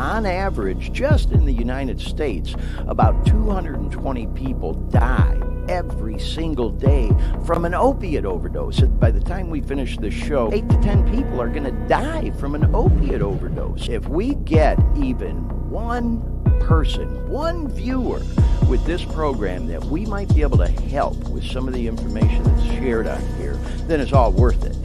on average, just in the United States, about 220 people die every single day from an opiate overdose. By the time we finish this show, 8 to 10 people are going to die from an opiate overdose. If we get even one person, one viewer with this program that we might be able to help with some of the information that's shared on here, then it's all worth it.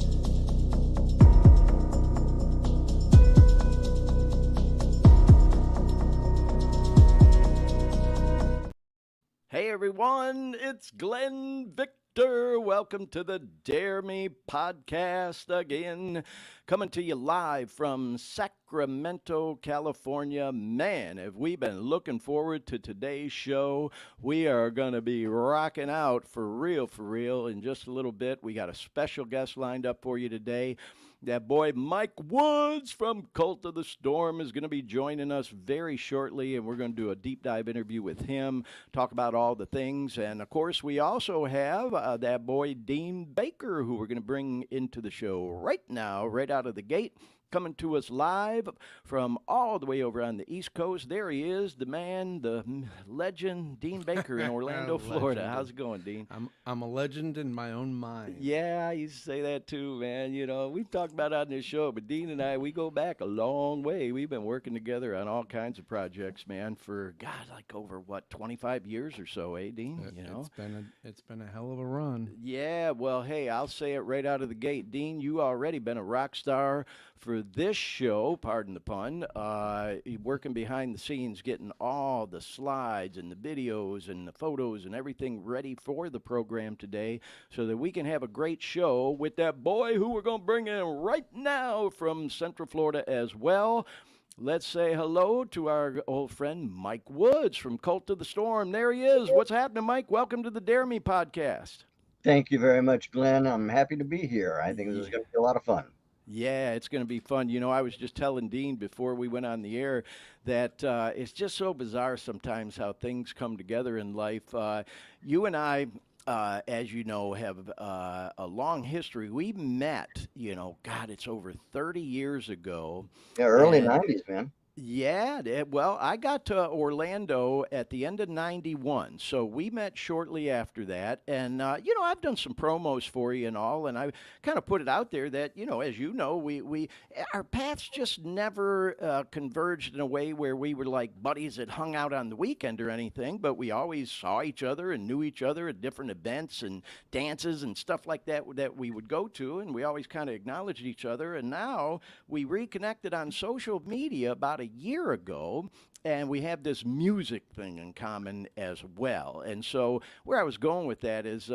Hey everyone, it's Glenn Victor. Welcome to the Dare Me podcast again, coming to you live from Sacramento, California. Man, have we been looking forward to today's show. We are going to be rocking out for real in just a little bit. We got a special guest lined up for you today. That boy Mike Woods from Cult of the Storm is going to be joining us very shortly, and we're going to do a deep dive interview with him, talk about all the things. And, of course, we also have that boy Dean Baker, who we're going to bring into the show right now, right out of the gate. Coming to us live from all the way over on the East Coast. There he is, the man, the legend, Dean Baker in Orlando, Florida. How's it going, Dean? I'm a legend in my own mind. Yeah, I used to say that too, man. You know, we've talked about it on this show, but Dean and I, we go back a long way. We've been working together on all kinds of projects, man, for, God, like over, 25 years or so, Dean? You know? It's been a hell of a run. Yeah, well, hey, I'll say it right out of the gate. Dean, you already been a rock star for this show, pardon the pun, working behind the scenes, getting all the slides and the videos and the photos and everything ready for the program today so that we can have a great show with that boy who we're going to bring in right now from Central Florida as well. Let's say hello to our old friend Mike Woods from Cult of the Storm. There he is. What's happening, Mike? Welcome to the Dare Me podcast. Thank you very much, Glenn. I'm happy to be here. I think this is going to be a lot of fun. Yeah, it's going to be fun. You know, I was just telling Dean before we went on the air that it's just so bizarre sometimes how things come together in life. You and I, as you know, have a long history. We met, God, it's over 30 years ago. Yeah, early 90s, man. Yeah, well, I got to Orlando at the end of 91, so we met shortly after that, and, I've done some promos for you and all, and I kind of put it out there that, as you know, we our paths just never converged in a way where we were like buddies that hung out on the weekend or anything, but we always saw each other and knew each other at different events and dances and stuff like that we would go to, and we always kind of acknowledged each other, and now we reconnected on social media about a year ago, and we have this music thing in common as well. And so where I was going with that is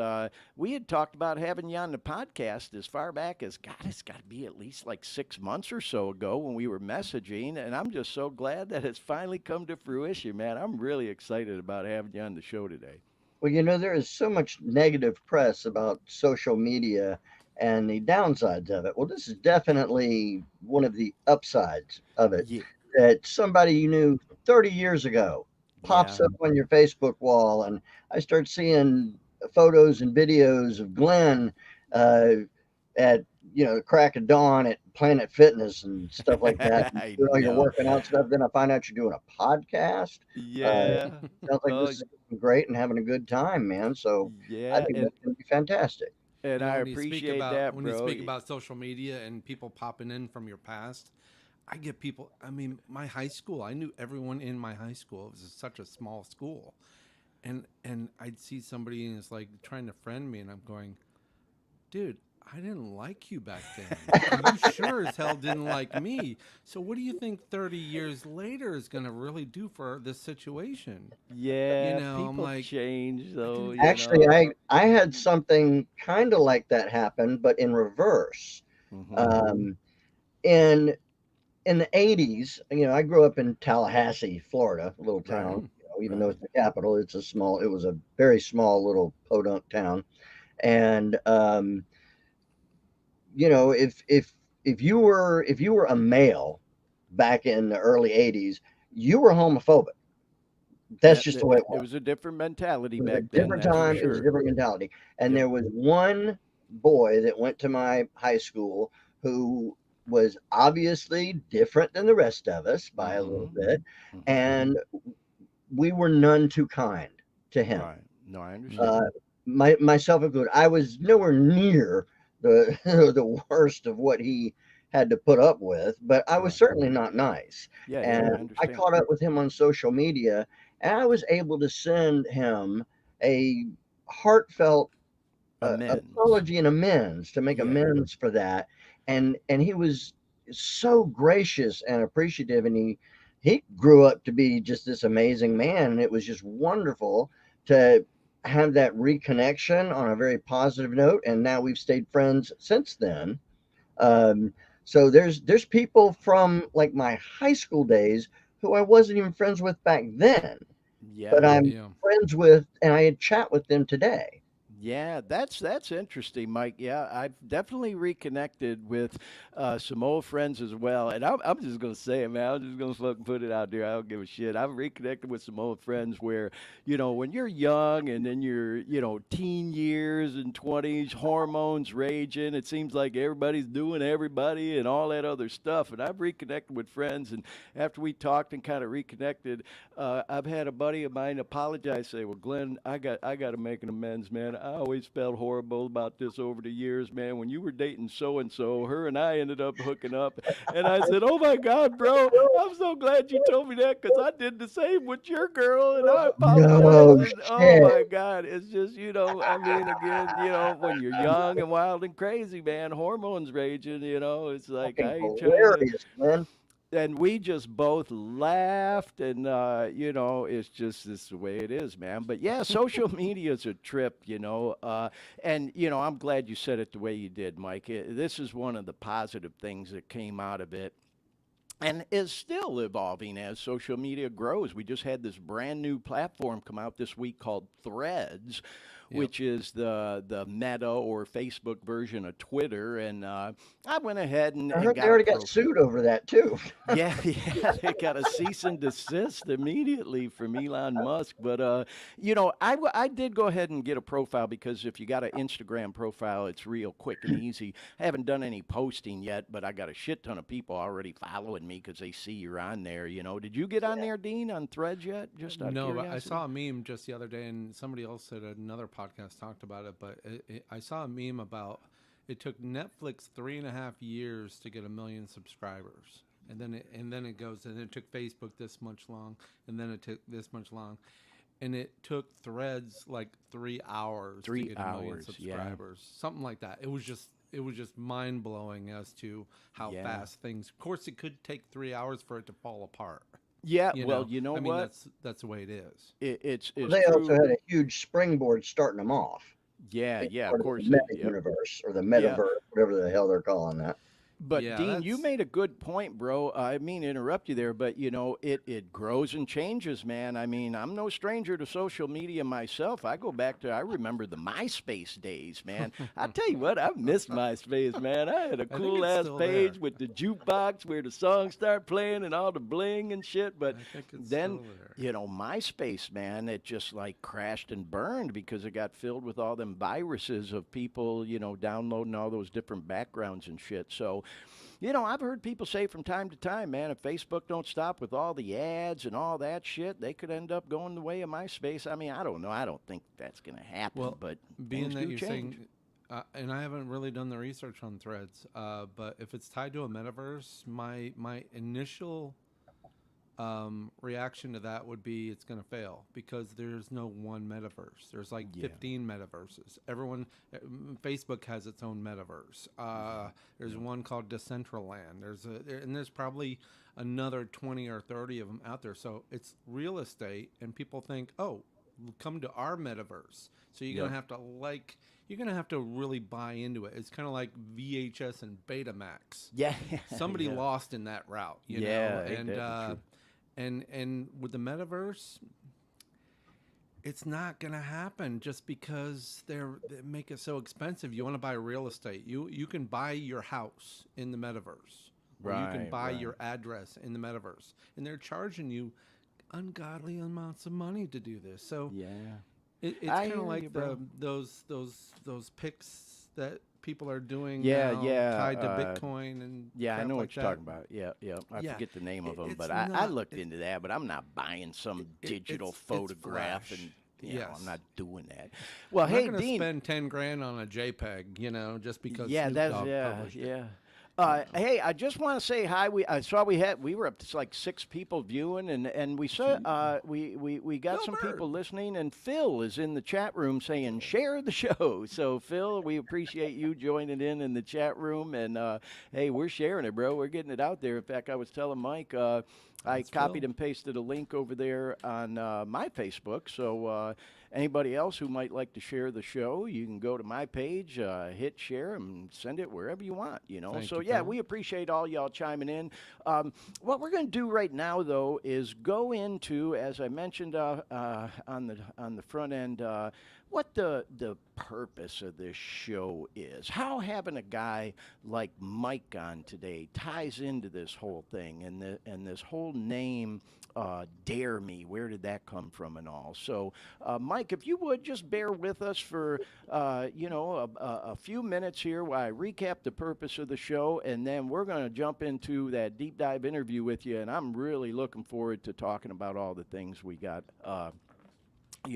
we had talked about having you on the podcast as far back as, God, it's got to be at least like 6 months or so ago when we were messaging, and I'm just so glad that it's finally come to fruition, man. I'm really excited about having you on the show today. Well, there is so much negative press about social media and the downsides of it. Well, this is definitely one of the upsides of it. Yeah. That somebody you knew 30 years ago pops up on your Facebook wall, and I start seeing photos and videos of Glenn at the crack of dawn at Planet Fitness and stuff like that. You're working out stuff. Then I find out you're doing a podcast. Yeah, sounds like this is great and having a good time, man. So yeah, I think that's going to be fantastic. And I appreciate that, when bro. you speak about social media and people popping in from your past, I get people, my high school, I knew everyone in my high school. It was such a small school. And I'd see somebody and it's like trying to friend me, and I'm going, dude, I didn't like you back then. You sure as hell didn't like me. So what do you think 30 years later is going to really do for this situation? Yeah, people change, though. Actually, I had something kind of like that happen, but in reverse. Mm-hmm. In the 80s, I grew up in Tallahassee, Florida, a little town. Even though it's the capital, it was a very small little podunk town. And if you were a male back in the early 80s, you were homophobic. That's just the way it was. It was a different mentality back then. Different time, it was a different mentality. And there was one boy that went to my high school who was obviously different than the rest of us by a little Mm-hmm. bit, Mm-hmm. and we were none too kind to him. Right. No, I Uh, understand. myself included, I was nowhere near the the worst of what he had to put up with, but I was Right. certainly not nice. Yeah, yeah, And I I understand. caught up with him on social media, and I was able to send him a heartfelt Amends. apology and amends to make Yeah. amends for that. And he was so gracious and appreciative, and he grew up to be just this amazing man, and it was just wonderful to have that reconnection on a very positive note, and now we've stayed friends since then. um, so there's people from like my high school days who I wasn't even friends with back then, but Yeah. I'm Yeah. friends with, and I had chat with them today. Yeah, that's interesting, Mike. Yeah, I've definitely reconnected with some old friends as well. And I'm just gonna say it, man. I'm just gonna fucking put it out there. I don't give a shit. I've reconnected with some old friends where, when you're young and then you're, teen years and 20s, hormones raging. It seems like everybody's doing everybody and all that other stuff. And I've reconnected with friends, and after we talked and kind of reconnected, I've had a buddy of mine apologize, say, "Well, Glenn, I got to make an amends, man. I always felt horrible about this over the years, man. When you were dating so and so, her and I ended up hooking up." And I said, "Oh my God, bro, I'm so glad you told me that because I did the same with your girl, and I apologize." No And oh shit. my God, it's just, I mean, again, when you're young and wild and crazy, man, hormones raging, it's like Fucking I ain't trying to, hilarious, man. and we just both laughed, and it's just this the way it is, man. But yeah, social media is a trip, and I'm glad you said it the way you did, Mike. This is one of the positive things that came out of it and is still evolving as social media grows. We just had this brand new platform come out this week called Threads, Yep. which is the Meta or Facebook version of Twitter. And I went ahead and, I and heard they got a already got profile. sued over that too. Yeah, yeah, they got a cease and desist immediately from Elon Musk. But I did go ahead and get a profile because if you got an Instagram profile, it's real quick and easy. I haven't done any posting yet, but I got a shit ton of people already following me because they see you're on there. Did you get on there, Dean, on Threads yet? Just out of No, but I curiosity. saw a meme just the other day, and somebody else at another podcast talked about it. But I saw a meme about it took Netflix 3.5 years to get 1 million subscribers, and then it goes, and it took Facebook this much long, and then it took this much long, and it took Threads like 3 hours to Three get 1 million hours, yeah, subscribers, something like that. It was just mind blowing as to how yeah, fast things. Of course, it could take 3 hours for it to fall apart. yeah. You Well, know, you know I mean what? that's the way it is. It's They also true. had a huge springboard starting them off, Yeah, being yeah. Of part of the course, meta yep, universe or the yeah. metaverse, whatever the hell they're calling that. But Yeah, Dean, you that's made a good point, bro. I mean to interrupt you there, but it grows and changes, man. I mean, I'm no stranger to social media myself. I remember the MySpace days, man. I tell you what, I missed MySpace, man. I had a I think cool it's ass still there. page with the jukebox where the songs start playing and all the bling and shit. But I think it's then still there. MySpace, man, it just like crashed and burned because it got filled with all them viruses of people, downloading all those different backgrounds and shit. So, I've heard people say from time to time, man, if Facebook don't stop with all the ads and all that shit, they could end up going the way of MySpace. I mean, I don't know. I don't think that's going to happen, Well, but being things that do you're change. saying, and I haven't really done the research on Threads, but if it's tied to a metaverse, my initial reaction to that would be it's going to fail because there's no one metaverse. There's like Yeah. 15 metaverses. Facebook has its own metaverse. There's Yeah. one called Decentraland. And there's probably another 20 or 30 of them out there. So it's real estate, and people think, oh, come to our metaverse. So you're Yep. gonna have to you're gonna have to really buy into it. It's kind of like VHS and Betamax. Yeah. Somebody Yeah. lost in that route, Yeah. Ain't and that the truth? and with the metaverse, it's not gonna happen just because they make it so expensive. You want to buy real estate, you can buy your house in the metaverse, or you can Right. buy Right. your address in the metaverse, and they're charging you ungodly amounts of money to do this. So Yeah. it's I kind of hear you, like bro. those pics that people are doing Yeah, now yeah, tied to Bitcoin and yeah. I crap know like what you're that. talking about. Yeah, yeah. I Yeah, forget the name of them, it's but I not. looked into that. But I'm not buying some digital It's photograph, flash. and I'm Yes. not doing that. Well, I'm not hey, going to Dean. spend 10 grand on a JPEG, just because Yeah, Snoop that's Dogg yeah, published it. yeah. You know. Hey, I just want to say hi. I saw we were up to like 6 people viewing, and we saw Gee. we got Go some Bird. people listening, and Phil is in the chat room saying share the show. So Phil, we appreciate you joining in the chat room, and hey, we're sharing it, bro. We're getting it out there. In fact, I was telling Mike. I That's copied Phil. and pasted a link over there on my Facebook. So anybody else who might like to share the show, you can go to my page, hit share, and send it wherever you want. Thank So you, yeah, Phil. we appreciate all y'all chiming in. What we're going to do right now, though, is go into, as I mentioned on the front end, what the purpose of this show is. How having a guy like Mike on today ties into this whole thing and this whole name. Dare Me, where did that come from and all? So, Mike, if you would just bear with us for, a few minutes here while I recap the purpose of the show, and then we're going to jump into that deep dive interview with you, and I'm really looking forward to talking about all the things we got.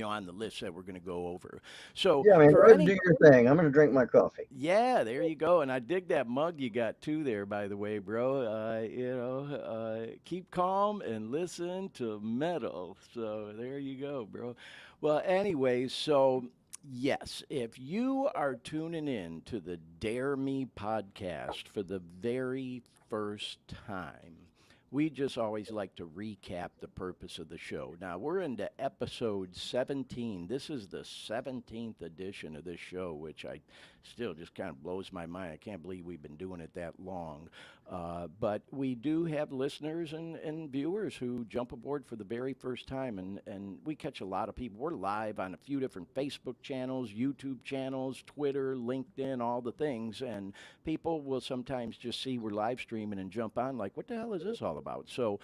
On the list that we're going to go over. So, Yeah, man, go for ahead and any do your thing. I'm going to drink my coffee. yeah, there you go. And I dig that mug you got too there, by the way, bro. Keep calm and listen to metal. So there you go, bro. Well, anyway, so yes, if you are tuning in to the Dare Me podcast for the very first time, we just always like to recap the purpose of the show. Now, we're into episode 17. This is the 17th edition of this show, which I still just kind of blows my mind. I can't believe we've been doing it that long. But we do have listeners and viewers who jump aboard for the very first time, and we catch a lot of people. We're live on a few different Facebook channels, YouTube channels, Twitter, LinkedIn, all the things, and people will sometimes just see we're live streaming and jump on like, what the hell is this all about? So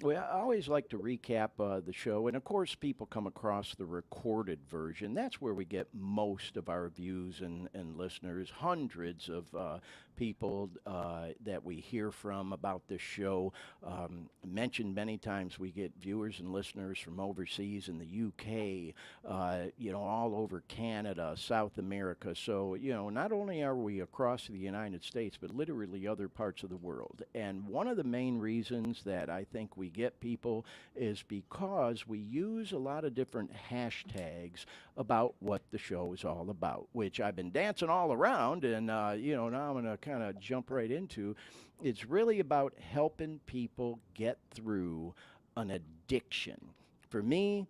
I always like to recap the show, and of course, people come across the recorded version. That's where we get most of our views and listeners. Hundreds of people that we hear from about this show. Mentioned many times, we get viewers and listeners from overseas in the UK, all over Canada, South America. So, not only are we across the United States, but literally other parts of the world. And one of the main reasons that I think we get people is because we use a lot of different hashtags about what the show is all about, which I've been dancing all around, and now I'm going to kind of jump right into. It's really about helping people get through an addiction. For me,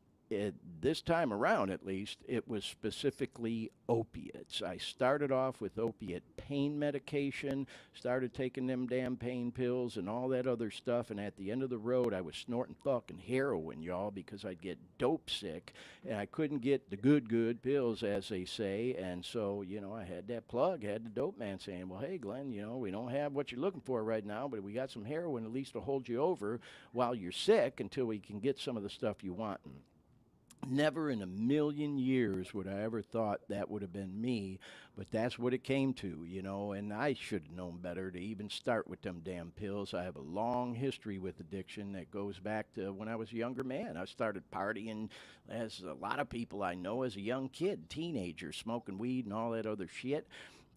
this time around, at least, it was specifically opiates. I started off with opiate pain medication, started taking them damn pain pills and all that other stuff, and at the end of the road, I was snorting fucking heroin, y'all, because I'd get dope sick, and I couldn't get the good pills, as they say, and so, I had that plug, had the dope man saying, well, hey, Glenn, we don't have what you're looking for right now, but we got some heroin, at least to hold you over while you're sick until we can get some of the stuff you want. Never in a million years would I ever thought that would have been me, but that's what it came to, and I should have known better to even start with them damn pills. I have a long history with addiction that goes back to when I was a younger man. I started partying, as a lot of people I know, as a young kid, teenager, smoking weed and all that other shit.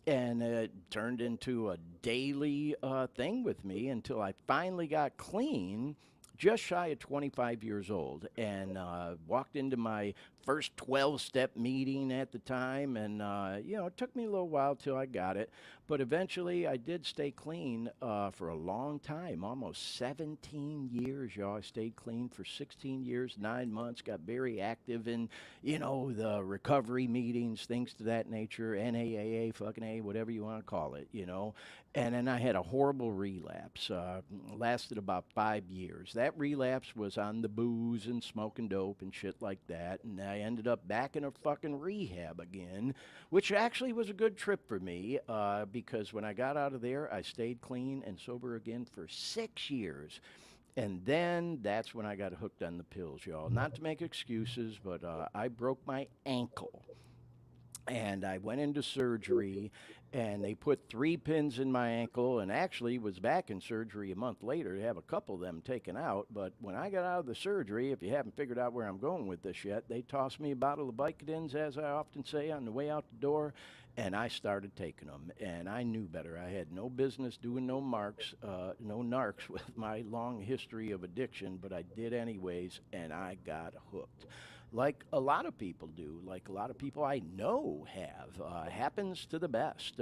And it turned into a daily thing with me until I finally got clean just shy of 25 years old and walked into my first 12-step meeting at the time. And, it took me a little while till I got it. But eventually I did stay clean for a long time, almost 17 years, y'all. I stayed clean for 16 years, 9 months, got very active in, the recovery meetings, things to that nature, NAAA, fucking A, whatever you want to call it, And then I had a horrible relapse, lasted about 5 years. That relapse was on the booze and smoking dope and shit like that. And I ended up back in a fucking rehab again, which actually was a good trip for me because when I got out of there, I stayed clean and sober again for 6 years. And then that's when I got hooked on the pills, y'all. Not to make excuses, but I broke my ankle and I went into surgery, and they put 3 pins in my ankle, and actually was back in surgery a month later to have a couple of them taken out. But when I got out of the surgery, if you haven't figured out where I'm going with this yet, they tossed me a bottle of Vicodins, as I often say, on the way out the door, and I started taking them. And I knew better. I had no business doing no narcs with my long history of addiction, but I did anyways, and I got hooked, like a lot of people do, like a lot of people I know have. Happens to the best.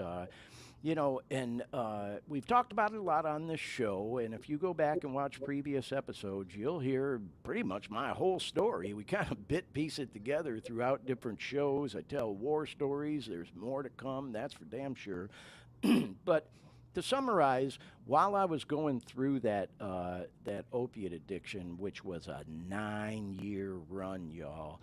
And we've talked about it a lot on this show. And if you go back and watch previous episodes, you'll hear pretty much my whole story. We kind of piece it together throughout different shows. I tell war stories. There's more to come. That's for damn sure. But to summarize, while I was going through that opiate addiction, which was a 9-year run, y'all,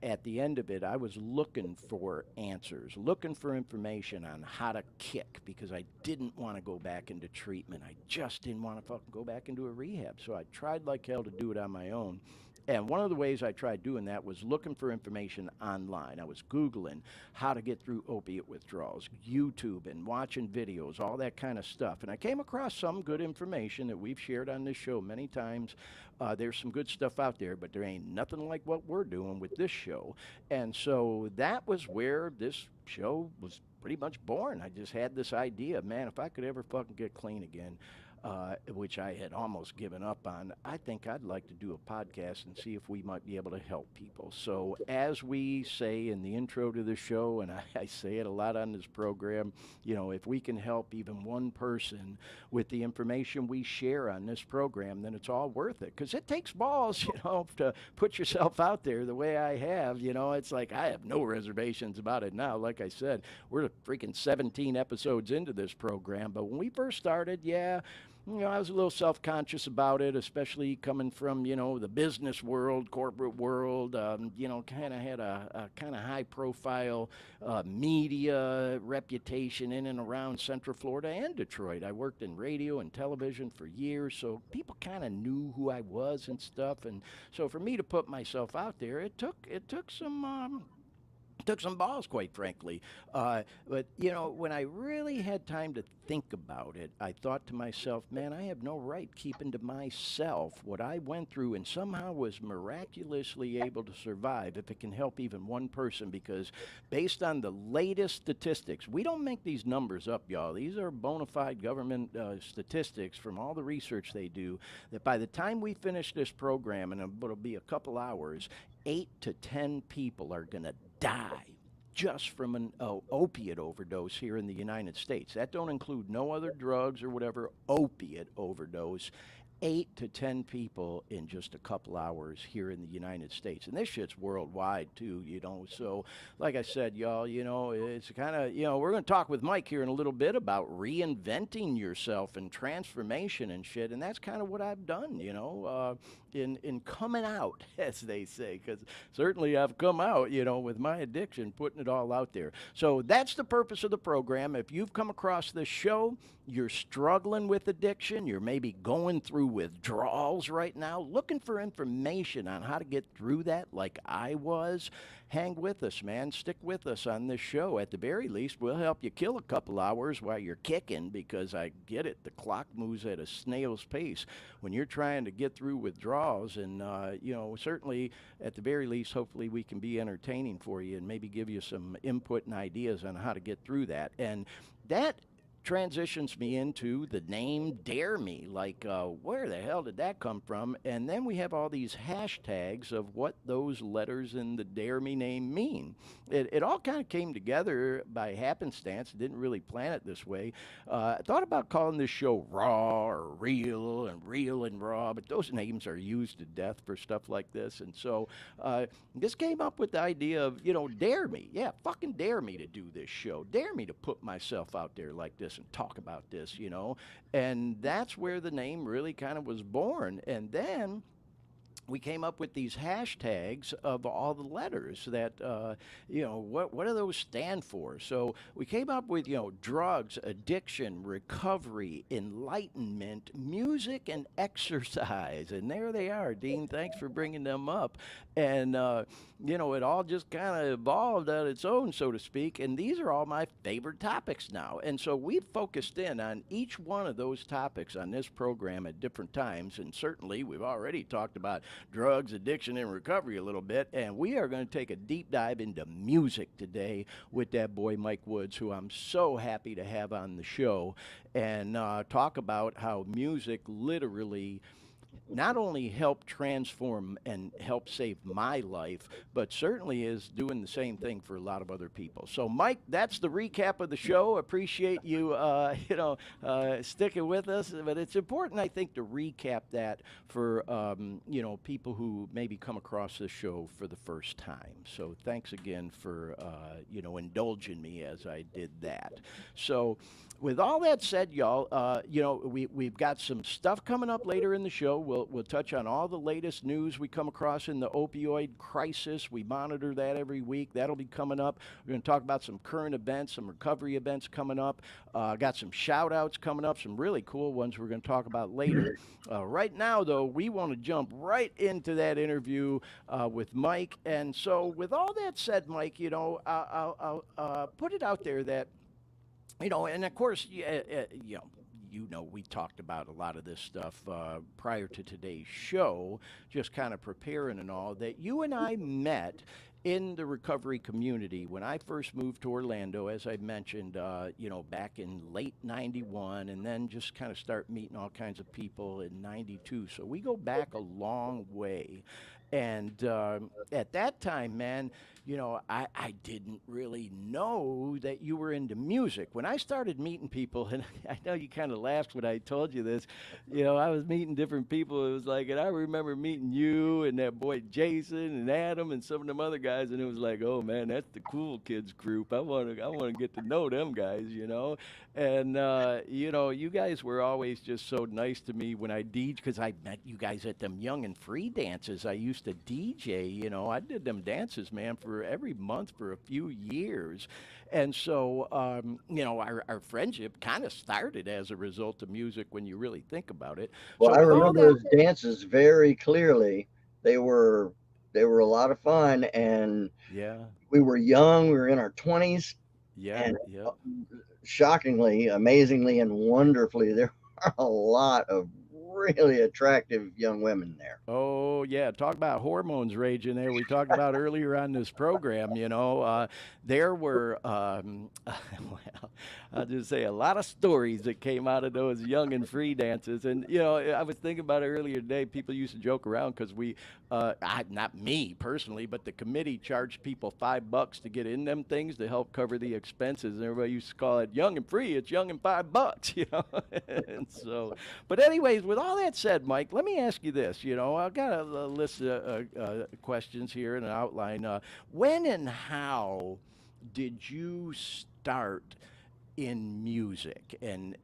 at the end of it, I was looking for answers, looking for information on how to kick, because I didn't want to go back into treatment. I just didn't want to fucking go back into a rehab. So I tried like hell to do it on my own. And one of the ways I tried doing that was looking for information online. I was Googling how to get through opiate withdrawals, YouTube, and watching videos, all that kind of stuff. And I came across some good information that we've shared on this show many times. There's some good stuff out there, but there ain't nothing like what we're doing with this show. And so that was where this show was pretty much born. I just had this idea, man, if I could ever fucking get clean again, which I had almost given up on, I think I'd like to do a podcast and see if we might be able to help people. So as we say in the intro to the show, and I say it a lot on this program, if we can help even one person with the information we share on this program, then it's all worth it. Because it takes balls, to put yourself out there the way I have. It's like I have no reservations about it now. Like I said, we're freaking 17 episodes into this program. But when we first started, I was a little self-conscious about it, especially coming from, the business world, corporate world, kind of had a kind of high-profile media reputation in and around Central Florida and Detroit. I worked in radio and television for years, so people kind of knew who I was and stuff. And so for me to put myself out there, it took some balls, quite frankly. But, when I really had time to think about it, I thought to myself, man, I have no right keeping to myself what I went through and somehow was miraculously able to survive if it can help even one person. Because based on the latest statistics, we don't make these numbers up, y'all. These are bona fide government statistics from all the research they do, that by the time we finish this program, and it'll be a couple hours, 8 to 10 people are going to die just from an opiate overdose here in the United States. That don't include no other drugs or whatever, opiate overdose. 8 to 10 people in just a couple hours here in the United States. And this shit's worldwide too, So like I said, y'all, it's kind of, we're going to talk with Mike here in a little bit about reinventing yourself and transformation and shit. And that's kind of what I've done, in coming out, as they say, because certainly I've come out, with my addiction, putting it all out there. So that's the purpose of the program. If you've come across this show, you're struggling with addiction, you're maybe going through withdrawals right now, looking for information on how to get through that like I was, hang with us, man. Stick with us on this show. At the very least, we'll help you kill a couple hours while you're kicking, because I get it. The clock moves at a snail's pace when you're trying to get through withdrawals. And, certainly at the very least, hopefully we can be entertaining for you and maybe give you some input and ideas on how to get through that. And that transitions me into the name Dare Me. Like, where the hell did that come from? And then we have all these hashtags of what those letters in the Dare Me name mean. It all kind of came together by happenstance. Didn't really plan it this way. I thought about calling this show Raw or Real and Raw, but those names are used to death for stuff like this. And so this came up with the idea of, dare me. Yeah, fucking dare me to do this show. Dare me to put myself out there like this and talk about this, and that's where the name really kind of was born. And then we came up with these hashtags of all the letters that what do those stand for. So we came up with drugs, addiction, recovery, enlightenment, music, and exercise. And there they are. Dean, thanks for bringing them up. And it all just kind of evolved on its own, so to speak. And these are all my favorite topics now. And so we've focused in on each one of those topics on this program at different times. And certainly we've already talked about drugs, addiction, and recovery a little bit. And we are going to take a deep dive into music today with that boy Mike Woods, who I'm so happy to have on the show, and talk about how music literally not only help transform and help save my life, but certainly is doing the same thing for a lot of other people. So, Mike, that's the recap of the show. Appreciate you, sticking with us. But it's important, I think, to recap that for people who maybe come across this show for the first time. So, thanks again for indulging me as I did that. So, with all that said, y'all, we've got some stuff coming up later in the show. We'll touch on all the latest news we come across in the opioid crisis. We monitor that every week. That'll be coming up. We're going to talk about some current events, some recovery events coming up. Got some shout outs coming up, some really cool ones we're going to talk about later. Right now, though, we want to jump right into that interview with Mike. And so, with all that said, Mike, I'll put it out there that and of course, we talked about a lot of this stuff prior to today's show, just kind of preparing and all, that you and I met in the recovery community when I first moved to Orlando, as I mentioned, back in late 91, and then just kind of start meeting all kinds of people in 92. So we go back a long way. And at that time, man, I didn't really know that you were into music. When I started meeting people, and I know you kind of laughed when I told you this, I was meeting different people. It was like, and I remember meeting you and that boy Jason and Adam and some of them other guys, and it was like, oh man, that's the cool kids group. I want to get to know them guys. And you guys were always just so nice to me when I DJ, because I met you guys at them Young and Free dances. I used to DJ. I did them dances, man, for every month for a few years. And so, our friendship kind of started as a result of music when you really think about it. Well, So I with all remember that, those dances very clearly. They were they were a lot of fun, and yeah, we were young. We were in our 20s, yeah, and yeah. shockingly, amazingly, and wonderfully, there are a lot of really attractive young women there. Oh, yeah. Talk about hormones raging there. We talked about earlier on this program, there were, well, I'll just say a lot of stories that came out of those young and free dances. And, I was thinking about it earlier today. People used to joke around because not me personally, but the committee charged people $5 to get in them things to help cover the expenses. And everybody used to call it young and free. It's young and $5, and so, but anyways, with all that said, Mike, let me ask you this. I've got a list of questions here and an outline. When and how did you start in music and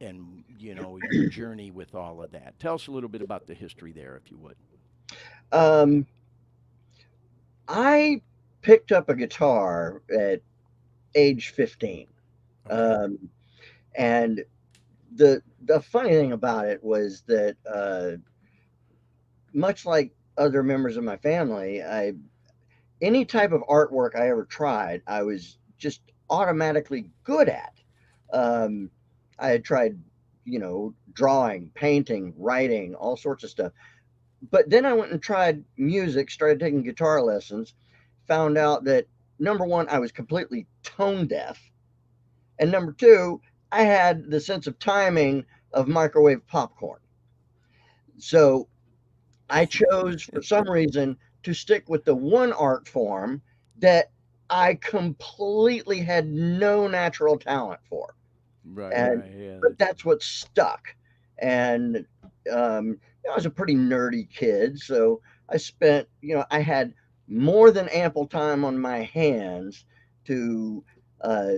your journey with all of that? Tell us a little bit about the history there, if you would. Um, I picked up a guitar at age 15. Okay. Um, and the funny thing about it was that much like other members of my family, I any type of artwork I ever tried, I was just automatically good at. Um, I had tried, drawing, painting, writing, all sorts of stuff. But then I went and tried music, started taking guitar lessons, found out that number one, I was completely tone deaf. And number two, I had the sense of timing of microwave popcorn. So I chose, for some reason, to stick with the one art form that I completely had no natural talent for. Right, And right. Yeah. but that's what stuck. And I was a pretty nerdy kid, so I spent, I had more than ample time on my hands to, uh,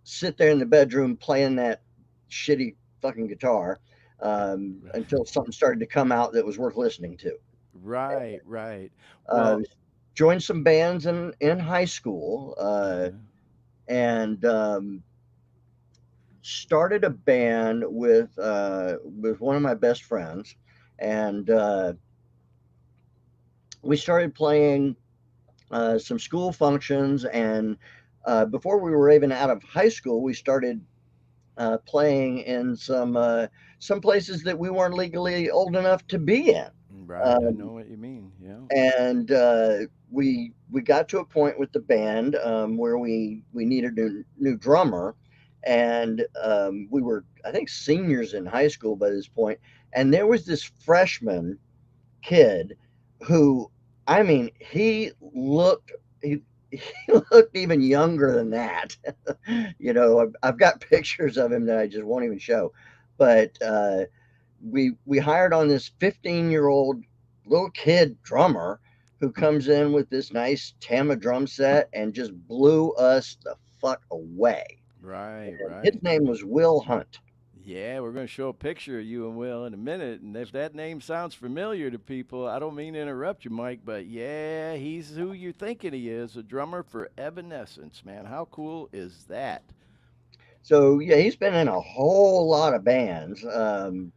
sit there in the bedroom playing that shitty fucking guitar until something started to come out that was worth listening to. Right, right. Uh, Well, joined some bands in high school, yeah. and started a band with one of my best friends, and we started playing some school functions. And before we were even out of high school, we started playing in some places that we weren't legally old enough to be in. Right, I Um, know what you mean. Yeah. and we got to a point with the band where we needed a new drummer, and we were, I think, seniors in high school by this point, and there was this freshman kid who, I mean, he looked even younger than that. I've got pictures of him that I just won't even show. But we hired on this 15-year-old little kid drummer who comes in with this nice Tama drum set and just blew us the fuck away. Right, And his right. name was Will Hunt. Yeah, we're going to show a picture of you and Will in a minute. And if that name sounds familiar to people, I don't mean to interrupt you, Mike, but yeah, he's who you're thinking he is, a drummer for Evanescence, man. How cool is that? So yeah, he's been in a whole lot of bands, and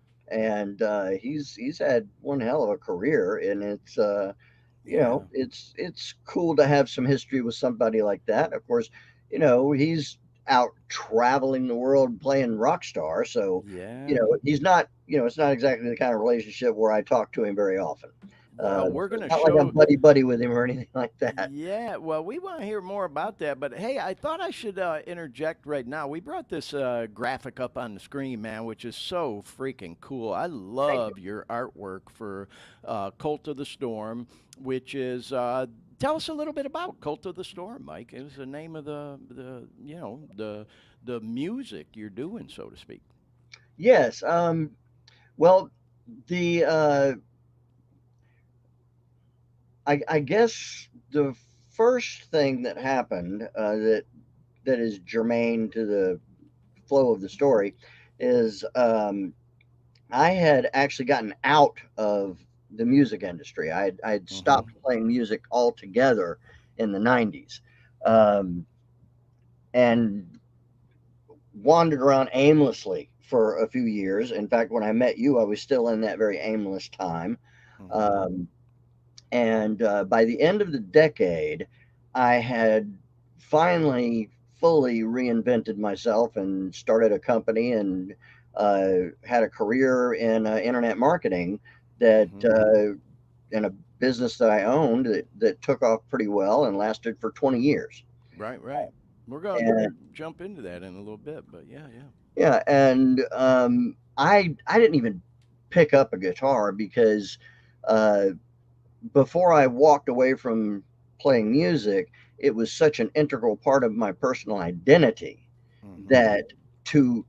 he's had one hell of a career, and Yeah. it's cool to have some history with somebody like that. Of course, he's out traveling the world playing rock star, so Yeah. he's not, it's not exactly the kind of relationship where I talk to him very often. Well, we're So going it's to not like I'm show. buddy buddy with him or anything like that. Yeah, well, we want to hear more about that, but hey, I thought I should interject right now. We brought this graphic up on the screen, man, which is so freaking cool. I Thank you. love your artwork for Cult of the Storm, which is. Tell us a little bit about Cult of the Storm, Mike. It was the name of the music you're doing, so to speak. Yes. Well, the I guess the first thing that happened that is germane to the flow of the story is I had actually gotten out of the music industry. I had Hmm. stopped playing music altogether in the 90s, um, and wandered around aimlessly for a few years. In fact, when I met you, I was still in that very aimless time. Hmm. Um, And by the end of the decade, I had finally fully reinvented myself and started a company and had a career in internet marketing that Hmm. in a business that I owned that took off pretty well and lasted for 20 years. Right, right. We're going to And jump into that in a little bit, but yeah, yeah. yeah, and I didn't even pick up a guitar because uh, before I walked away from playing music, it was such an integral part of my personal identity Hmm. that to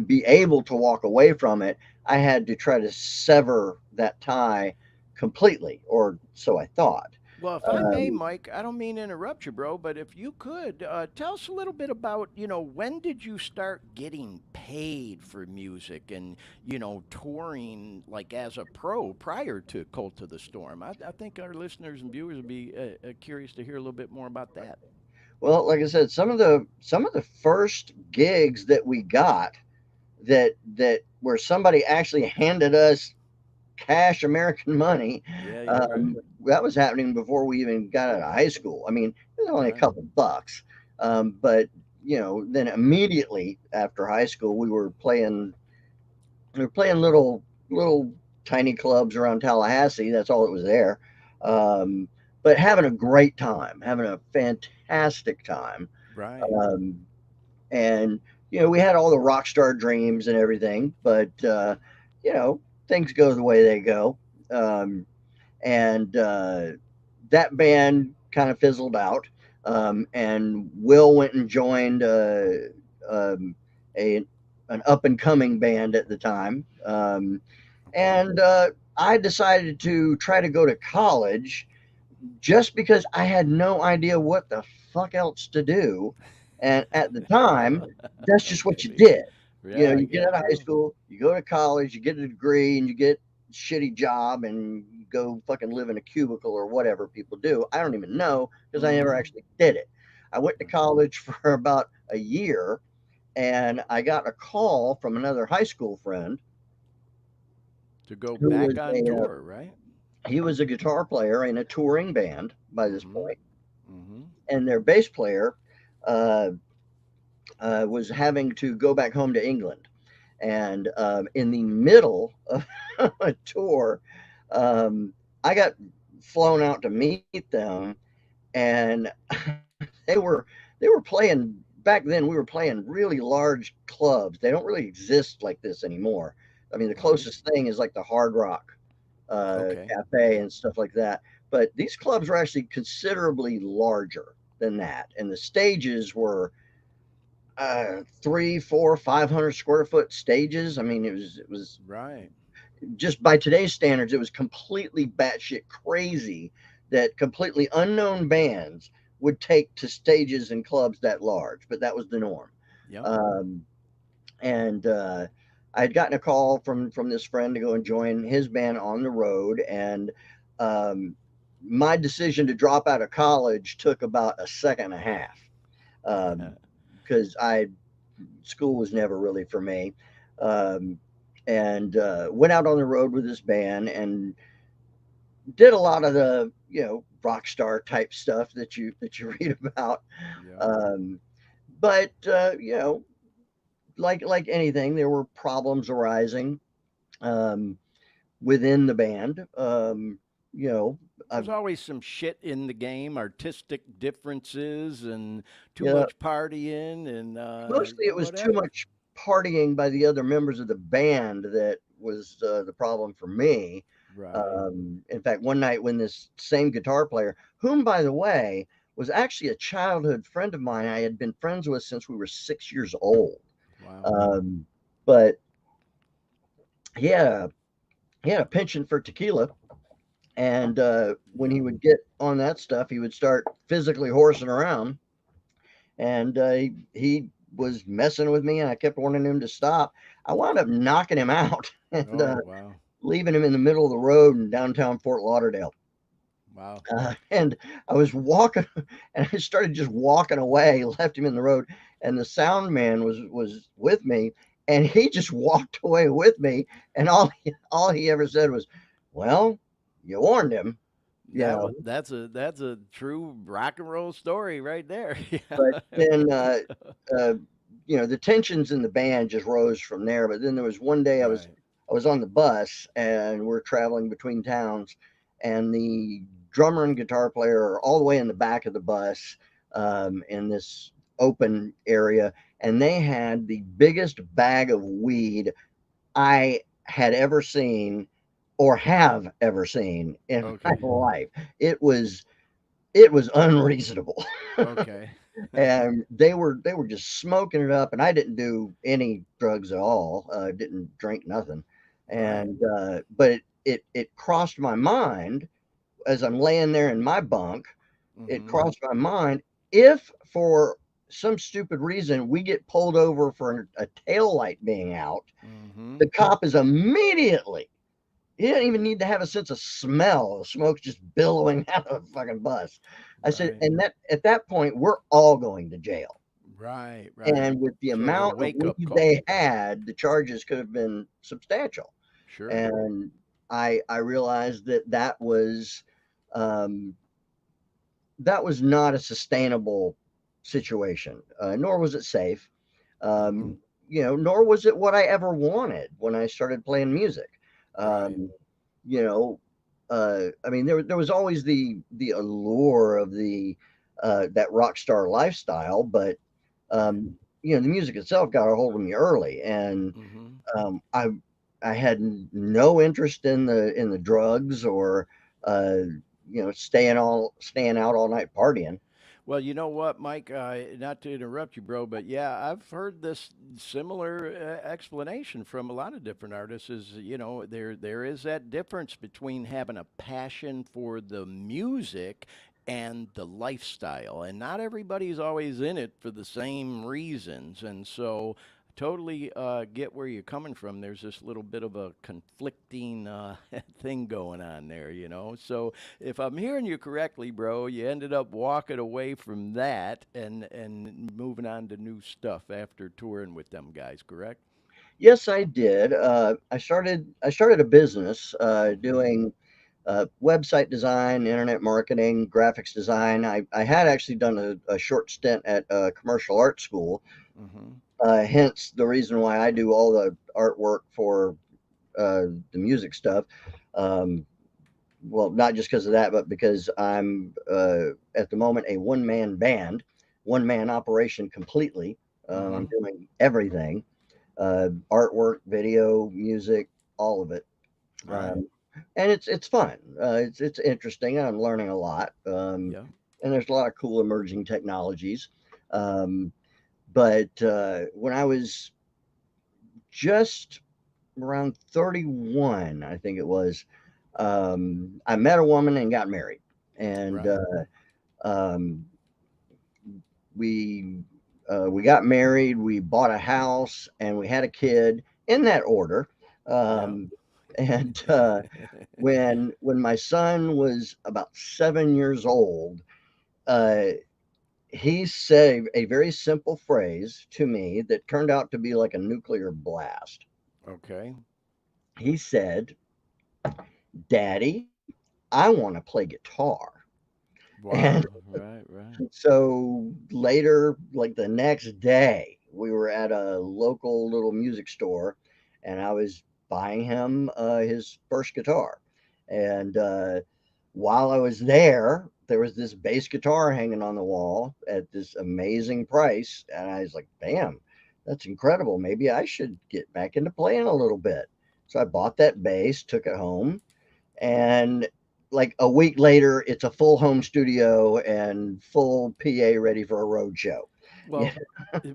be able to walk away from it, I had to try to sever that tie completely, or so I thought. Well, if I may, Um, Mike, I don't mean to interrupt you, bro, but if you could tell us a little bit about, when did you start getting paid for music and, touring like as a pro prior to Cult of the Storm? I think our listeners and viewers would be curious to hear a little bit more about that. well, like I said, some of the first gigs that we got that where somebody actually handed us cash American money. Yeah, yeah, right, That was happening before we even got out of high school. I mean, it was only a right. couple bucks, but then immediately after high school, we were playing little tiny clubs around Tallahassee. That's all that was there, um, but having a great time, having a fantastic time, Right. um, and we had all the rock star dreams and everything, but you know, things go the way they go. Um, and that band kind of fizzled out. And Will went and joined um, a an up and coming band at the time. And I decided to try to go to college just because I had no idea what the fuck else to do. And at the time, that's just Okay, what you baby. did. Yeah, I You get get out it, of high bro. school, you go to college, you get a degree, and you get shitty job and go fucking live in a cubicle or whatever people do. I don't even know because I never Mm-hmm. actually did it. I went to college for about a year and I got a call from another high school friend To go who was back on tour, right? he was a guitar player in a touring band by this Mm-hmm. point, Mm-hmm. and their bass player uh, was having to go back home to England. And in the middle of a tour, um, I got flown out to meet them, and they were they were playing back then. We were playing really large clubs. They don't really exist like this anymore. I mean, the Right. closest thing is like the Hard Rock Okay. Cafe Yeah. and stuff like that. But these clubs were actually considerably larger than that, and the stages were 3, 4, 500 square foot stages. I mean, it was Right. just by today's standards, it was completely batshit crazy that completely unknown bands would take to stages and clubs that large, but that was the norm. Yep. Um, and I had gotten a call from this friend to go and join his band on the road, and um, my decision to drop out of college took about a second and a half because I school was never really for me. Um, and went out on the road with this band and did a lot of the rock star type stuff that you read about. Yep. Um, but like anything, there were problems arising um, within the band. You know, There's I've always some shit in the game, artistic differences, and too yeah, much partying, and mostly it was too whatever. much partying by the other members of the band that was the problem for me. Right. In fact, one night when this same guitar player, whom by the way was actually a childhood friend of mine, I had been friends with since we were 6 years old. Wow. Um, but he had a penchant for tequila, and when he Yep. would get on that stuff, he would start physically horsing around, and he was messing with me, and I kept wanting him to stop. I wound up knocking him out and Oh wow. leaving him in the middle of the road in downtown Fort Lauderdale. Wow. And I was walking, and I started just walking away, left him in the road, and the sound man was with me, and he just walked away with me, and all he ever said was, "Well, you warned him," you That know. was that's a true rock and roll story right there. But Yeah. then, uh, the tensions in the band just rose from there. But then there was one day Right. I was on the bus and we're traveling between towns, and the drummer and guitar player are all the way in the back of the bus in this open area, and they had the biggest bag of weed I had ever seen or have ever seen in my Okay. life. It was it was unreasonable. Okay. And they were just smoking it up, and I didn't do any drugs at all, didn't drink nothing, Right. and but it crossed my mind as I'm laying there in my bunk. It Mm-hmm. crossed my mind, if for some stupid reason we get pulled over for a tail light being out, Mm-hmm. the cop is immediately, he didn't even need to have a sense of smell. The smoke's just billowing out of the fucking bus. I said, Right. and that at that point, we're all going to jail. Right. Right. And with the So a amount of wake up weed call. they had, the charges could have been substantial. Sure. And I realized um, that was not a sustainable situation, nor was it safe. Mm-hmm. Nor was it what I ever wanted when I started playing music. Right. Um, you know, I mean, there was always the allure of the that rock star lifestyle, but Right. the music itself got a hold of me early, and Mm-hmm. um, I I had no interest in the drugs or staying out all night partying. Well, you know what, Mike? Not to interrupt you, bro, but yeah, I've heard this similar explanation from a lot of different artists. Is there is that difference between having a passion for the music and the lifestyle, and not everybody's always in it for the same reasons. And so, totally get where you're coming from. There's this little bit of a conflicting thing going on there, you know. So if I'm hearing you correctly, bro, you ended up walking away from that and moving on to new stuff after touring with them guys, correct? Yes, I did. I started a business Mm-hmm. doing website design, internet marketing, graphics design. I had actually done a short stint at a commercial art school. Mm-hmm. Hence the reason why I do all the artwork for the music stuff. Um, well, not just because of that, but because I'm at the moment a one man band, one man operation completely. I'm Mm-hmm. doing everything, artwork, video, music, all of it. Right. Um, and it's fun. It's interesting. I'm learning a lot, Yeah. and there's a lot of cool emerging technologies. Um, but when I was just around 31, I think it was, I met a woman and got married, and Right. um, we got married. We bought a house, and we had a kid in that order. Yeah. Um, and when my son was about 7 years old, uh, he said a very simple phrase to me that turned out to be like a nuclear blast. Okay. He said, "Daddy, I want to play guitar." And Wow. Right. Right. so later, like the next day, we were at a local little music store, and I was buying him his first guitar. And while I was there was this bass guitar hanging on the wall at this amazing price, and I was like, "Damn, that's incredible. Maybe I should get back into playing a little bit." So I bought that bass, took it home, and like a week later, it's a full home studio and full PA ready for a road show. Yeah. Well,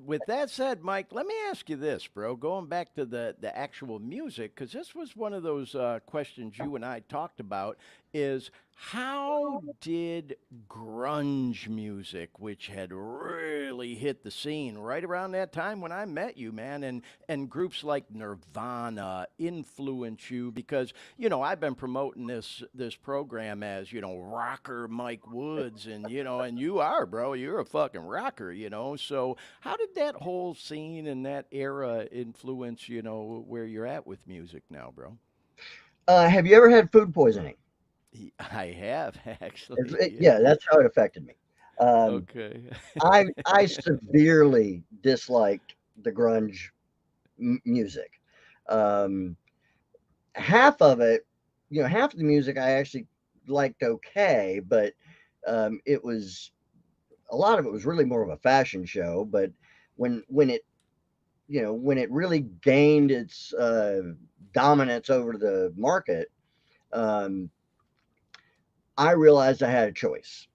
with that said, Mike, let me ask you this, bro. Going back to the actual music, because this was one of those questions you and I talked about, is how did grunge music, which had really hit the scene right around that time when I met you, man, and groups like Nirvana influence you? Because I've been promoting this program as rocker Mike Woods, and and you are, bro, you're a fucking rocker, so how did that whole scene and that era influence where you're at with music now, bro? Have you ever had food poisoning? I have actually, yeah. Yeah, that's how it affected me. Um, Okay. I severely disliked the grunge music. Um, Half of it, half of the music I actually liked okay, but it was a lot of it was really more of a fashion show. But when it when it really gained its dominance over the market, um, I realized I had a choice.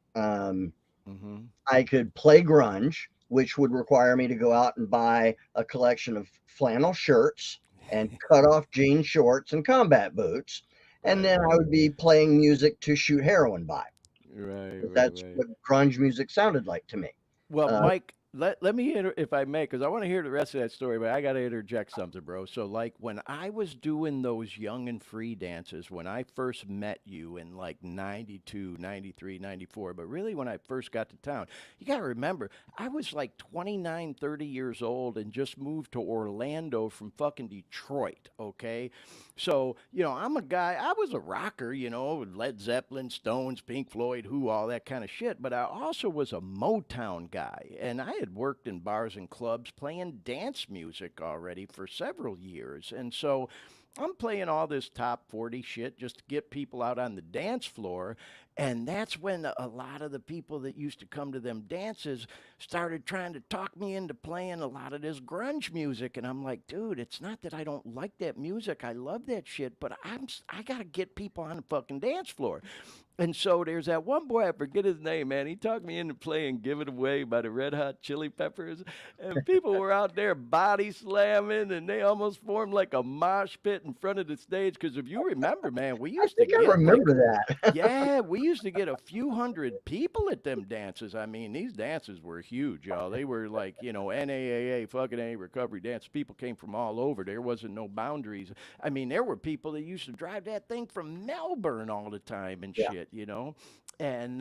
Mhm. I could play grunge, which would require me to go out and buy a collection of flannel shirts and cut off jean shorts and combat boots. And Right, then I right. would be playing music to shoot heroin by. Right, 'Cause right, that's right. what grunge music sounded like to me. Well, Uh, Mike, let me if I may, because I want to hear the rest of that story, but I got to interject something, bro. So, like, when I was doing those young and free dances, when I first met you in like 92, 93, 94, but really when I first got to town, you got to remember, I was like 29, 30 years old and just moved to Orlando from fucking Detroit, okay? So, I'm a guy, I was a rocker, Led Zeppelin, Stones, Pink Floyd, Who, all that kind of shit. But I also was a Motown guy. And I had worked in bars and clubs playing dance music already for several years. And so I'm playing all this top 40 shit just to get people out on the dance floor. And that's when a lot of the people that used to come to them dances started trying to talk me into playing a lot of this grunge music. And I'm like, dude, it's not that I don't like that music. I love that shit, but I got to get people on the fucking dance floor. And so there's that one boy, I forget his name, man. He talked me into playing Give It Away by the Red Hot Chili Peppers. And people were out there body slamming and they almost formed like a mosh pit. get in front of the stage because if you remember, man, we I used to think I get like remember that. yeah, we used to get a few hundred people at them dances. I mean, these dances were huge, y'all. They were like, NAAA, fucking A recovery dance. People came from all over. There wasn't no boundaries. I mean, there were people that used to drive that thing from Melbourne all the time and Yeah. shit. And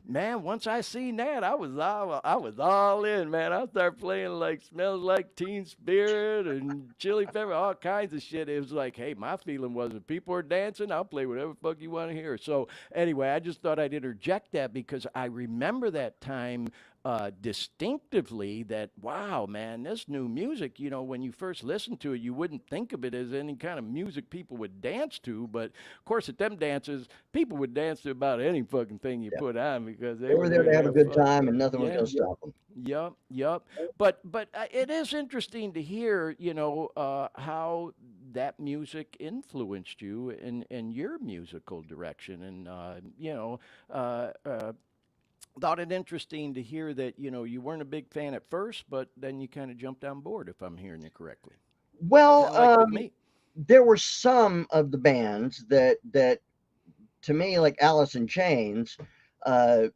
man, once I seen that, I was all in, man. I started playing like "Smells Like Teen Spirit" and Chili Pepper, all kinds of shit. It was like, hey, my feeling was if people are dancing, I'll play whatever fuck you want to hear. So anyway, I just thought I'd interject that because I remember that time distinctively. That wow, man, this new music. When you first listened to it, you wouldn't think of it as any kind of music people would dance to, but of course, at them dances, people would dance to about any fucking thing you Yeah. put on because They they were were there there to to have a have good fun. time, and nothing was Yeah. going to stop them. Yep. But it is interesting to hear, how that music influenced you in your musical direction, and uh, uh, thought it interesting to hear that you weren't a big fan at first, but then you kind of jumped on board, if I'm hearing you correctly. Well, Kind of like with me. there were some of the bands that to me, like Alice in Chains, uh,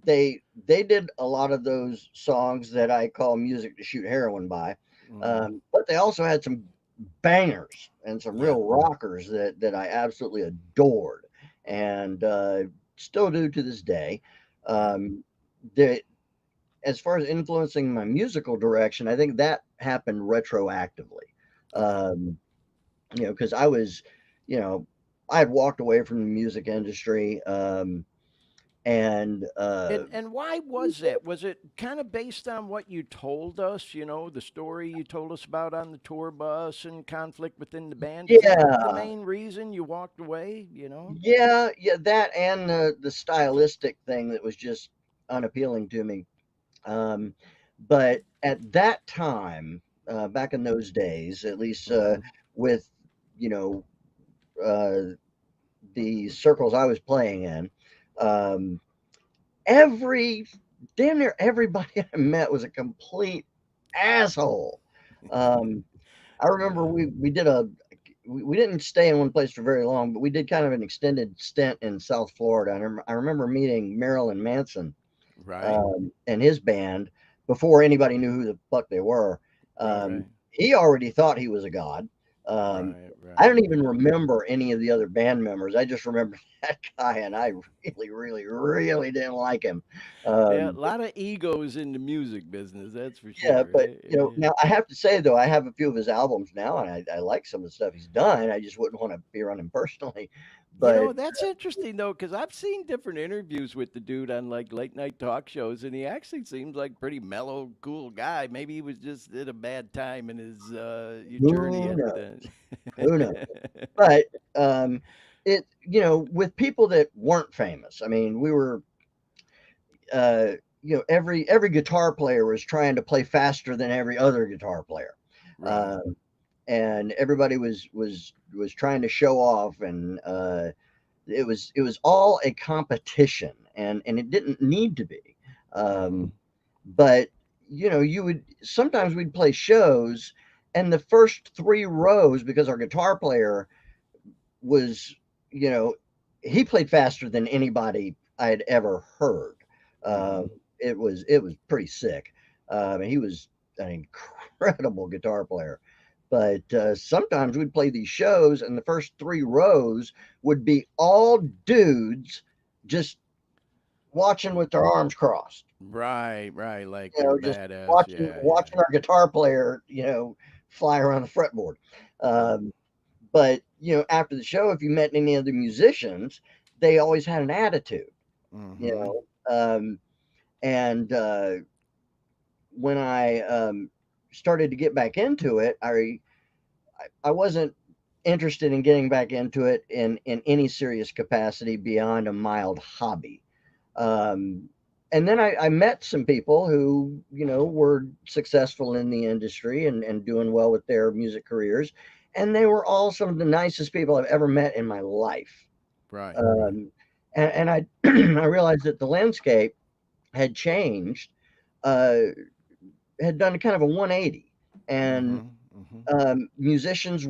they did a lot of those songs that I call music to shoot heroin by, Hmm. but they also had some bangers and some Yeah. real rockers that I absolutely adored, and still do to this day. Yeah. Um, the As far as influencing my musical direction, I think that happened retroactively. Okay. Um, because I was, you know, I had walked away from the music industry, and And why was that? Was it kind of based on what you told us, the story you told us about on the tour bus and conflict within the band? Is that the yeah, main reason you walked away? yeah, that and the stylistic thing that was just unappealing to me. Um, but at that time, back in those days, at least Hmm. with you know uh, the circles I was playing in, um, every damn near everybody I met was a complete asshole. Um, I remember Yeah. we did we didn't stay in one place for very long, but we did kind of an extended stint in South Florida. And I remember meeting Marilyn Manson Right. and his band before anybody knew who the fuck they were. Right. He already thought he was a god. Um, Right. I Right. don't even Right. remember any of the other band members. I just remember that guy, and I really, really, really didn't like him. Yeah, a Um, lot of egos in the music business, that's for yeah, sure. but Yeah. now I have to say though, I have a few of his albums now, and I like some of the stuff he's done. I just wouldn't want to be around him personally. But That's interesting though, because I've seen different interviews with the dude on like late night talk shows, and he actually seems like pretty mellow, cool guy. Maybe he was just at a bad time in his your journey who at knows? the. Who knows? But it with people that weren't famous. I mean, we were every guitar player was trying to play faster than every other guitar player, Right. um, and everybody was trying to show off, and it was all a competition, and it didn't need to be. Hmm. Um, but you would sometimes we'd play shows, and the first three rows because our guitar player was, you know, he played faster than anybody I had ever heard. Uh, Hmm. it was pretty sick. He was an incredible guitar player. But sometimes we'd play these shows, and the first three rows would be all dudes just watching with their arms crossed. Right. Right. Like You they're know, just badass. watching Yeah. Yeah. watching our guitar player, fly around the fretboard. Yep. Um, but after the show, if you met any of the musicians, they always had an attitude, you Hmm. know. And when I started to get back into it, I wasn't interested in getting back into it in any serious capacity beyond a mild hobby. Um, and then I met some people who, were successful in the industry and doing well with their music careers. And they were all some of the nicest people I've ever met in my life. Right. Right. Um, and I, I realized that the landscape had changed, uh, had done kind of a 180. And Hmm. Hmm. musicians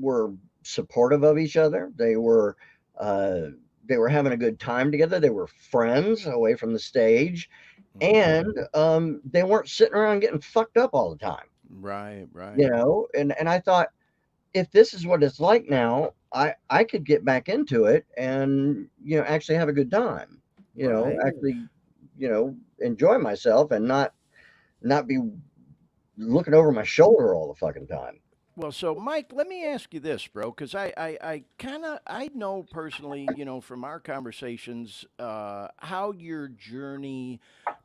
were supportive of each other. Uh, they were having a good time together. They were friends away from the stage, Hmm. and they weren't sitting around getting fucked up all the time. Right, You right, know, and I thought, if this is what it's like now, I could get back into it and, actually have a good time. right. Actually, enjoy myself and not be looking over my shoulder all the fucking time. Well, so Mike, let me ask you this, bro, because I kind of I know personally, from our conversations, how your journey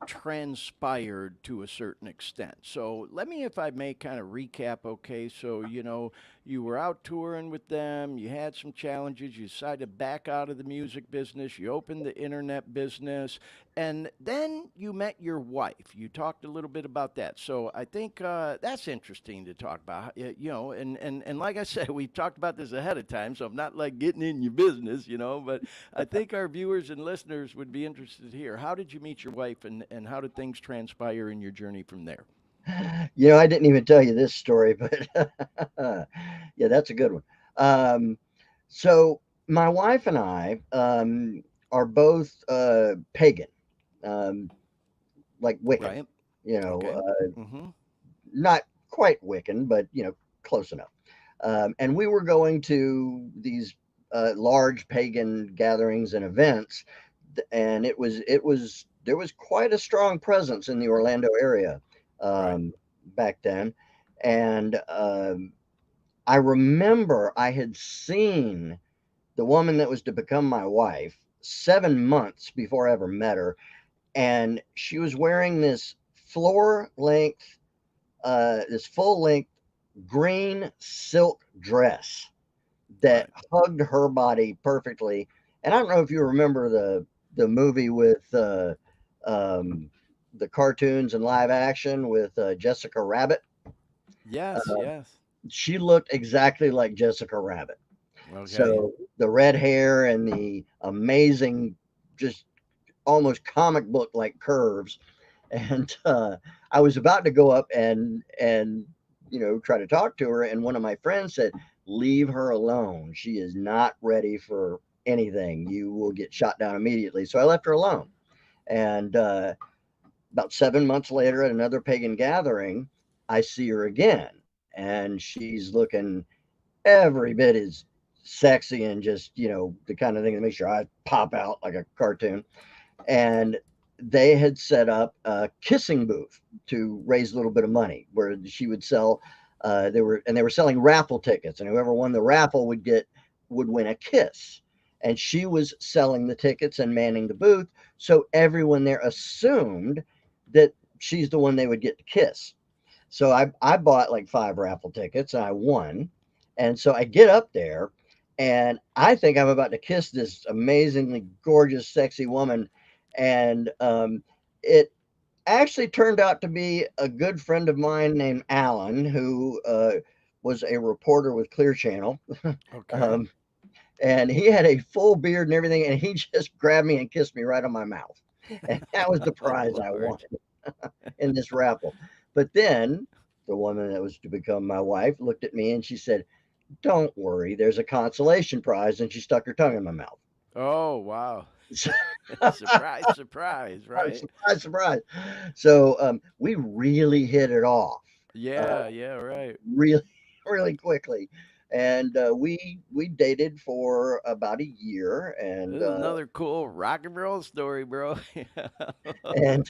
transpired to a certain extent. So let me, if I may, kind of recap. Okay, so you were out touring with them, you had some challenges, you decided to back out of the music business, you opened the internet business, and then you met your wife. You talked a little bit about that. So I think that's interesting to talk about. And like I said, we talked about this ahead of time, so I'm not like getting in your business, but I think our viewers and listeners would be interested to hear. How did you meet your wife, and how did things transpire in your journey from there? I didn't even tell you this story, but yeah, that's a good one. Um, so my wife and I are both pagan, um, like Wiccan. Right. You know, Okay. uh, Mm-hmm. not quite Wiccan, but close enough. And we were going to these large pagan gatherings and events, and it was there was quite a strong presence in the Orlando area Right. back then, and I remember I had seen the woman that was to become my wife 7 months before I ever met her, and she was wearing this full length green silk dress that Right. hugged her body perfectly. And I don't know if you remember the movie with um, the cartoons and live action with Jessica Rabbit. Yes. Uh, Yes. she looked exactly like Jessica Rabbit. Okay. So the red hair and the amazing, just almost comic book like curves. And I was about to go up and try to talk to her, and one of my friends said, "Leave her alone. She is not ready for anything. You will get shot down immediately." So I left her alone. And about 7 months later, at another pagan gathering, I see her again, and she's looking every bit as sexy and just the kind of thing that makes your eyes pop out like a cartoon. And they had set up a kissing booth to raise a little bit of money where she would sell they were selling raffle tickets, and whoever won the raffle would win a kiss. And she was selling the tickets and manning the booth, so everyone there assumed that she's the one they would get to kiss. So I bought like 5 raffle tickets and I won. And so I get up there and I think I'm about to kiss this amazingly gorgeous, sexy woman. And it actually turned out to be a good friend of mine named Alan, who was a reporter with Clear Channel. Okay. um, and he had a full beard and everything. And he just grabbed me and kissed me right on my mouth. And that was the Oh prize I won Lord. in this raffle. But then the woman that was to become my wife looked at me and she said, "Don't worry, there's a consolation prize." And she stuck her tongue in my mouth. Oh wow. So, Surprise, surprise, right? surprise, surprise. So we really hit it off, uh, Yeah, yeah, right. really, really quickly. And we dated for about a year, This and is another cool rock and roll story, bro. and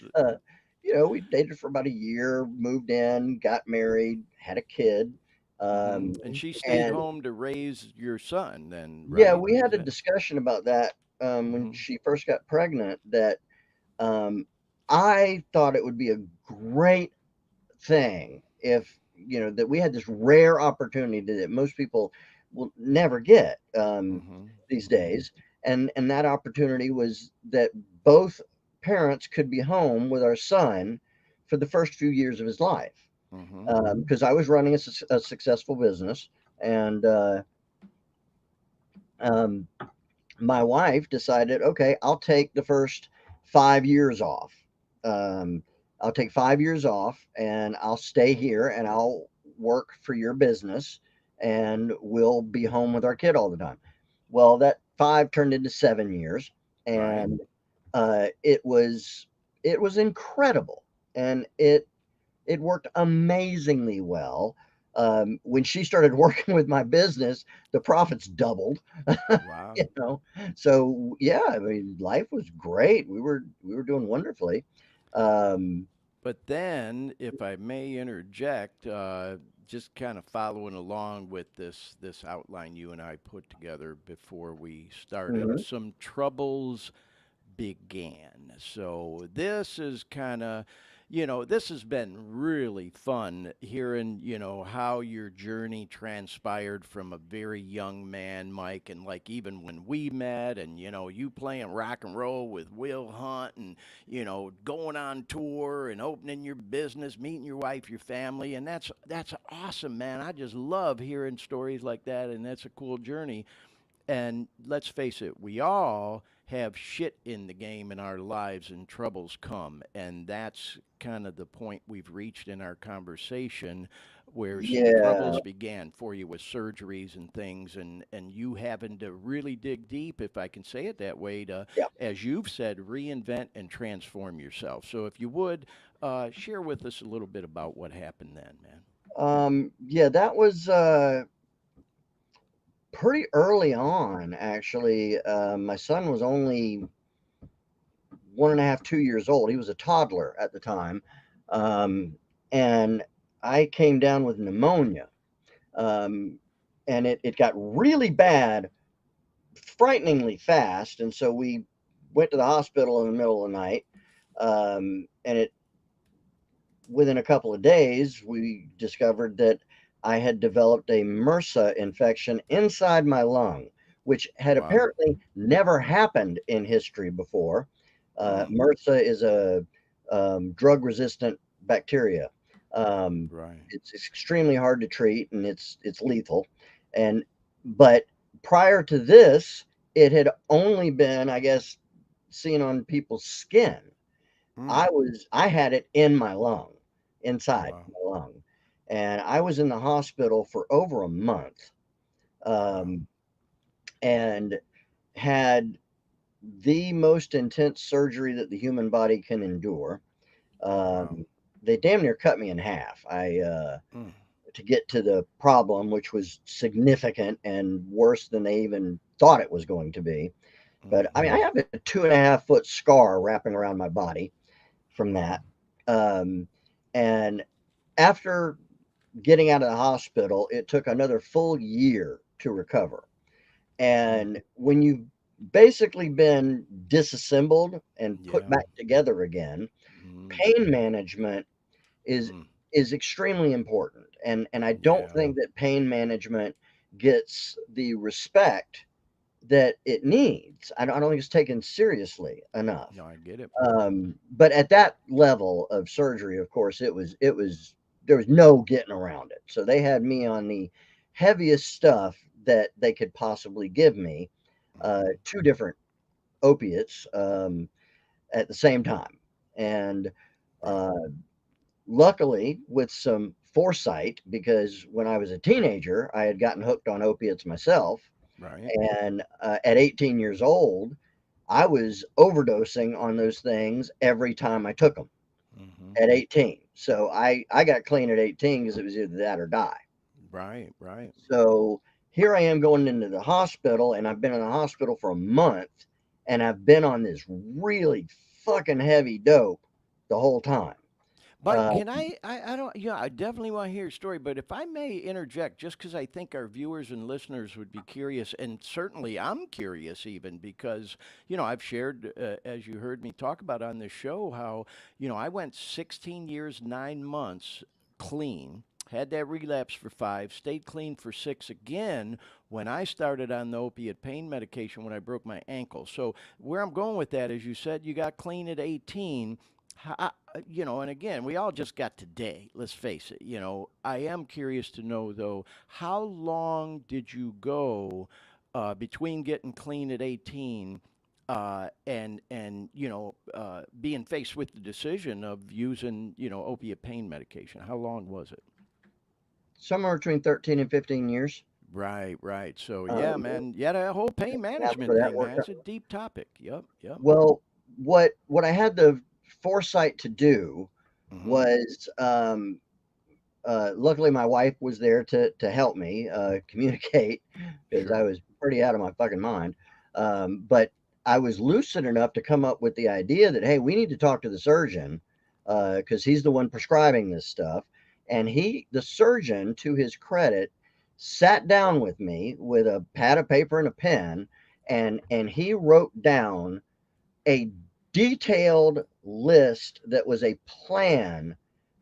we dated for about a year, moved in, got married, had a kid. Hmm. Um, And she stayed and home to raise your son, then, Yeah, right? we Is had a that? discussion about that when Hmm. she first got pregnant. That um, I thought it would be a great thing if that we had this rare opportunity that most people will never get Hmm. these Hmm. days, and that opportunity was that both parents could be home with our son for the first few years of his life, Hmm. because I was running a successful business, and um, my wife decided, okay, I'll take the first 5 years off. Um, I'll take 5 years off and I'll stay here and I'll work for your business. and we'll be home with our kid all the time. Well, that 5 turned into 7 years, Right. and it was incredible, and it worked amazingly well. When she started working with my business, the profits doubled. Wow. You know, so yeah, I mean, life was great. We were doing wonderfully. Um, But then, if I may interject, just kind of following along with this outline you and I put together before we started, mhm. some troubles began. So this is kind of, this has been really fun hearing, how your journey transpired from a very young man, Mike, and like even when we met and, you playing rock and roll with Will Hunt and, going on tour and opening your business, meeting your wife, your family, and that's awesome, man. I just love hearing stories like that, and that's a cool journey. And let's face it, we all have shit in the game in our lives and troubles come. And that's kind of the point we've reached in our conversation where some Yeah, troubles began for you with surgeries and things and you having to really dig deep, if I can say it that way, to, yeah. as you've said, reinvent and transform yourself. So if you would, share with us a little bit about what happened then, man. Yeah, that was pretty early on, actually. My son was only 1.5, 2 years old. He was a toddler at the time. Um, and I came down with pneumonia. Um, and it got really bad, frighteningly fast. And so we went to the hospital in the middle of the night. And within a couple of days, we discovered that I had developed a MRSA infection inside my lung, which had Wow. apparently never happened in history before. Mm, MRSA is a drug resistant bacteria. right. It's extremely hard to treat, and it's lethal. And but prior to this, it had only been, I guess, seen on people's skin. Mm, I had it in my lung, inside wow. my lung, and I was in the hospital for over a month, Wow. um, and had the most intense surgery that the human body can endure. Wow. Um, they damn near cut me in half. Mm, To get to the problem, which was significant and worse than they even thought it was going to be. But I mean, I mhm. have a 2.5 foot scar wrapping around my body from Wow. that. Um, and after getting out of the hospital, it took another full year to recover. Mm, And when you've basically been disassembled and put yeah. back together again, Mm, pain management is mm, is extremely important. And I don't yeah. think that pain management gets the respect that it needs. I don't think it's taken seriously enough. No, I get it. But at that level of surgery, of course, it was there was no getting around it. So they had me on the heaviest stuff that they could possibly give me, Hmm. two different opiates at the same time. And Right. uh, luckily, with some foresight, because when I was a teenager, I had gotten hooked on opiates myself, Right. and at 18 years old, I was overdosing on those things every time I took them Hmm. at 18. So I got clean at 18 because it was either that or die. Right. Right. So here I am going into the hospital, and I've been in the hospital for a month, and I've been on this really fucking heavy dope the whole time. Mike, Uh, can I don't, yeah, I definitely want to hear your story, but if I may interject, just because I think our viewers and listeners would be curious, and certainly I'm curious even because, I've shared, as you heard me talk about on this show, how, I went 16 years, 9 months clean, had that relapse for 5, stayed clean for 6 again when I started on the opiate pain medication when I broke my ankle. So where I'm going with that is you said you got clean at 18. And again, we all just got today. Let's face it. I am curious to know though, how long did you go between getting clean at 18 and being faced with the decision of using opiate pain medication? How long was it? somewhere between 13 and 15 years. Right, right. So yeah, Um, man. Yeah, that whole pain that's management where that thing, man. worked out. It's a deep topic. Yep, yep. Well, what I had the foresight to do Mm-hmm. was, luckily my wife was there to help me communicate because I Sure. was pretty out of my fucking mind. But I was lucid enough to come up with the idea that, hey, we need to talk to the surgeon because he's the one prescribing this stuff. And the surgeon, to his credit, sat down with me with a pad of paper and a pen, and he wrote down a detailed list that was a plan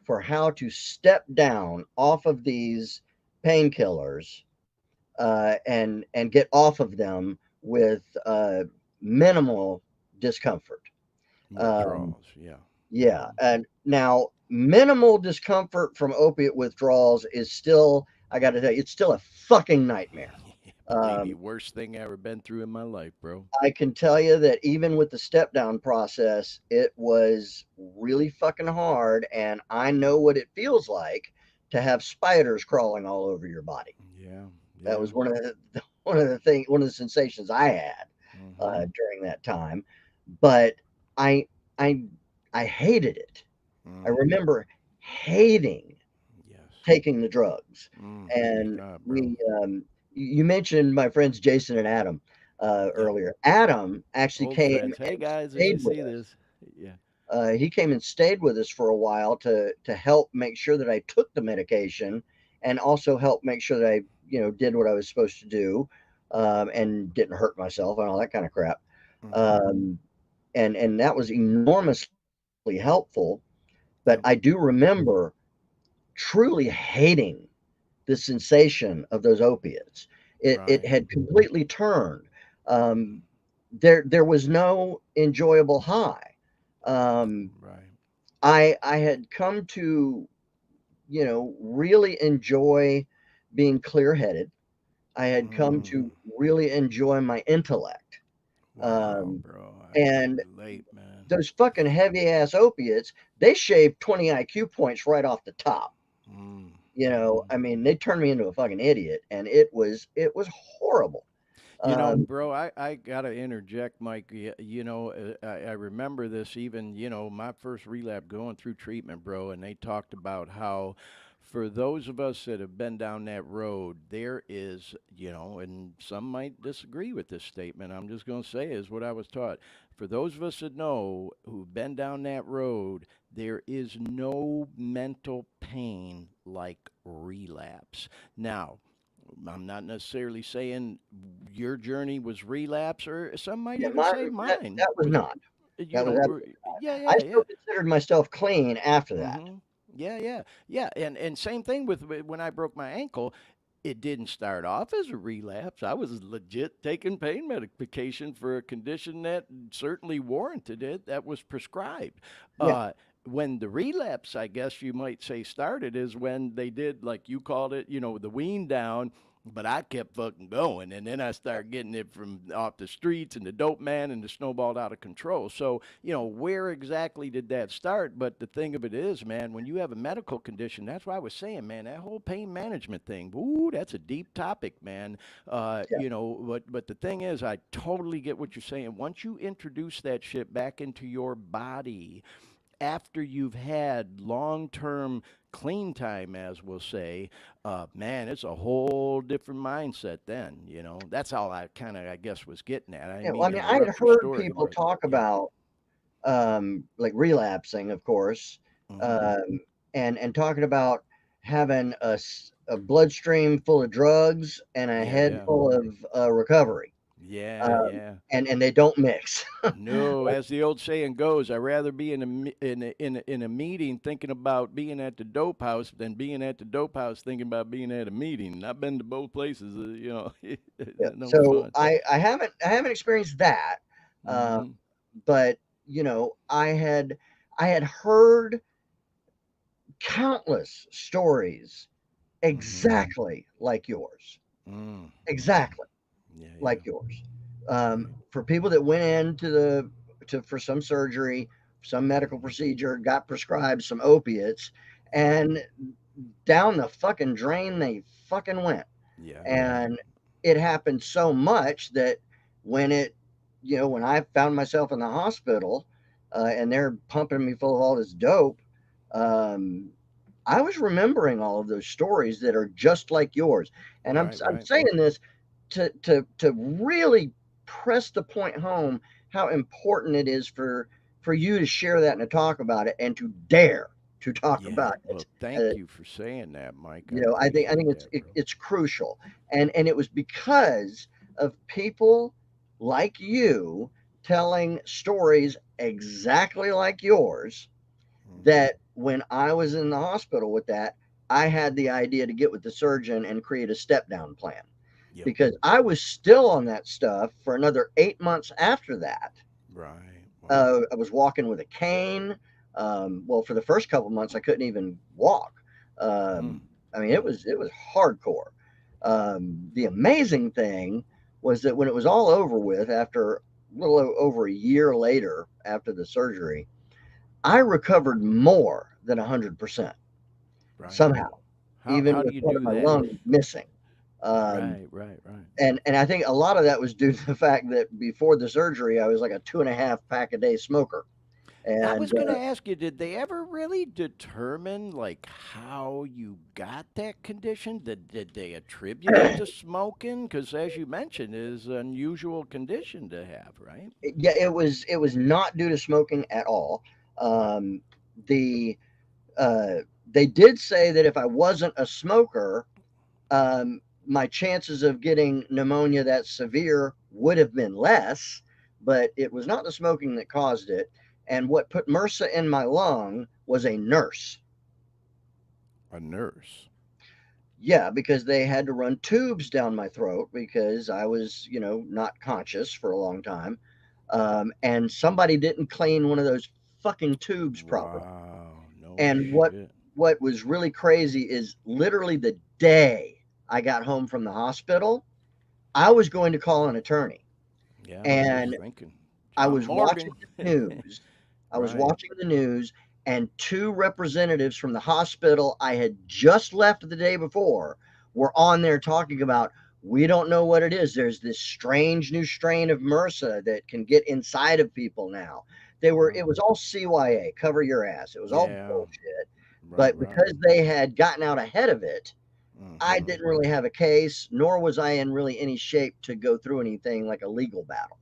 for how to step down off of these painkillers and get off of them with minimal discomfort. Um, Withdrawals. Yeah. yeah, and now minimal discomfort from opiate withdrawals is still, I got to tell you, it's still a fucking nightmare. Believe me, Um, worst thing I ever been through in my life, bro. I can tell you that even with the step down process, it was really fucking hard. And I know what it feels like to have spiders crawling all over your body. Yeah, That yeah. was one of the sensations I had Mm-hmm. during that time. But I, I, I hated it. I Mm. remember hating Yes. taking the drugs. Thank And God, bro. you mentioned my friends Jason and Adam Yeah. earlier. Adam actually Old came friends. Hey and guys, if you stayed with see us. this. Yeah. He came and stayed with us for a while to help make sure that I took the medication and also help make sure that I did what I was supposed to do and didn't hurt myself and all that kind of crap. Mm-hmm. Um, and that was enormously helpful. But I Yep. do remember truly hating the sensation of those opiates. It Right. had completely turned. Um, there was no enjoyable high. Um, Right. I had come to really enjoy being clear headed. I had come Mm. to really enjoy my intellect. Wow, Um, bro. I can and relate, man. those fucking heavy ass opiates, they shaved 20 IQ points right off the top. Mm. I Mm-hmm. mean, they turned me into a fucking idiot, and it was horrible. You know, Um, bro, I got to interject, Mike. I remember this even, my first relapse going through treatment, bro, and they talked about how for those of us that have been down that road, there is, and some might disagree with this statement. I'm just going to say is what I was taught. For those of us that know who've been down that road, there is no mental pain like relapse. Now, I'm not necessarily saying your journey was relapse, or some might yeah, even say mine that was was, not. you That was know, or, absolutely yeah, I yeah, yeah. still considered myself clean after that. Mm-hmm. Yeah, yeah, yeah. And same thing with when I broke my ankle. It didn't start off as a relapse. I was legit taking pain medication for a condition that certainly warranted it, that was prescribed. Yeah. Uh, when the relapse, I guess you might say, started is when they did, like you called it, the wean down. But I kept fucking going, and then I started getting it from off the streets and the dope man, and it snowballed out of control. So, where exactly did that start? But the thing of it is, man, when you have a medical condition, that's why I was saying, man, that whole pain management thing, ooh, that's a deep topic, man. Yeah. But the thing is, I totally get what you're saying. Once you introduce that shit back into your body, after you've had long term clean time, as we'll say, man, it's a whole different mindset then. That's all I kind of, I guess, was getting at. I Yeah. didn't Well, mean I to mean, I had interrupt your heard story, people but talk yeah. about like relapsing, of course, Mm-hmm. um, and talking about having a bloodstream full of drugs and a Yeah, head yeah. full of recovery, Yeah, um, yeah. and they don't mix. No, as the old saying goes, I'd rather be in a meeting thinking about being at the dope house than being at the dope house thinking about being at a meeting. And I've been to both places. Yeah. No So fun. I haven't experienced that, uh, Mm-hmm. but I had heard countless stories Mm-hmm. exactly like yours, Mm-hmm. exactly Yeah, yeah. like yours. Right. For people that went into for some surgery, some medical procedure, got prescribed some opiates, and down the fucking drain they fucking went. Yeah. And it happened so much that when it, when I found myself in the hospital, and they're pumping me full of all this dope, um, I was remembering all of those stories that are just like yours. And I'm, Right. I'm Right. saying this to really press the point home how important it is for you to share that and to talk about it and to dare to talk Yeah. about Well, it. thank you for saying that, Mike. I I think appreciate it's that, bro. it's crucial, and it was because of people like you telling stories exactly like yours Hmm. that when I was in the hospital with that, I had the idea to get with the surgeon and create a step down plan Yep. because I was still on that stuff for another 8 months after that. Right. Wow. I was walking with a cane. Well, for the first couple months, I couldn't even walk. Mm. I mean, it Mm. was hardcore. The amazing thing was that when it was all over with, after a little over a year later after the surgery, I recovered more than 100% Right. somehow, How even do with you one of do my that? lungs missing. Um, Right. Right. Right. and I think a lot of that was due to the fact that before the surgery, I was like a 2.5 pack a day smoker, I and was going to ask you, did they ever really determine like how you got that condition? Did they attribute it to smoking? Because as you mentioned, it is an unusual condition to have, right? yeah, it was not due to smoking at all. Um, the uh, they did say that if I wasn't a smoker, my chances of getting pneumonia that severe would have been less, but it was not the smoking that caused it. And what put MRSA in my lung was a nurse. A nurse. Yeah, because they had to run tubes down my throat because I was, not conscious for a long time. And somebody didn't clean one of those fucking tubes properly. Wow. No And shit. what was really crazy is literally the day I got home from the hospital, I was going to call an attorney. Yeah, I was And thinking I John was watching Morgan. the news. I was Right. watching the news, and two representatives from the hospital I had just left the day before were on there talking about, we don't know what it is. There's this strange new strain of MRSA that can get inside of people now. It Wow. was all CYA, cover your ass. It was all Yeah. bullshit. Right. But Right. because they had gotten out ahead of it, I Hmm. didn't really have a case, nor was I in really any shape to go through anything like a legal battle.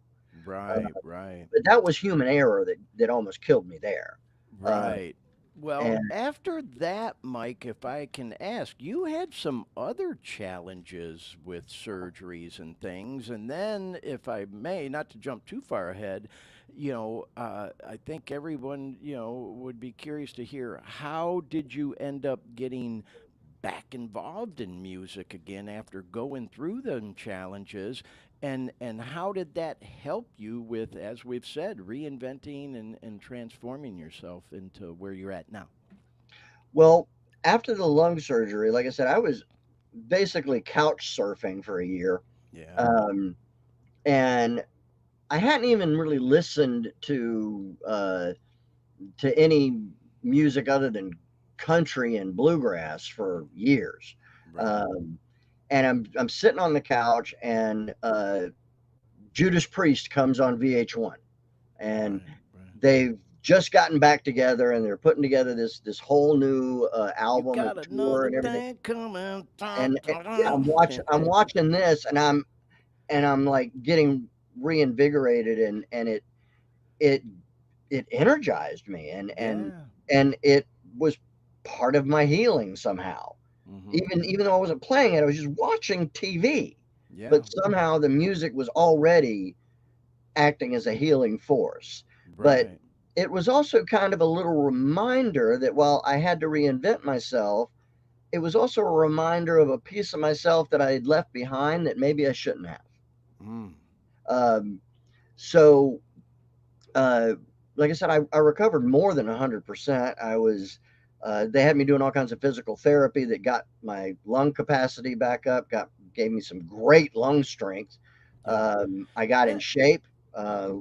Uh, Right. Right. but that was human error that almost killed me there. Uh, Right. Well, and after that, Mike, if I can ask, you had some other challenges with surgeries and things. And then, if I may, not to jump too far ahead, I think everyone, would be curious to hear how did you end up getting back involved in music again after going through them challenges, and how did that help you with, as we've said, reinventing and transforming yourself into where you're at now? well, after the lung surgery, like I said, I was basically couch surfing for a year. Yeah. Um, and I hadn't even really listened to any music other than country and bluegrass for years. Right. Um, and I'm sitting on the couch, and Judas Priest comes on VH1, and Right. Right. they've just gotten back together, and they're putting together this whole new You album and got tour another and everything. thing coming. Dun, And dun, yeah, dun. I'm watching this, and I'm like getting reinvigorated, and it it energized me, Yeah. and it was part of my healing somehow. Mm-hmm. Even though I wasn't playing it, I was just watching TV, Yeah. but somehow the music was already acting as a healing force. But Right. it was also kind of a little reminder that while I had to reinvent myself, it was also a reminder of a piece of myself that I had left behind that maybe I shouldn't have. Mm. Um, so, uh, like I said, I recovered more than 100%. They had me doing all kinds of physical therapy that got my lung capacity back up, gave me some great lung strength. Yep. I got in Eh, shape, uh,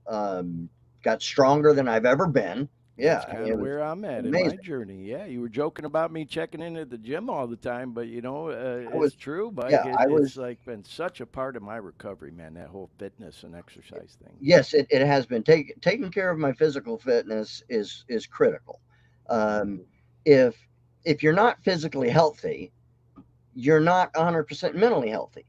um, got stronger than I've ever been That's Yeah, I kind mean, of it was where I'm at in my amazing. journey. Yeah, you were joking about me checking in at the gym all the time, but I was, it's true, Mike. yeah, I It's was. like been such a part of my recovery, man. That whole fitness and exercise thing. Yes, it has been taking care of my physical fitness is critical. Hmm. Um, if if you're not physically healthy, you're not 100% mentally healthy.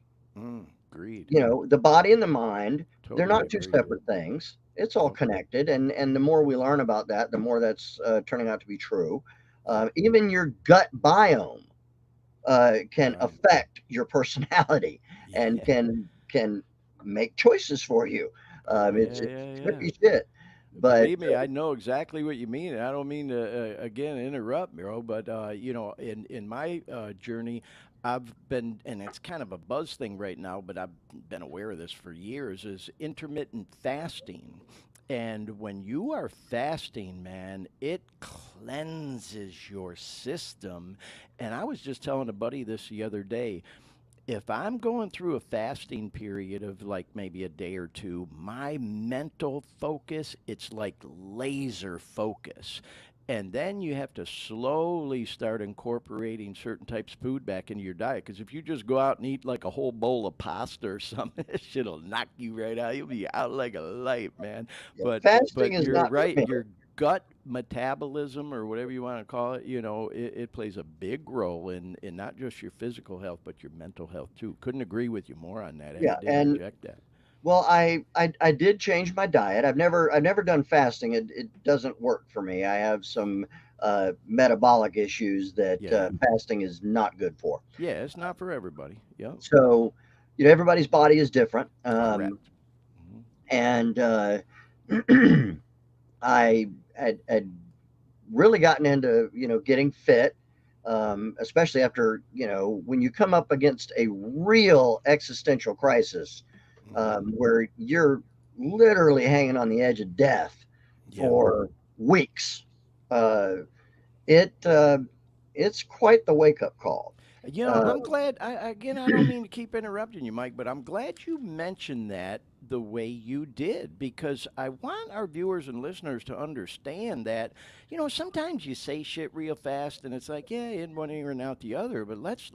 Agreed. The body and the mind, they're Totally not two agree. separate things. It's all Yep. connected, and the more we learn about that, the more that's turning out to be true. Yep. Even your gut biome can Right. affect your personality and Yeah. can make choices for you. Oh It's yeah, it's yeah, yeah. trippy shit, but Believe me, I know exactly what you mean. And I don't mean to again interrupt, bro, but in my journey, I've been, and it's kind of a buzz thing right now, but I've been aware of this for years. Is intermittent fasting, and when you are fasting, man, it cleanses your system. And I was just telling a buddy this the other day, if I'm going through a fasting period of like maybe a day or two, my mental focus, it's like laser focus. And then you have to slowly start incorporating certain types of food back into your diet. Because if you just go out and eat like a whole bowl of pasta or something, it shit'll knock you right out. You'll be out like a light, man. yeah, But fasting but is you're not for right. me. Your gut metabolism or whatever you want to call it, it plays a big role in not just your physical health, but your mental health too. Couldn't agree with you more on that. I Yeah, had to and interject that. well, I did change my diet. I've never done fasting. It doesn't work for me. I have some metabolic issues that Yeah. fasting is not good for. Yeah, it's not for everybody. Yep. So, everybody's body is different. Correct. Hmm. And I had really gotten into getting fit, especially after when you come up against a real existential crisis, Hmm. where you're literally hanging on the edge of death Yep. for weeks. Uh, it it's quite the wake up call. Uh, I'm glad. Again, I don't mean to keep interrupting you, Mike, but I'm glad you mentioned that the way you did because I want our viewers and listeners to understand that, sometimes you say shit real fast and it's like, yeah, in one ear and out the other, but let's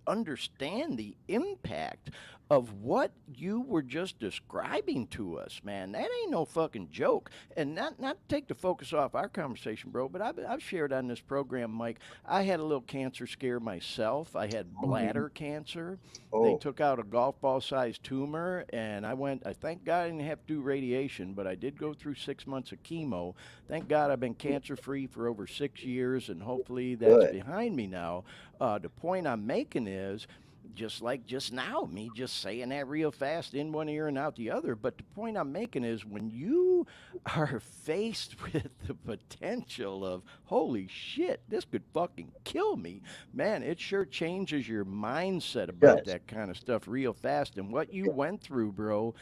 understand the impact of what you were just describing to us, man. That ain't no fucking joke. And not to take the focus off our conversation, bro, but I've shared on this program, Mike. I had a little cancer scare myself. I had bladder cancer. They oh, took out a golf ball sized tumor, and I thank God I didn't have to do radiation, but I did go through 6 months of chemo. Thank God I've been cancer free for over 6 years, and hopefully that's good. behind me now. The point I'm making is, just like just now, me just saying that real fast in one ear and out the other. But the point I'm making is when you are faced with the potential of, holy shit, this could fucking kill me, man, it sure changes your mindset It about does. that kind of stuff real fast. And what you Yeah. went through, bro,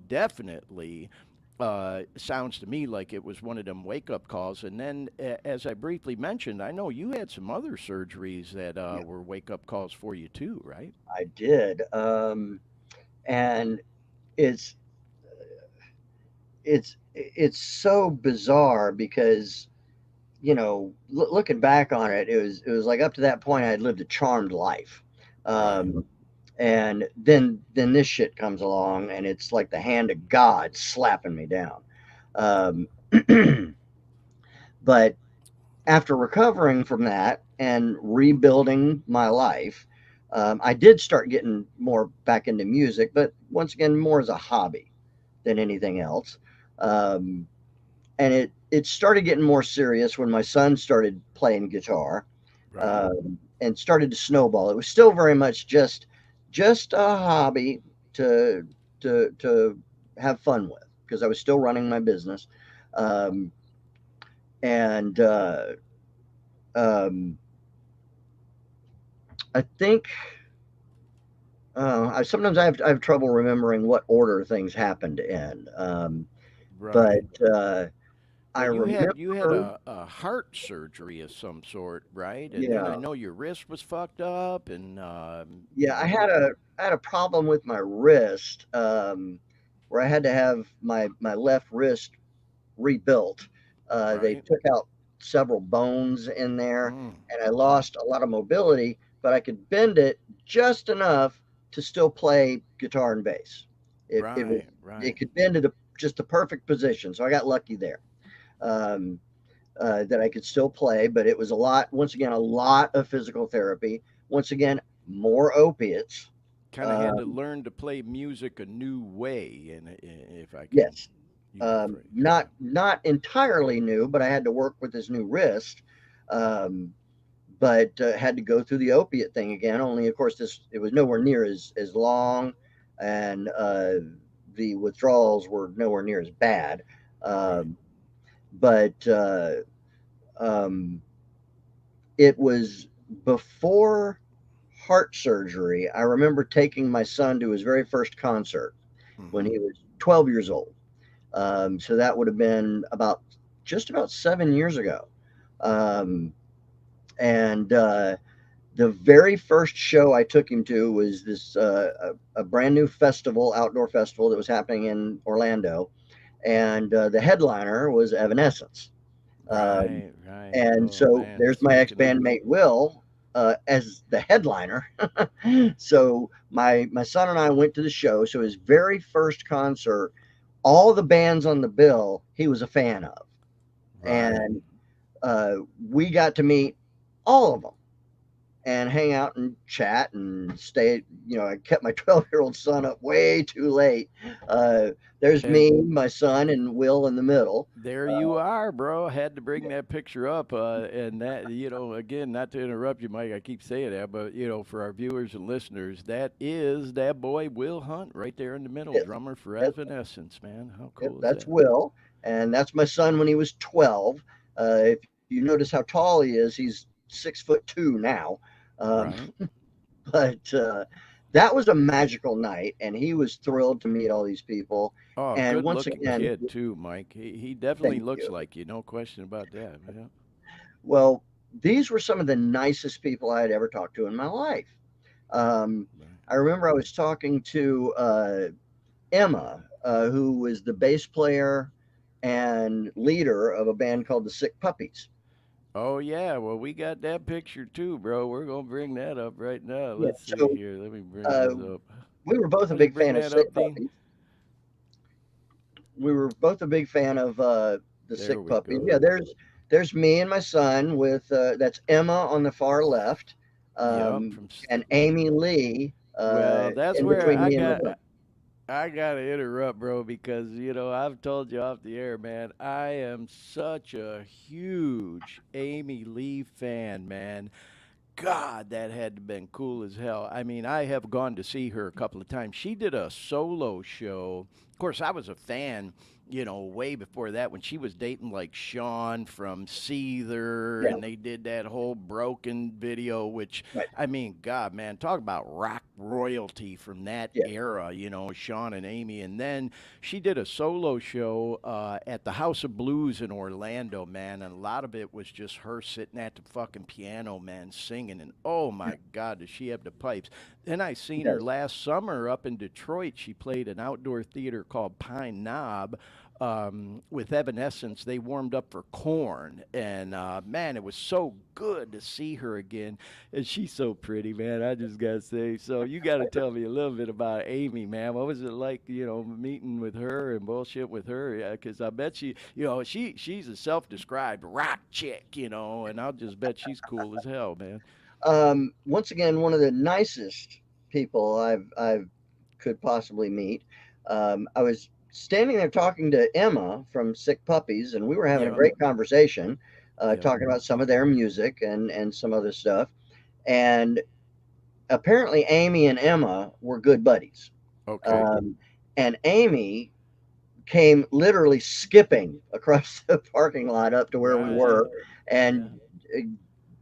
definitely sounds to me like it was one of them wake up calls. And then, as I briefly mentioned, I know you had some other surgeries that Yeah, were wake up calls for you too, right? I did. And it's it's so bizarre because looking back on it, it was like up to that point I had lived a charmed life, Right. um, and then this shit comes along, and it's like the hand of God slapping me down. Um, but after recovering from that and rebuilding my life, I did start getting more back into music, but once again, more as a hobby than anything else. Um, and it started getting more serious when my son started playing guitar, Right. and started to snowball. It was still very much just a hobby to to have fun with because I was still running my business, um, and um, I think I have trouble remembering what order things happened in, but Right. I Well, you had remember, a heart surgery of some sort, right? And then I yeah. know your wrist was fucked up, and Yeah, I had a problem with my wrist, where I had to have my left wrist rebuilt, They Right. took out several bones in there, Mm. and I Mm. lost a lot of mobility, but I could bend it just enough to still play guitar and bass. It was Right. it Right. could bend to just the perfect position, so I got lucky there. Um, that I could still play, but it was a lot. Once again, a lot of physical therapy. Once again, more opiates. Kind of Uh, had to learn to play music a new way, and if I can yes, use the phrase. Yeah. not entirely new, but I had to work with this new wrist. Um, but had to go through the opiate thing again. Only, of course, this it was nowhere near as long, and the withdrawals were nowhere near as bad. Right. Um, but um, it was before heart surgery. I remember taking my son to his very first concert when Mm-hmm. he was 12 years old. So that would have been about just about 7 years ago. Um, and the very first show I took him to was this a brand new festival, outdoor festival that was happening in Orlando, and the headliner was Evanescence. Um, Right. Right. and Oh so man. there's my ex Speaking of. bandmate Will as the headliner. So my son and I went to the show. So his very first concert, all the bands on the bill, he was a fan of, Right. and we got to meet all of them and hang out and chat and stay. I kept my 12-year-old son up way too late. There's And me, my son, and Will in the middle. there Uh, you are, bro. I had to bring that picture up. And that, again, not to interrupt you, Mike, I keep saying that, but, for our viewers and listeners, that is that boy, Will Hunt, right there in the middle, yes, drummer for yep, Evanescence, man. How yep, cool is that's that? Will, and that's my son when he was 12. If you notice how tall he is, he's 6'2" now. Um, Right? but that was a magical night, and he was thrilled to meet all these people. Oh, And good once looking again, kid, too, Mike. He definitely thank looks you. like you, no question about that, man. Well, these were some of the nicest people I had ever talked to in my life. Um, Right. I remember I was talking to Emma, who was the bass player and leader of a band called the Sick Puppies. Oh, yeah. Well, we got that picture, too, bro. We're going to bring that up right now. Yeah, Let's see so here. Let me bring uh, this up. we were both a Why don't you big bring fan of that up, Sick Dean? Puppies. We were both a big fan of the There Sick we Puppies. Yeah, go. there's me and my son with that's Emma on the far left, Yep, and Amy Lee well, that's in where between me and my brother. I gotta interrupt, bro, because I've told you off the air, man. I am such a huge Amy Lee fan, man. God, that had to been cool as hell. I mean, I have gone to see her a couple of times. She did a solo show. Of course, I was a fan, way before that when she was dating like Sean from Seether, Yeah, and they did that whole Broken video, which, right. I mean, God, man, talk about rock royalty from that Yeah, era, Sean and Amy. And then she did a solo show at the House of Blues in Orlando, man, and a lot of it was just her sitting at the fucking piano, man, singing. And oh yeah, my God, does she have the pipes? Then I she seen her does. last summer up in Detroit. She played an outdoor theater called Pine Knob. With Evanescence, they warmed up for Corn, and man, it was so good to see her again. And she's so pretty, man. I just gotta say. So you gotta tell me a little bit about Amy, man. What was it like, meeting with her and bullshit with her? Yeah, because I bet she's a self-described rock chick, and I'll just bet she's cool as hell, man. Once again, one of the nicest people I've could possibly meet. I was standing there talking to Emma from Sick Puppies, and we were having a Yep, great conversation, yep. talking about some of their music and some other stuff. And apparently, Amy and Emma were good buddies. Okay. Um, and Amy came literally skipping across the parking lot up to where we Right. were, and Yeah. uh,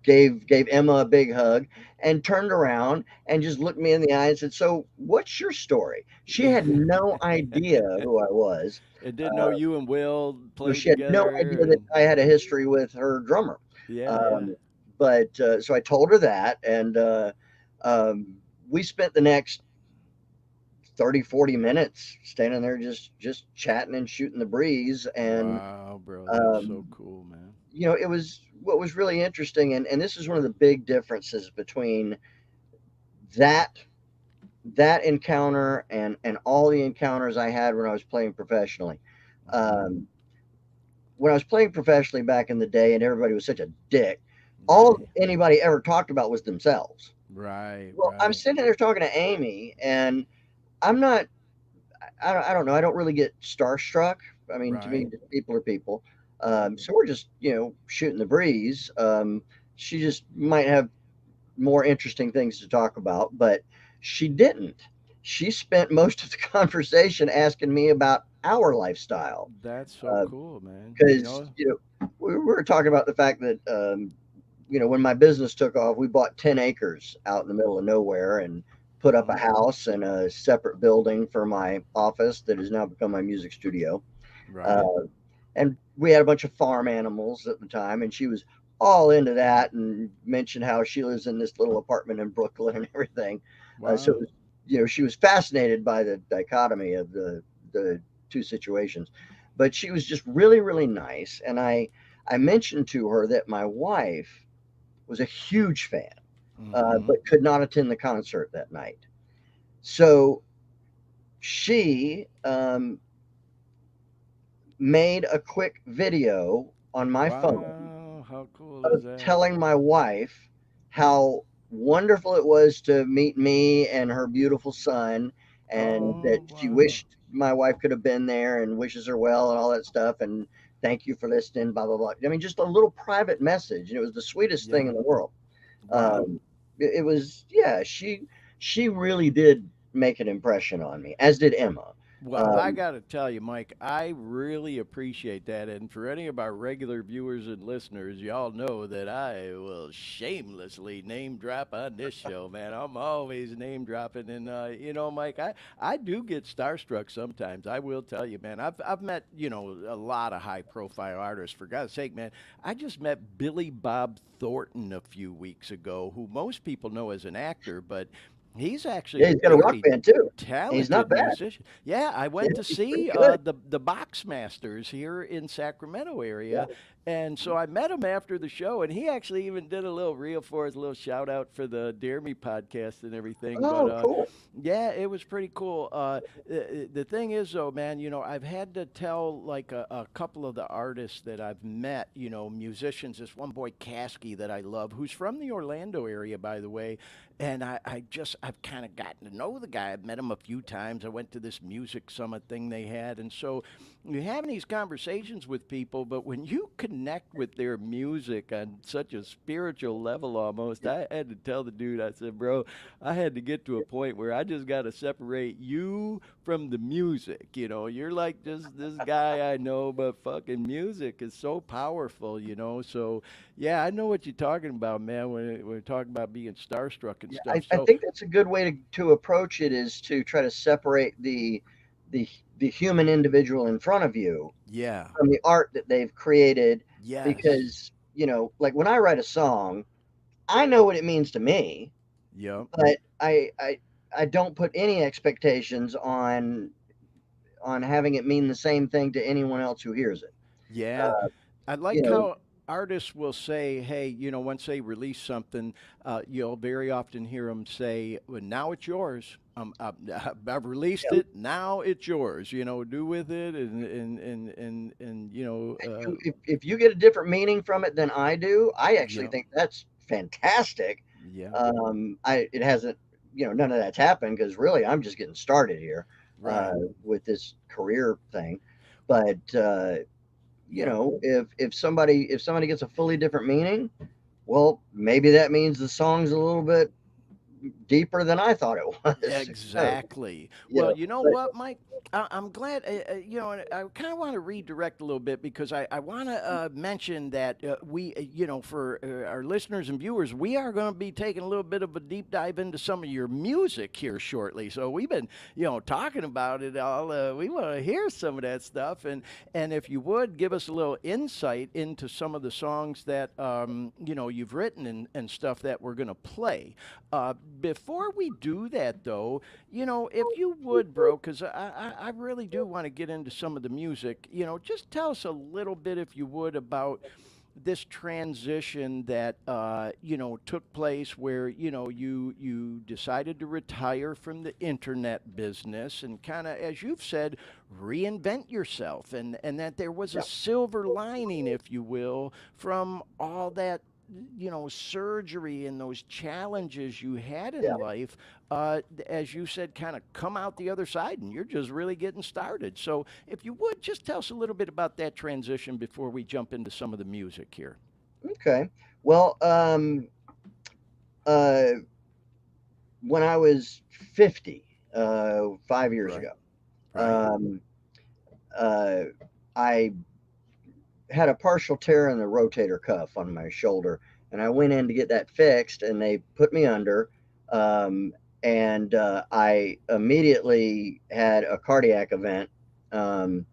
gave Emma a big hug and turned around and just looked me in the eye and said, "So, what's your story?" She had no idea who I was. And didn't know Uh, you and Will no, played she had no together, idea that and I had a history with her drummer. yeah, yeah. Um, but so I told her that, and um, we spent the next 30, 40 minutes standing there just chatting and shooting the breeze. And Wow, bro, that's so um, cool, man. it was what was really interesting, and this is one of the big differences between that that encounter and all the encounters I had when I was playing professionally. Hmm. Um, when I was playing professionally back in the day, and everybody was such a dick, all Right, anybody ever talked about was themselves. right, Well, I'm right, sitting there talking to Amy, and I'm not. I don't know. I don't really get starstruck. I mean, to me, right. people are people. Yep. So we're just shooting the breeze. She just might have more interesting things to talk about, but she didn't. She spent most of the conversation asking me about our lifestyle That's so cool, man. You because know? we were talking about the fact that when my business took off, we bought 10 acres out in the middle of nowhere and put up a Hmm. house and a separate building for my office that has now become my music studio. Uh, Right. and we had a bunch of farm animals at the time, and she was all into that and mentioned how she lives in this little apartment in Brooklyn and everything. So it Wow. was, she was fascinated by the dichotomy of the two situations, but she was just really really nice. And I mentioned to her that my wife was a huge fan, Hmm. but could not attend the concert that night. So she made a quick video on my phone Wow. How cool is of that? telling my wife how wonderful it was to meet me and her beautiful son, and that Oh, she wow. wished my wife could have been there and wishes her well and all that stuff. And thank you for listening, blah, blah, blah. I mean, just a little private message. And it was the sweetest thing Yeah. in the world. Wow. It was, yeah, she really did make an impression on me, as did Emma. Well, I Um, got to tell you, Mike, I really appreciate that. And for any of our regular viewers and listeners, y'all know that I will shamelessly name drop on this show, man. I'm always name dropping. And, Mike, I do get starstruck sometimes. I will tell you, man. I've met, a lot of high profile artists. For God's sake, man, I just met Billy Bob Thornton a few weeks ago, who most people know as an actor, but he's actually yeah, a he's got a rock very band too. He's not talented bad. musician. Yeah, I Yeah, went to he's pretty see good. the Box Masters here in Sacramento Yeah. area, and so I met him after the show, and he actually even did a little reel for us, a little shout out for the Dare Me podcast and everything. But Oh, cool. yeah, it was pretty cool. The thing is, though, man, I've had to tell like a couple of the artists that I've met, musicians. This one boy, Kasky, that I love, who's from the Orlando area, by the way. And I've kind of gotten to know the guy. I've met him a few times. I went to this music summit thing they had. And so you're having these conversations with people, but when you connect with their music on such a spiritual level almost, I had to tell the dude, I said, bro, I had to get to a point where I just got to separate you from the music. You're like just this guy I know, but fucking music is so powerful, So yeah, I know what you're talking about, man. When we're talking about being starstruck and Yeah, stuff. I So think that's a good way to approach it, is to try to separate the the human individual in front of you yeah, from the art that they've created. yes, Because, like when I write a song, I know what it means to me, yep, but I don't put any expectations on having it mean the same thing to anyone else who hears it. yeah. Uh, I you like know, how artists will say, "Hey, once they release something, you'll very often hear them say, well, now it's yours. I've released yeah, it. Now it's yours. Do with it, and if you get a different meaning from it than I do, I actually yeah, think that's fantastic. yeah, It hasn't, none of that's happened because really I'm just getting started here uh, right, with this career thing. But yeah. if somebody gets a fully different meaning, well, maybe that means the song's a little bit deeper than I thought it was. Who knows? Exactly. You Well, know, you know but what, Mike? I'm glad, and I kind of want to redirect a little bit because I want to mention that for our listeners and viewers, we are going to be taking a little bit of a deep dive into some of your music here shortly. So we've been, talking about it all. We want to hear some of that stuff. And if you would give us a little insight into some of the songs that, you've written and stuff that we're going to play. before we do that, though, if you would, bro, because I really do want to get into some of the music, just tell us a little bit, if you would, about this transition that took place where you decided to retire from the internet business and kind of, as you've said, reinvent yourself, and that there was a Yeah. silver lining, if you will, from all that surgery and those challenges you had Yeah. in life, as you said, kind of come out the other side, and you're just really getting started. So, if you would, just tell us a little bit about that transition before we jump into some of the music here. Okay. Well, uh, when I was 50, 5 years Right, ago, right, um, uh, I had a partial tear in the rotator cuff on my shoulder, and I went in to get that fixed, and they put me under. Um, and I immediately had a cardiac event, um,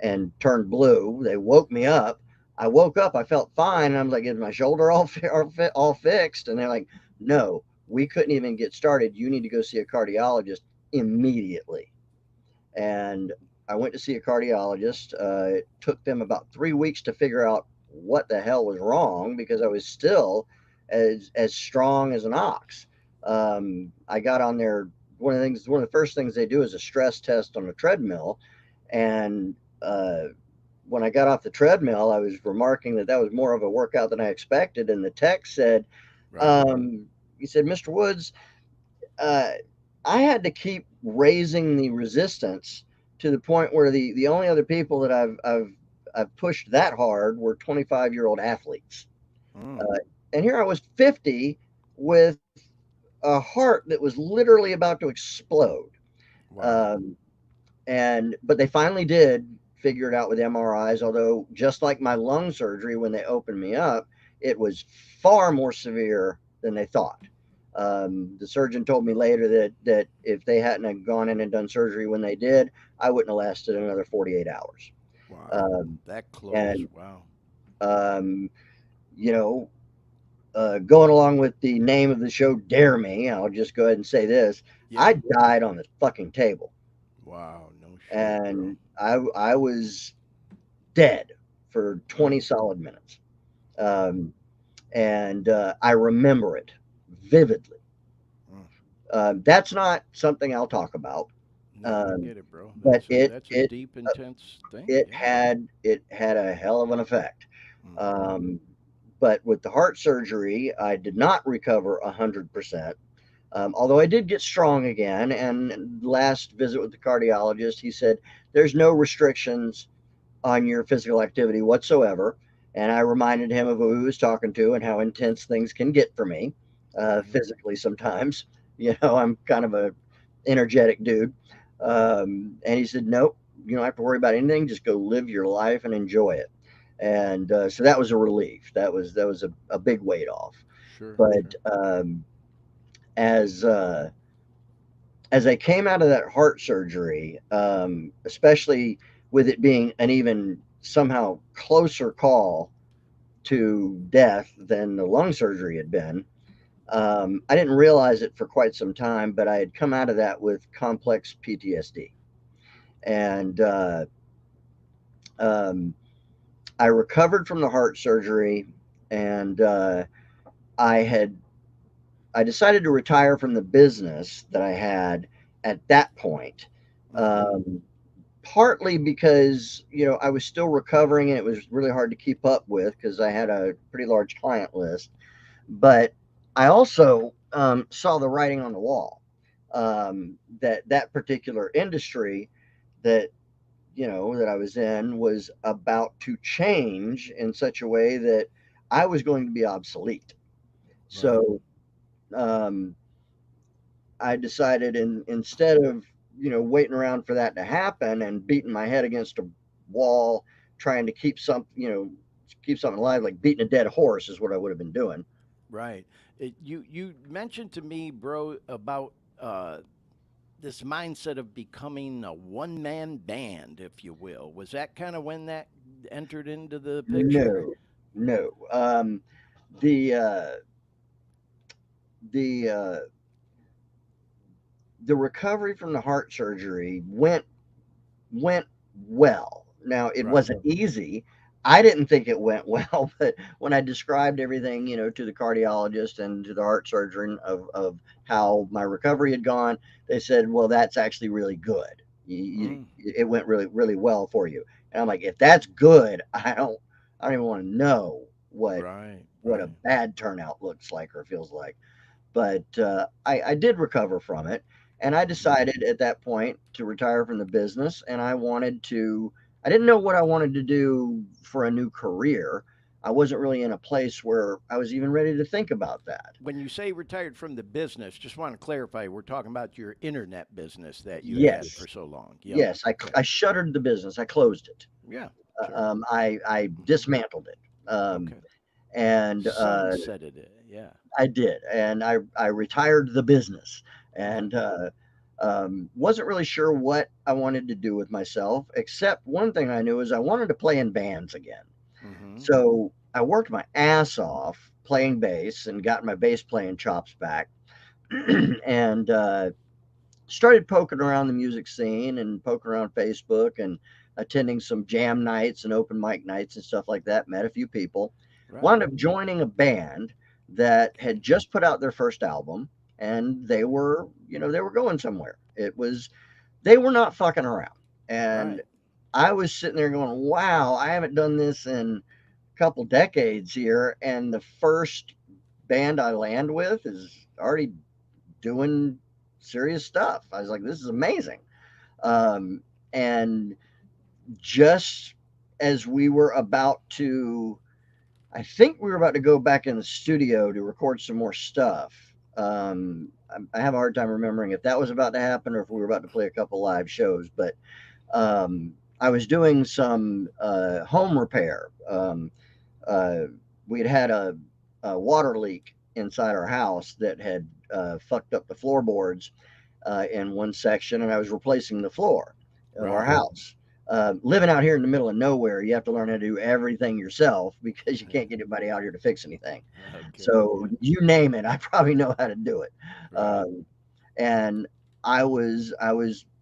and turned blue. They woke me up. I woke up, I felt fine, and I was like, "Is my shoulder all fixed?" And they're like, "No, we couldn't even get started. You need to go see a cardiologist immediately." And I went to see a cardiologist. It took them about 3 weeks to figure out what the hell was wrong because I was still as strong as an ox. I got on there. One of the first things they do is a stress test on a treadmill, and when I got off the treadmill, I was remarking that that was more of a workout than I expected. And the tech said, right. um, he said, "Mr. Woods, uh, I had to keep raising the resistance to the point where the only other people that I've pushed that hard were 25-year-old athletes, Mm, uh, and here I was 50 with a heart that was literally about to explode." wow. Um, and but they finally did figure it out with MRIs. Although just like my lung surgery, when they opened me up, it was far more severe than they thought. The surgeon told me later that if they hadn't have gone in and done surgery when they did, I wouldn't have lasted another 48 hours. Wow. Um, That close. and Wow. um, you know, going along with the name of the show, Dare Me, I'll just go ahead and say this: Yeah. I died on the fucking table, Wow. No shit, bro. and I was dead for Mm, 20 solid minutes. Um, and I remember it vividly. mm. That's not something I'll talk about, No, I um, get it, bro. but That's a deep, uh, intense thing. Yeah. it had a hell of an effect. Hmm. Um, but with the heart surgery, I did not recover 100%. Although I did get strong again. And last visit with the cardiologist, he said there's no restrictions on your physical activity whatsoever. And I reminded him of who he was talking to and how intense things can get for me, Hmm. physically sometimes. I'm kind of a energetic dude. And he said, "Nope, you don't have to worry about anything. Just go live your life and enjoy it." And so that was a relief. That was a big weight off. Sure, But sure. as as I came out of that heart surgery, especially with it being an even somehow closer call to death than the lung surgery had been, I didn't realize it for quite some time, but I had come out of that with complex PTSD. And um, I recovered from the heart surgery, and I had I decided to retire from the business that I had at that point. Hmm. Um, Partly because I was still recovering and it was really hard to keep up with because I had a pretty large client list. But I also saw the writing on the wall, that that particular industry that that I was in was about to change in such a way that I was going to be obsolete. Right. So um, I decided, instead of waiting around for that to happen and beating my head against a wall trying to keep something alive, like beating a dead horse is what I would have been doing. Right. You mentioned to me, bro, about this mindset of becoming a one man band, if you will. Was that kind of when that entered into the picture? No, no. The the the recovery from the heart surgery went well. Now, it Right. wasn't easy. I didn't think it went well, but when I described everything, to the cardiologist and to the heart surgeon of how my recovery had gone, they said, "Well, that's actually really good. Mm. It went really, really well for you." And I'm like, "If that's good, I don't even want to know Right. what a Right. bad turnout looks like or feels like." But I did recover from it. And I Hmm. decided at that point to retire from the business. And I didn't know what I wanted to do for a new career. I wasn't really in a place where I was even ready to think about that. When you say retired from the business, just want to clarify, we're talking about your internet business that you had Yes. for so long. Yep. Yes. Okay. I shuttered the business, I closed it, Yeah. Sure. I Hmm. dismantled it. Okay. And Sunsetted it. Yeah. I did, and I retired the business, Okay. and wasn't really sure what I wanted to do with myself. Except one thing I knew is I wanted to play in bands again. Hmm. So I worked my ass off playing bass and got my bass playing chops back, and started poking around the music scene and poking around Facebook and attending some jam nights and open mic nights and stuff like that. Met a few people. Wound Right. up joining a band that had Okay. just put out their first album, and they were going somewhere. They were not fucking around. And Right. I was sitting there going, wow, I haven't done this in a couple decades here. And the first band I land with is already doing serious stuff. I was like, this is amazing. Um, and just as we were about to, I think we were about to go back in the studio to record some more stuff. I have a hard time remembering if that was about to happen or if we were about to play a couple live shows, but I was doing some home repair. Uh, we had a water leak inside our house that had fucked up the floorboards in one section, and I was replacing the floor of our Right. house. Living out here in the middle of nowhere, you have to learn how to do everything yourself because you can't get anybody out here to fix anything. Okay. So Yeah. you name it, I probably know how to do it. Right. Um, and I was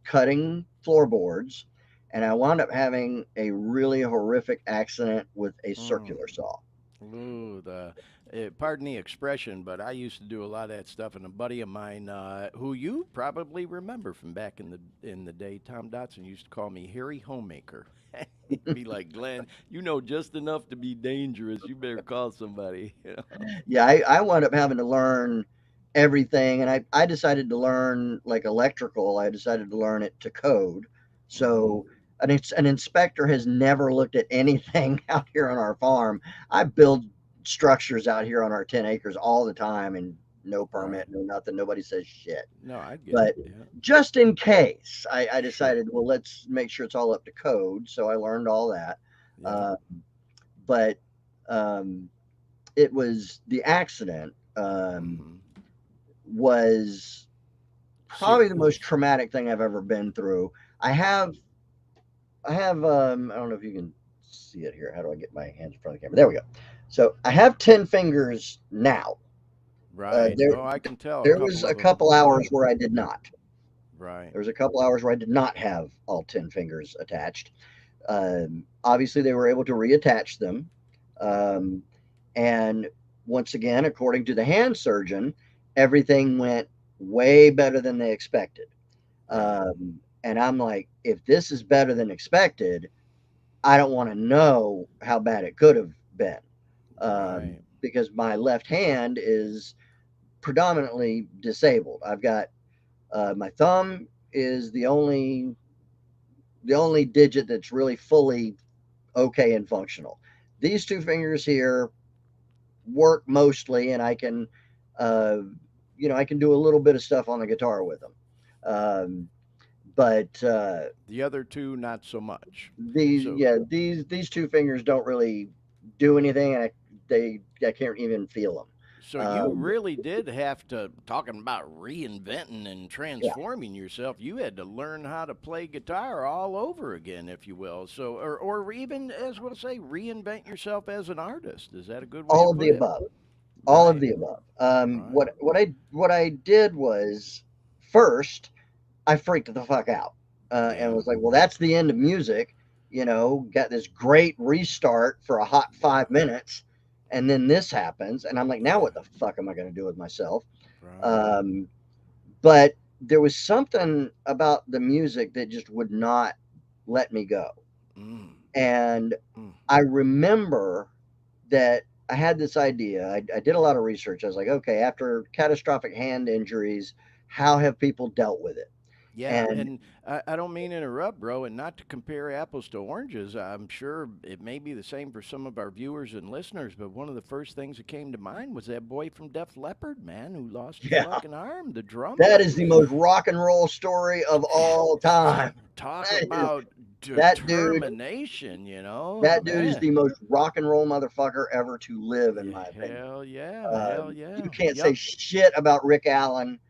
cutting floorboards, and I wound up having a really horrific accident with a Mm. circular saw. Ooh, pardon the expression, but I used to do a lot of that stuff. And a buddy of mine, who you probably remember from back in the day, Tom Dotson used to call me Harry Homemaker. He'd be like, Glenn, you know just enough to be dangerous. You better call somebody. You know? Yeah, I wound up having to learn everything, and I decided to learn like electrical. I decided to learn it to code. Hmm. So an inspector has never looked at anything out here on our farm. I build structures out here on our 10 acres all the time, and no Right. permit, no nothing. Nobody says shit. No, I get it. But Yeah. just in case, I Sure. decided, well, let's make sure it's all up to code. So I learned all that. Yeah. Uh, but um, it was the accident Hmm. was probably the most Serious. traumatic thing I've ever been through. I have I don't know if you can see it here. How do I get my hands in front of the camera? There we go. So I have 10 fingers now. Uh, Right. there Oh, I can tell a there was couple a of them. couple Yeah. hours where I did not. Right. There was a couple hours where I did not have all 10 fingers attached. Obviously, they were able to reattach them. Right. Um, and once again, according to the hand surgeon, everything went way better than they expected. Right. And I'm like, if this is better than expected, I don't want to know how bad it could have been. Right. Because my left hand is predominantly disabled. I've got my thumb is the only digit that's really fully okay and functional. These two fingers here work mostly, and uh, I can do a little bit of stuff on the guitar with them. Um, but The other two, not so much. these, So, yeah, these two fingers don't really do anything, and I can't even feel them. so you Um, really did have to, talking about reinventing and yeah, transforming yourself, you had to learn how to play guitar all over again, if you will. So, or even, as we'll say, reinvent yourself as an artist. Is that a good way to all of the put it? above, all of Right. the above. Right. What I did was first, I freaked the fuck out and Yeah. was like, well, that's the end of music. Got this great restart for a hot Yeah. 5 minutes. And then this happens. And I'm like, now Yeah. what the fuck am I going to do with myself? Right. Um, but there was something about the music that just would not let me go. Mm. And Mm. I remember that I had this idea. I did a lot of research. I was like, okay, after catastrophic hand injuries, how have people dealt with it? Yeah, And and I don't mean to interrupt, bro, and not to compare apples to oranges. I'm sure it may be the same for some of our viewers and listeners, but one of the first things that came to mind was that boy from Def Leppard, man, who lost his yeah, fucking arm, the that drummer. is the most rock and roll story of all time. Talk That is about that dude. determination, That dude is man. the most rock and roll motherfucker ever to live, in Yeah, my opinion. hell yeah, hell You yeah. can't say Yep, shit about Rick Allen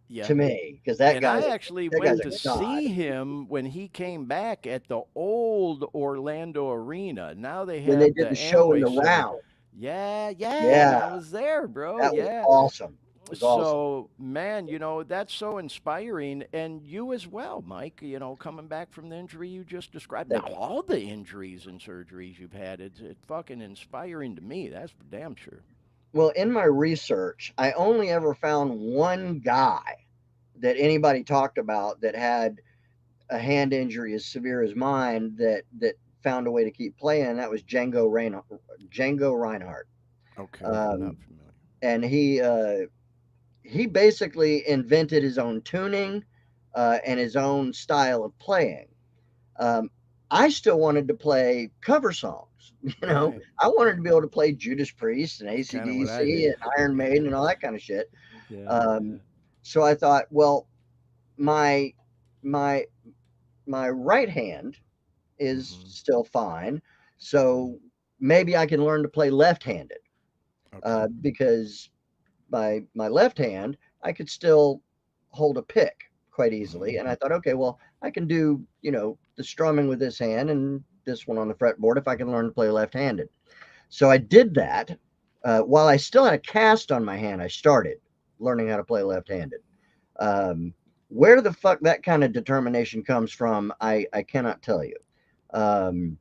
yeah. to me because And I actually that guy's went a to god. see him when he came back at the old Orlando Arena. Now they When they have the did the show in Amway the Center. round, Yeah, yeah, yeah, I was there, bro. that was Yeah. awesome. It was awesome. So, man, that's so inspiring. And you as well, Mike, coming back from the injury you just described. Now, Thank you. all the injuries and surgeries you've had, it's fucking inspiring to me. That's for damn sure. Well, in my research, I only ever found one guy that anybody talked about that had a hand injury as severe as mine that found a way to keep playing. That was Django Reinhardt, Okay, not um, familiar. and he basically invented his own tuning and his own style of playing. Um, I still wanted to play cover songs. Right, I wanted to right. be able to play Judas Priest and That's kind of what I AC/DC did. and Iron Maiden Yeah, and all that kind of shit. yeah, Um, yeah. so I thought, well, my my my right hand is Hmm. still fine, Hmm. so maybe I can learn to play left-handed Okay. because my left hand I could still hold a pick quite easily, Hmm. and I thought, okay, well, I can do the strumming with this hand and this one on the fretboard if I can learn to play left-handed. So I did that. While I still had a cast on my hand, I started learning how to play left-handed. Um, where the fuck that kind of determination comes from, I cannot tell you. Um,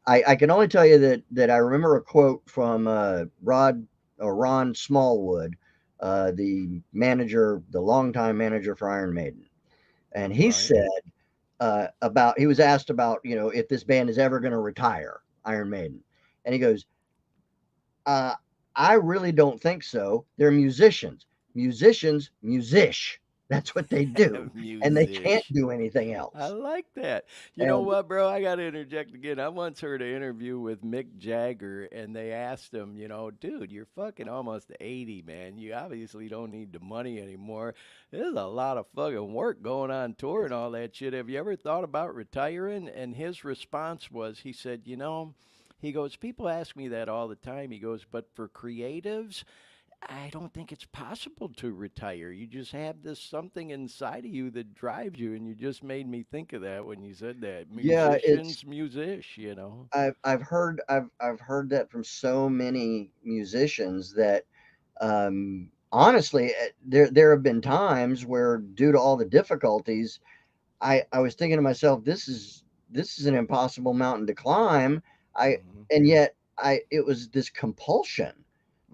I can only tell you that I remember a quote from Ron Smallwood, the manager, the longtime manager for Iron Maiden, and he Right. said about he was asked about if this band is ever going to retire, Iron Maiden, and he goes, uh, I really don't think so. They're musicians. Musicians, musish. That's what they do. And they can't Music. do anything I else. like that. You know And what, bro? I got to interject again. I once heard an interview with Mick Jagger, and they asked him, dude, you're fucking almost 80, man. You obviously don't need the money anymore. There's a lot of fucking work going on tour and all that shit. Have you ever thought about retiring? And his response was, he said, he goes, people ask me that all the time. He goes, but for creatives, I don't think it's possible to retire. You just have this something inside of you that drives you, and you just made me think of that when you said that. yeah, it's Musicians, musish. I've heard that from so many musicians that honestly there have been times where due to all the difficulties I was thinking to myself, this is an impossible mountain to climb. I Hmm. and yet I it was this compulsion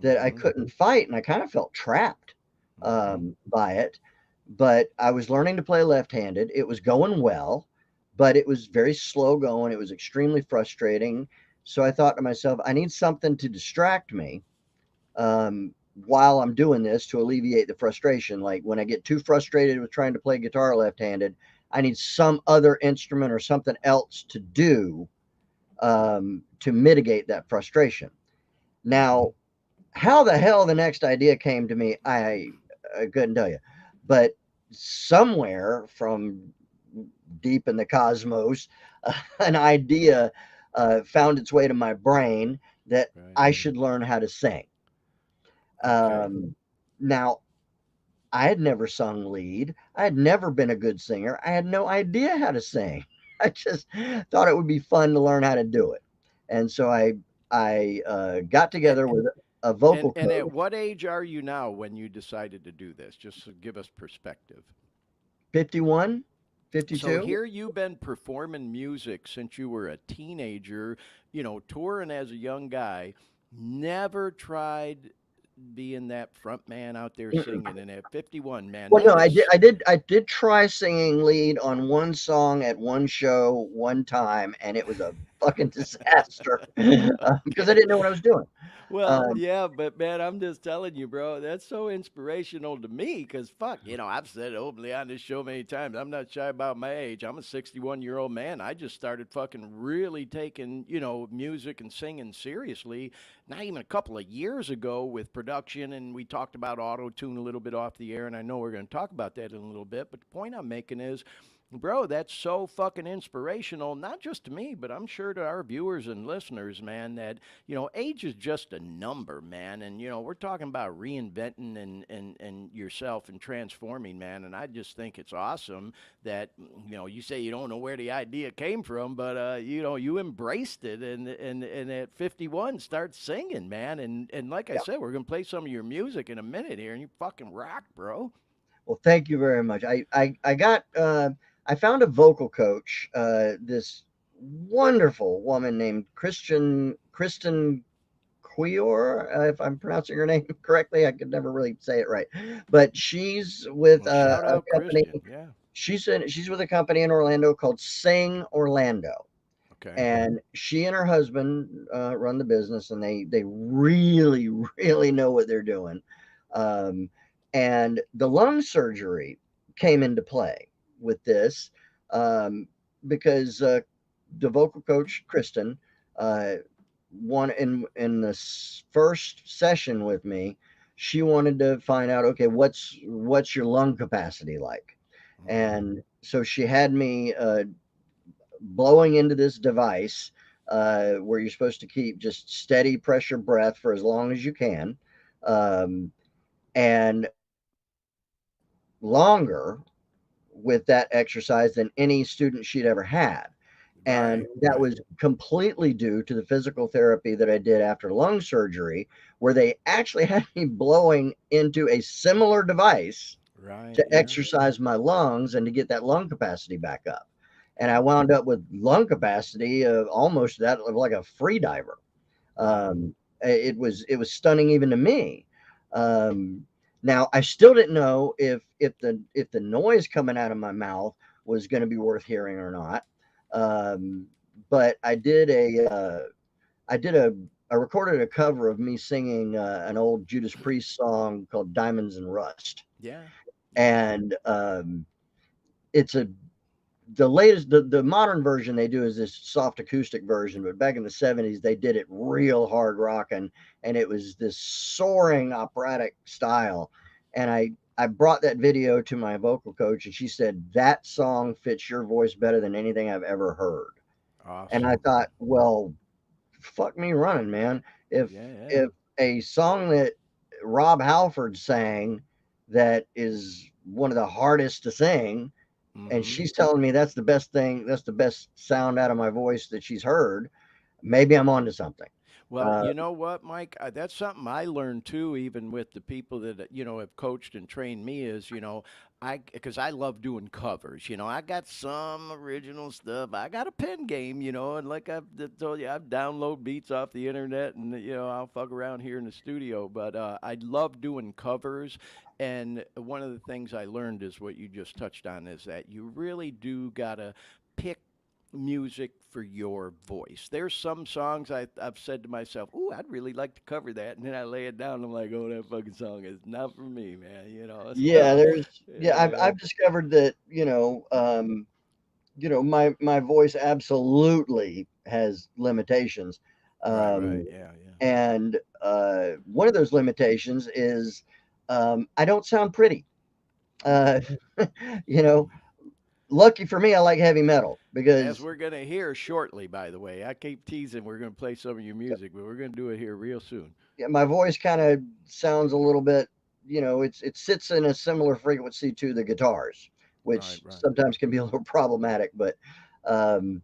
that I Hmm. couldn't fight, and I kind of felt trapped Hmm. by it. But I was learning to play left-handed. It was going well, but it was very slow going. It was extremely frustrating. So I thought to myself, I need something to distract me while I'm doing this to alleviate the frustration. Like when I get too frustrated with trying to play guitar left-handed, I need some other instrument or something else to do to mitigate that frustration. Hmm. Now, how the hell the next idea came to me, I couldn't tell you, but somewhere from deep in the cosmos, an idea found its way to my brain that Right. I should learn how to sing. Okay. Um, now, I had never sung lead. I had never been a good singer. I had no idea how to sing. I just thought it would be fun to learn how to do it. And so I got A- together with it. a vocal And at coach. what age are you now when you decided to do this? Just to give us perspective. 51, So 52. here you've been performing music since you were a teenager, touring as a young guy. Never tried being that front man out there Mm-mm. singing. And at 51, man, Well, no, that is, I did try singing lead on one song at one show one time, and it was a fucking disaster because I okay. didn't know what I was doing. Well, Um, yeah, but man, I'm just telling you, bro, that's so inspirational to me because fuck, I've said it openly on this show many times. I'm not shy about my age. I'm a 61-year-old man. I just started fucking really taking, music and singing seriously, not even a couple of years ago with production. And we talked about auto tune a little bit off the air. And I know we're going to talk about that in a little bit. But the point I'm making is, bro, that's so fucking inspirational, not just to me, but I'm sure to our viewers and listeners, man, that, age is just a number, man. And, we're talking about reinventing and yourself and transforming, man. And I just think it's awesome that, you say you don't know where the idea came from, but, you embraced it and at 51 start singing, man. And like I yeah. said, we're going to play some of your music in a minute here, and you fucking rock, bro. Well, thank you very much. I got I found a vocal coach, this wonderful woman named Kristen Quior, if I'm pronouncing her name correctly. I could never really say it right, but she's with Well, shout a out company. Christian. Yeah. She's with a company in Orlando called Sing Orlando, Okay. and she and her husband run the business, and they really really know what they're doing. Um, and the lung surgery came into play with this, um, because the vocal coach Kristen, uh, one in the first session with me, she wanted to find out, okay, what's your lung capacity like, Mm-hmm. and so she had me blowing into this device, where you're supposed to keep just steady pressure breath for as long as you can, um, and longer with that exercise than any student she'd ever had. And Right, that right, was completely due to the physical therapy that I did after lung surgery, where they actually had me blowing into a similar device right. to Yeah. exercise my lungs and to get that lung capacity back up. And I wound up with lung capacity of almost that of like a free diver. Wow. It was stunning even to me. Um, Now I still didn't know if the noise coming out of my mouth was going to be worth hearing or not. Um, but I recorded a cover of me singing an old Judas Priest song called Diamonds and Rust, Yeah. Yeah. and it's a the latest the modern version they do is this soft acoustic version, but back in the 70s they did it real hard rocking, and it was this soaring operatic style. And I brought that video to my vocal coach, and she said that song fits your voice better than anything I've ever heard. And I Awesome. thought, well, fuck me running, man. if Yeah. Yeah. if a song that Rob Halford sang, that is one of the hardest to sing, and Mm-hmm. she's telling me that's the best sound out of my voice that she's heard, maybe I'm onto something. Well, Uh, you know what, Mike? That's something I learned too, even with the people that have coached and trained me. Is because I love doing covers. I got some original stuff. I got a pen game, and like told you, I've download beats off the internet, and I'll fuck around here in the studio. But I love doing covers. And one of the things I learned is what you just touched on is that you really do gotta pick music for your voice. There's some songs I've said to myself, "Ooh, I'd really like to cover that," and then I lay it down. And I'm like, "Oh, that fucking song is not for me, man." yeah, So, I've discovered that, my voice absolutely has limitations. right, right, Um, yeah, yeah. and one of those limitations is, I don't sound pretty. Mm. Uh, you know, lucky for me, I like heavy metal As because we're gonna hear shortly, by the way, I keep teasing we're gonna play some of your music, but we're gonna do it here real soon. yeah, my voice kind of sounds a little bit, it sits in a similar frequency to the guitars, Right, which right. sometimes can be a little problematic. But um,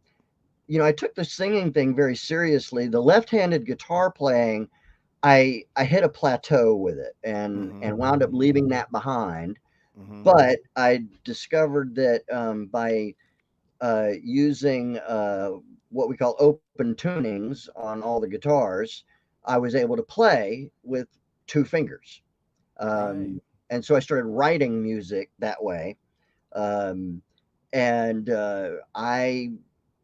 I took the singing thing very seriously. The left-handed guitar playing, I hit a plateau with it Mm-hmm. and wound up leaving that behind. Mm-hmm. But I discovered that by using what we call open tunings on all the guitars, I was able to play with two fingers. Right. And so I started writing music that way. Um, and I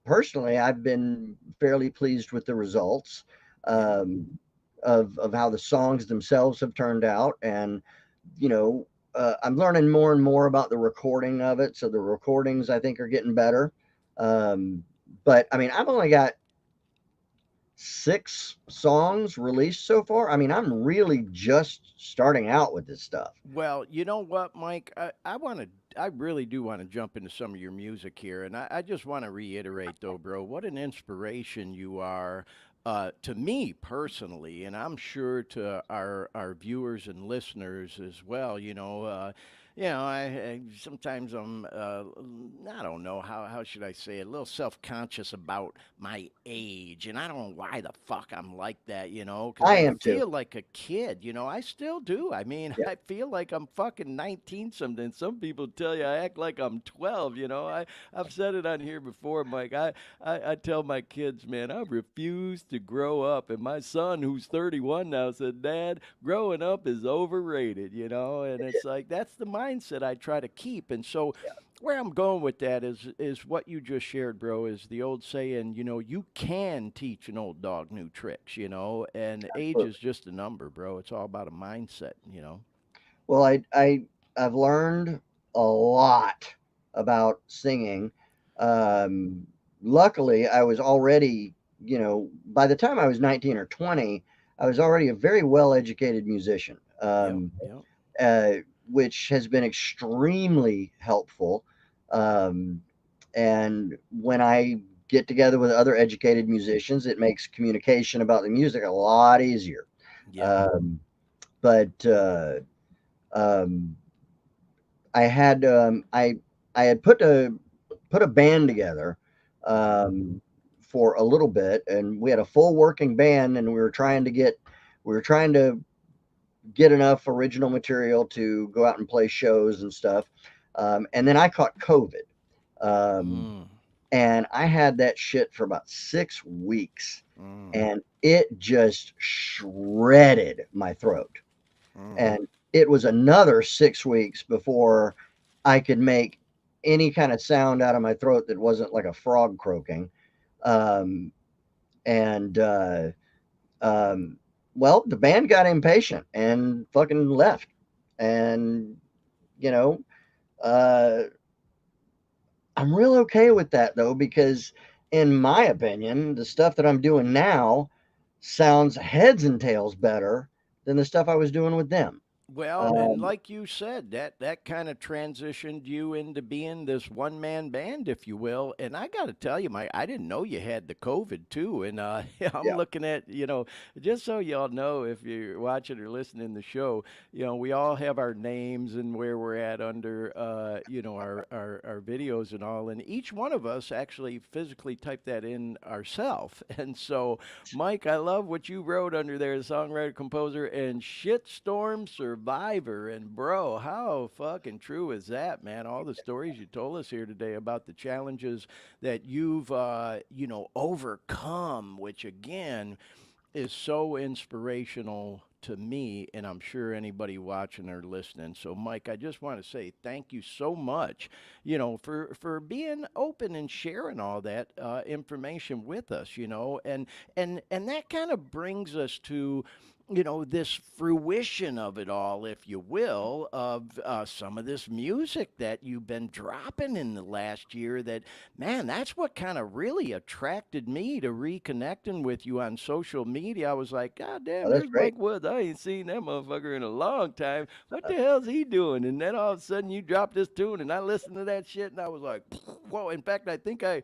personally, I've been fairly pleased with the results Yeah. um, of how the songs themselves have turned out. And, you know, I'm learning more and more about the recording of it. So the recordings, I think, are getting better. Um, but I mean, I've only got 6 songs released so far. I mean, I'm really just starting out with this stuff. Well, you know what, Mike? I really do want to jump into some of your music here. And I just want to reiterate, though, bro, what an inspiration you are to me personally. And I'm sure to our viewers and listeners as well. I sometimes I don't know how should I say it, a little self conscious about my age, and I don't know why the fuck I'm like that, because I I am too. feel like a kid, I still do. I mean, Yeah. I feel like I'm fucking 19 something. Some people tell you I act like I'm 12. I've said it on here before, Mike. I tell my kids, man, I refuse to grow up, and my son, who's 31 now, said, Dad, growing up is overrated, and it's like that's the mindset I try to keep. And so where I'm going with that is what you just shared, bro, is the old saying, you can teach an old dog new tricks, and age Absolutely. is just a number, bro. It's all about a mindset. Well, I've learned a lot about singing. Um, Luckily, I was already, by the time I was 19 or 20, I was already a very well educated musician, Yep, yep. uh, which has been extremely helpful. Um, and when I get together with other educated musicians, it makes communication about the music a lot easier. Yep. Um, but um, I had I had put a band together Mm-hmm. for a little bit, and we had a full working band, and we were trying to get enough original material to go out and play shows and stuff. And then I caught COVID, um, Mm, and I had that shit for about 6 weeks, mm, and it just shredded my throat. mm. And it was another 6 weeks before I could make any kind of sound out of my throat that wasn't like a frog croaking. Um, and um, well, the band got impatient and fucking left. And you know, uh, I'm real okay with that though, because in my opinion, the stuff that I'm doing now sounds heads and tails better than the stuff I was doing with them. Well, and Um, like you said, that kind of transitioned you into being this one man band, if you will. And I got to tell you, Mike, I didn't know you had the COVID too. And I'm yeah, looking at, just so y'all know, if you're watching or listening to the show, we all have our names and where we're at under, our videos and all. And each one of us actually physically typed that in ourselves. And so, Mike, I love what you wrote under there, songwriter, composer, and shitstorm survivor. And bro, how fucking true is that, man? All the stories you told us here today about the challenges that you've, overcome, which again is so inspirational to me, and I'm sure anybody watching or listening. So, Mike, I just want to say thank you so much, for being open and sharing all that information with us, and that kind of brings us to this fruition of it all, if you will, of some of this music that you've been dropping in the last year. That, man, that's what kind of really attracted me to reconnecting with you on social media. I was like, God damn, oh, that's there's great. Mike Woods. I ain't seen that motherfucker in a long time. What the hell's he doing? And then all of a sudden you dropped this tune, and I listened to that shit, and I was like, whoa. In fact, I think I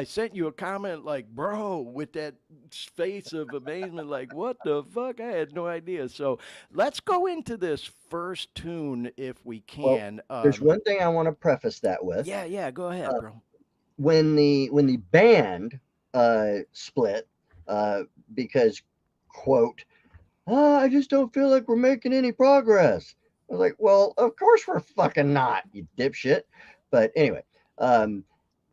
sent you a comment like, bro, with that face of amazement, like, what the fuck? I had no idea. So let's go into this first tune if we Well, can. there's one thing I want to preface that with. Yeah, yeah, go ahead, Uh, bro. when the band split, because quote, I just don't feel like we're making any progress. I was like, well, of course we're fucking not, you dipshit. But anyway, um,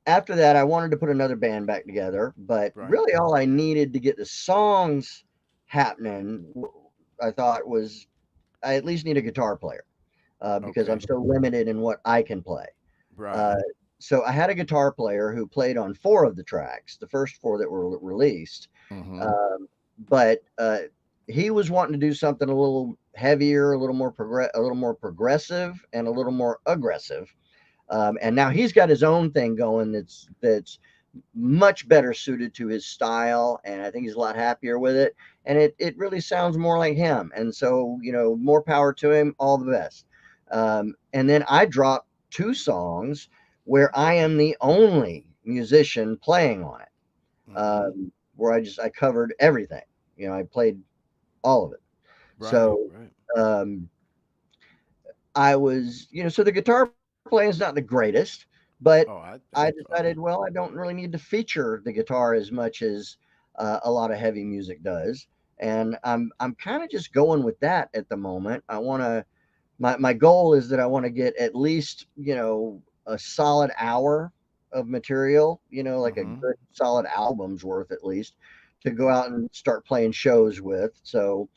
after that, I wanted to put another band back together, but Right. really all I needed to get the songs happening, I thought was I at least need a guitar player because I'm Okay. so limited in what I can play. Right. Uh, so I had a guitar player who played on four of the tracks, the first four that were released. Mm-hmm. But he was wanting to do something a little heavier, a little more progressive, and a little more aggressive. And now he's got his own thing going that's much better suited to his style, and I think he's a lot happier with it. And it really sounds more like him. And so, more power to him. All the best. And then I dropped two songs where I am the only musician playing on it, Mm-hmm. where I covered everything. I played all of it. Right. So Right. um, I was, so the guitar playing is not the greatest, but Oh, I I thought. decided, well, I don't really need to feature the guitar as much as a lot of heavy music does, and I'm kind of just going with that at the moment. My goal is that I want to get at least a solid hour of material, like a Mm-hmm. good solid album's worth at least, to go out and start playing shows with. So,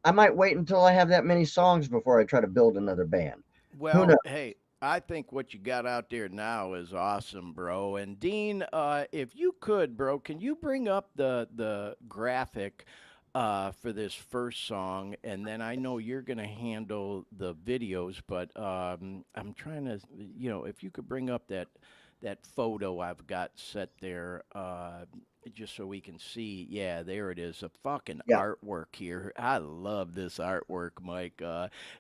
I might wait until I have that many songs before I try to build another band. Who knows? Well, hey, I think what you got out there now is awesome, bro. And Dean, if you could, bro, can you bring up the graphic for this first song? And then I know you're gonna handle the videos, but I'm trying to, if you could bring up that photo I've got set there, just so we can see. Yeah, there it is. A fucking Yeah. artwork here. I love this artwork, Mike.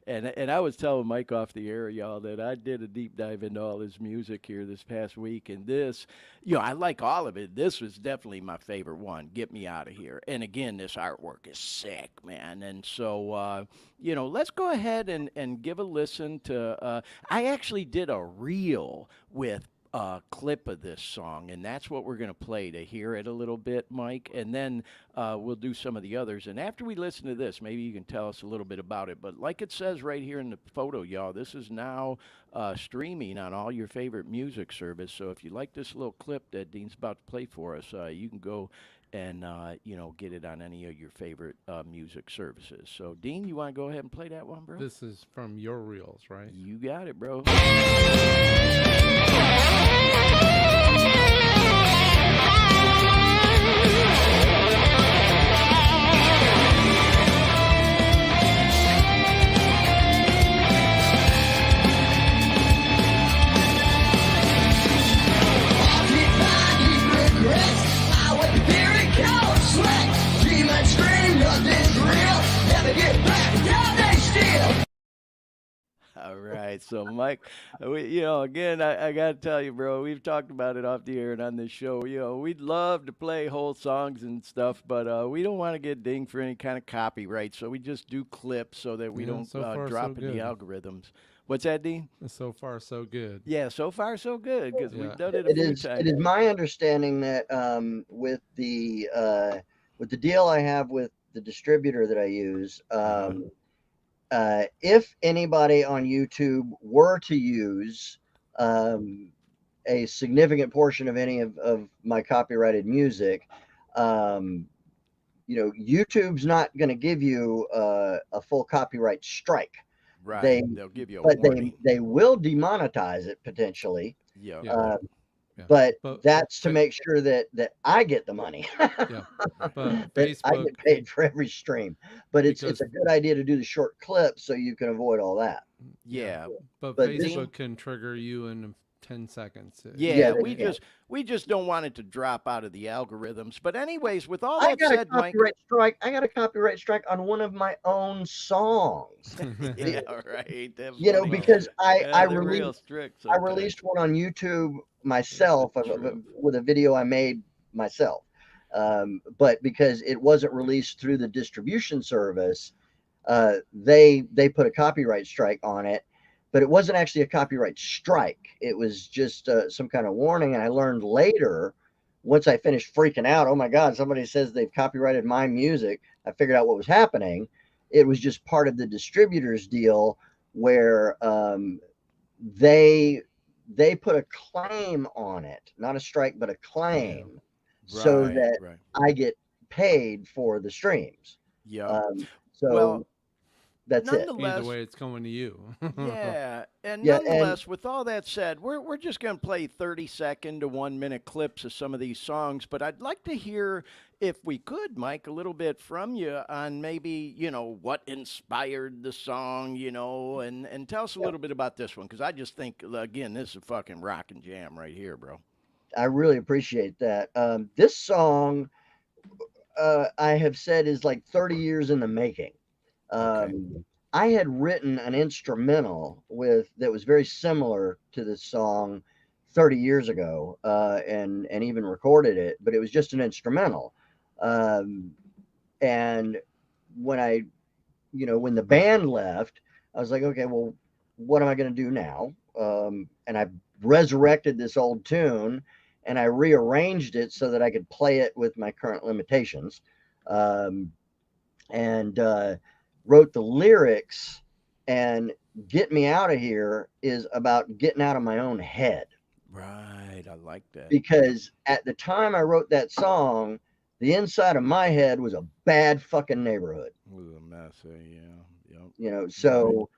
And I was telling Mike off the air, y'all, that I did a deep dive into all his music here this past week, and this, I like all of it. This was definitely my favorite one. Get Me Out of Here. And again, this artwork is sick, man. And so, let's go ahead and give a listen to. I actually did a reel with clip of this song, and that's what we're going to play to hear it a little bit, Mike. And then we'll do some of the others. And after we listen to this, maybe you can tell us a little bit about it. But like it says right here in the photo, y'all, this is now streaming on all your favorite music service. So if you like this little clip that Dean's about to play for us, you can go and get it on any of your favorite music services. So Dean, you want to go ahead and play that one, bro? This is from your reels, right? You got it, bro. All right, so Mike, again, I got to tell you, bro, we've talked about it off the air and on this show. We'd love to play whole songs and stuff, but we don't want to get dinged for any kind of copyright, so we just do clips so that we Yeah, don't so far so drop in the good. algorithms. What's that, Dean? So far so good. Yeah, so far so good because Yeah. we've done it a It few is it times. is my understanding that with the deal I have with the distributor that I use, Uh-huh. if anybody on YouTube were to use a significant portion of any of my copyrighted music, um, YouTube's not going to give you a full copyright strike. Right, They, they'll give you a but warning. they will demonetize it potentially. Yeah. Yeah. Uh, Yeah. but But that's to make sure that I get the money. yeah. But That I Facebook, get paid for every stream. But it's because a good idea to do the short clips so you can avoid all that. yeah, Yeah. but But this, Facebook can trigger you in 10 seconds. yeah, Yeah, they we can. just don't want it to drop out of the algorithms. But anyways, with all I that got a said, Mike, copyright strike. I got a copyright strike on one of my own songs. yeah, Be- right. That's funny. Well, because I Yeah, they're released real strict I sometimes. released one on YouTube It's the myself truth. with a video I made myself. But because it wasn't released through the distribution service, they put a copyright strike on it. But it wasn't actually a copyright strike. It was just some kind of warning. And I learned later once I finished freaking out, oh my God, somebody says they've copyrighted my music. I figured out what was happening. It was just part of the distributor's deal where they they put a claim on it, not a strike, but a Yeah. claim, so Right, that right. I get paid for the streams. Yep. Well, So that's it. Either nonetheless, way, it's coming to you. yeah, and Yeah, and nonetheless, with all that said, we're just going to play 30-second to 1 minute clips of some of these songs. But I'd like to hear, if we could, Mike, a little bit from you on maybe what inspired the song, and tell us a yeah, little bit about this one because I just think again this is a fucking rock and jam right here, bro. I really appreciate that. This song, I have said, is like 30 years in the making. Okay. I had written an instrumental with that was very similar to this song 30 years ago, and even recorded it, but it was just an instrumental. Um, and when when the band left, I was like, okay, well, what am I going to do now? And I resurrected this old tune and I rearranged it so that I could play it with my current limitations. Um, and wrote the lyrics. And Get Me Out of Here is about getting out of my own head. Right. I like that. Yep. Because at the time I wrote that song, the inside of my head was a bad fucking neighborhood. It was a mess. Yeah. Yep. Right. So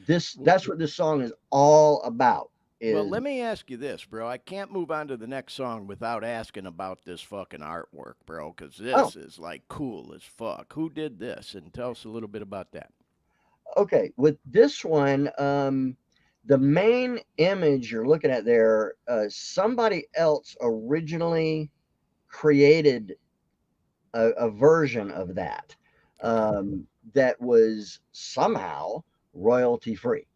that's what this song is all about. Well, Is let me ask you this, bro. I can't move on to the next song without asking about this fucking artwork, bro, because Oh, this is like cool as fuck. Who did this? And tell us a little bit about that. okay. With this one, the main image you're looking at there, somebody else originally created a version of that, Okay. that was somehow royalty free.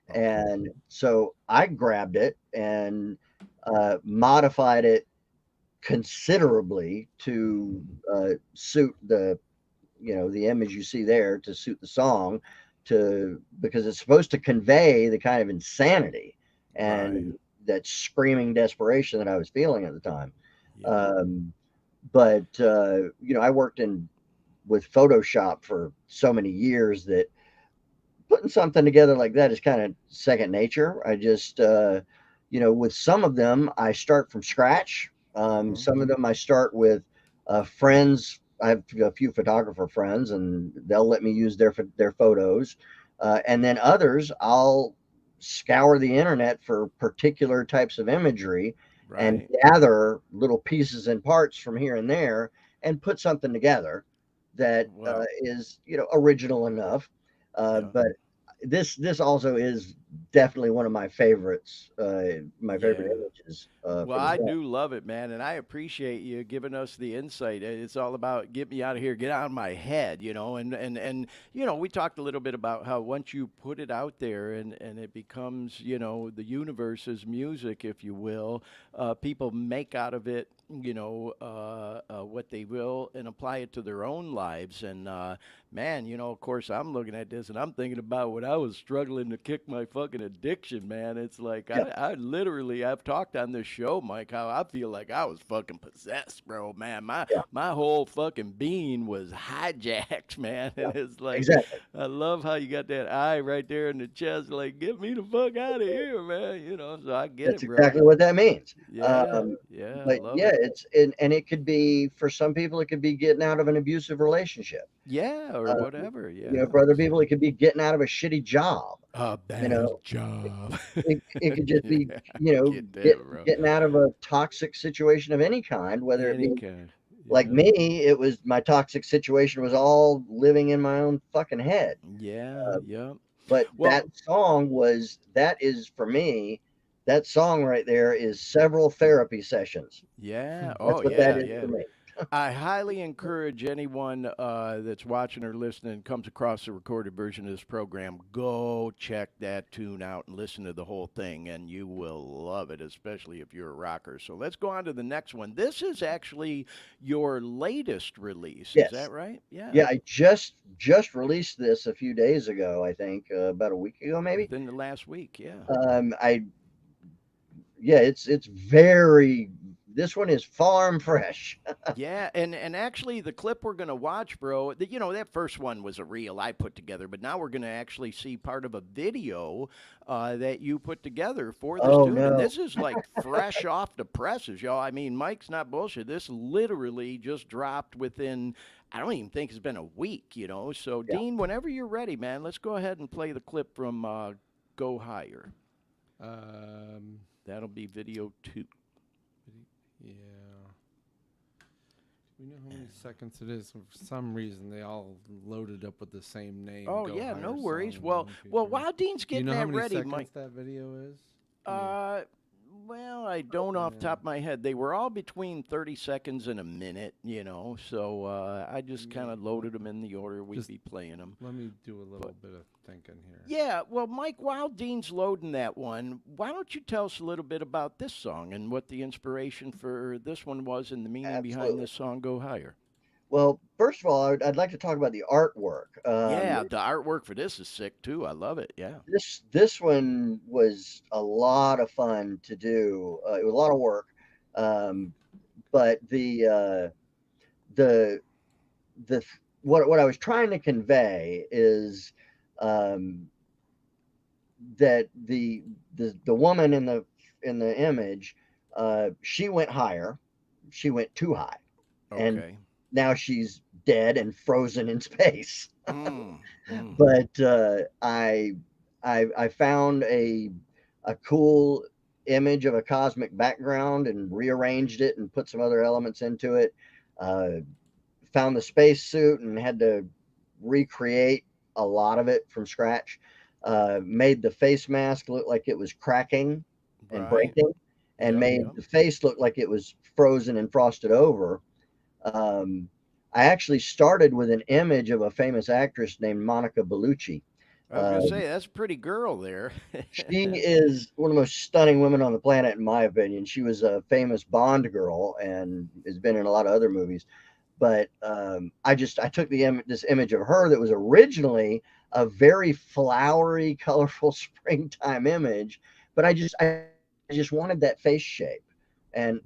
Okay. And so I grabbed it and modified it considerably to suit the image you see there, to suit the song, to because it's supposed to convey the kind of insanity Right. and that screaming desperation that I was feeling at the time. Yep. But I worked in with Photoshop for so many years that putting something together like that is kind of second nature. I just, with some of them, I start from scratch. Hmm. Some of them I start with friends. I have a few photographer friends, and they'll let me use their photos. And then others, I'll scour the internet for particular types of imagery and Right. gather little pieces and parts from here and there and put something together that Well, is original enough. yeah. But this also is definitely one of my favorites, my favorite Yeah. images Well, for the I song. do love it, man, and I appreciate you giving us the insight. It's all about get me out of here, get out of my head, and we talked a little bit about how once you put it out there and it becomes, the universe's music, if you will, people make out of it, what they will and apply it to their own lives. And man, of course, I'm looking at this and I'm thinking about when I was struggling to kick my fucking addiction, man. It's like Yeah, I literally I've talked on this show, Mike, how I feel like I was fucking possessed, bro. Man, my yeah, my whole fucking being was hijacked, man. yeah, And it's like exactly. I love how you got that eye right there in the chest, like get me the fuck out of here, man. So I get That's it, bro. exactly what that means. Yeah, Um, yeah, I but love yeah, it. and it could be for some people, it could be getting out of an abusive relationship. Yeah, or Uh, whatever. Yeah, for other people, it could be getting out of a shitty job. a You bad know, job. it could just be, Yeah, I get that, bro. getting out of a toxic situation of any kind, whether it Any be kind. like Yeah. me, it was my toxic situation was all living in my own fucking head. Yeah. Uh, Yeah. but Well, that is for me, that song right there is several therapy sessions. yeah. That's Oh, what that yeah. is Yeah. for me. I highly encourage anyone that's watching or listening and comes across the recorded version of this program, go check that tune out and listen to the whole thing, and you will love it, especially if you're a rocker. So let's go on to the next one. This is actually your latest release. Is Yes. that right? Yeah. Yeah, I just released this a few days ago, I think, about a week ago maybe. Within the last week. Yeah. I Yeah, it's very this one is farm fresh. Yeah, and actually, the clip we're going to watch, bro, you know, that first one was a reel I put together, but now we're going to actually see part of a video that you put together for this Oh tune. And no. this is like fresh off the presses, y'all. I mean, Mike's not bullshit. This literally just dropped within, I don't even think it's been a week, you know. So, Yeah. Dean, whenever you're ready, man, let's go ahead and play the clip from Go Higher. Um, That'll be video 2. yeah. Do we know how many seconds it is? For some reason, they all loaded up with the same name. Oh, Go yeah, Higher no worries. song, Well, 1, 2, well, 3. while Dean's Do you getting know how that many ready, seconds Mike. that video is? Well, I don't off the Yeah. top of my head. They were all between 30 seconds and a minute, you know. So I just kind of loaded them in the order we'd Just be playing them. Let me do a little bit of thinking here. Yeah, well, Mike, while Dean's loading that one, why don't you tell us a little bit about this song and what the inspiration for this one was and the meaning behind Absolutely. this song, Go Higher? Well, first of all, I'd like to talk about the artwork. Yeah, the artwork for this is sick too. I love it. Yeah. This one was a lot of fun to do. It was a lot of work, um, but the the what I was trying to convey is um, that the woman in the image, she went higher, she went too high, and Okay. now she's dead and frozen in space. Mm, mm. But I found a cool image of a cosmic background and rearranged it and put some other elements into it. Uh, Found the spacesuit and had to recreate a lot of it from scratch. Made the face mask look like it was cracking and Right. breaking, and Yep. made Yep. the face look like it was frozen and frosted over. Um, I actually started with an image of a famous actress named Monica Bellucci. I was Uh, gonna say that's a pretty girl there. she is one of the most stunning women on the planet, in my opinion. She was a famous Bond girl and has been in a lot of other movies. But I took this image of her that was originally a very flowery, colorful springtime image, but I just wanted that face shape,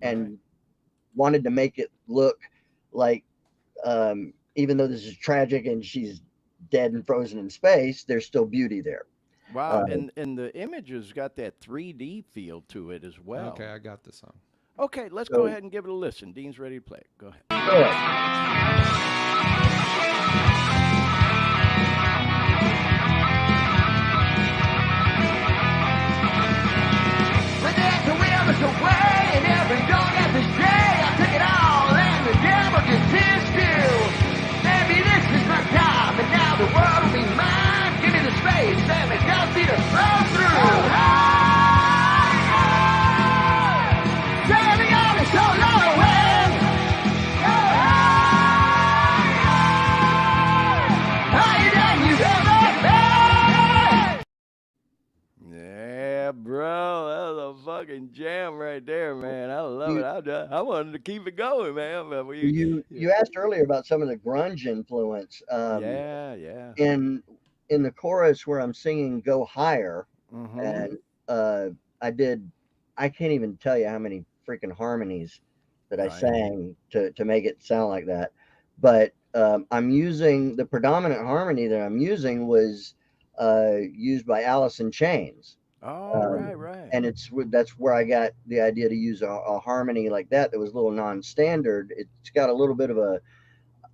Right. and wanted to make it look like, even though this is tragic and she's dead and frozen in space, there's still beauty there. Wow, Uh, and the image has got that 3D feel to it as Okay, well. I got the song. Okay, let's go so ahead and give it a listen. Dean's ready to play it. Go ahead. good. When there's a will, there's a way, and every dog has a stray. I took it all, and the devil just sits still. Maybe this is my time, and now the world will be mine. Give me the space, and the guts to flow through. Sailing on a solo wind. Higher than you've ever been. Yeah, bro, that was a fucking jam right there, man. I love it. You I wanted to keep it going, man, but yeah, you asked earlier about some of the grunge influence. yeah, yeah. In the chorus where I'm singing "Go Higher," Mm-hmm. and I did, I can't even tell you how many freaking harmonies that I Right. sang to make it sound like that. But I'm using the predominant harmony that I'm using was used by Alice in Chains. Oh, Um, right, right. and that's where I got the idea to use a harmony like that was a little non-standard. It's got a little bit of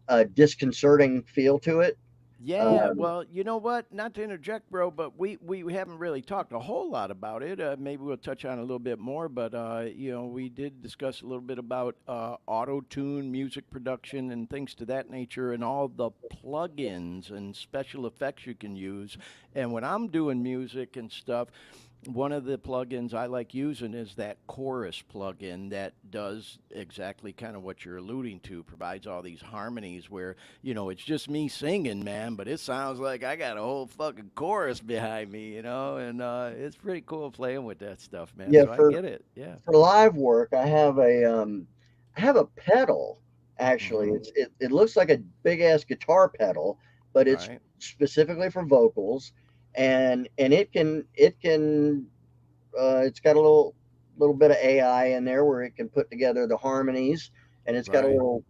a disconcerting feel to it. Yeah, Um, well, you know what? Not to interject, bro, but we haven't really talked a whole lot about it. Maybe we'll touch on it a little bit more, but you know, we did discuss a little bit about auto tune, music production, and things to that nature, and all the plugins and special effects you can use. And when I'm doing music and stuff, one of the plugins I like using is that chorus plugin that does exactly kind of what you're alluding to, provides all these harmonies where, you know, it's just me singing, man, but it sounds like I got a whole fucking chorus behind me, you know, and it's pretty cool playing with that stuff, man. yeah, So I get it. Yeah. for live work, I have a pedal. Actually, Mm-hmm. it looks like a big ass guitar pedal, but it's Right. specifically for vocals, and it's got a little little bit of AI in there where it can put together the harmonies, and it's got a Right. little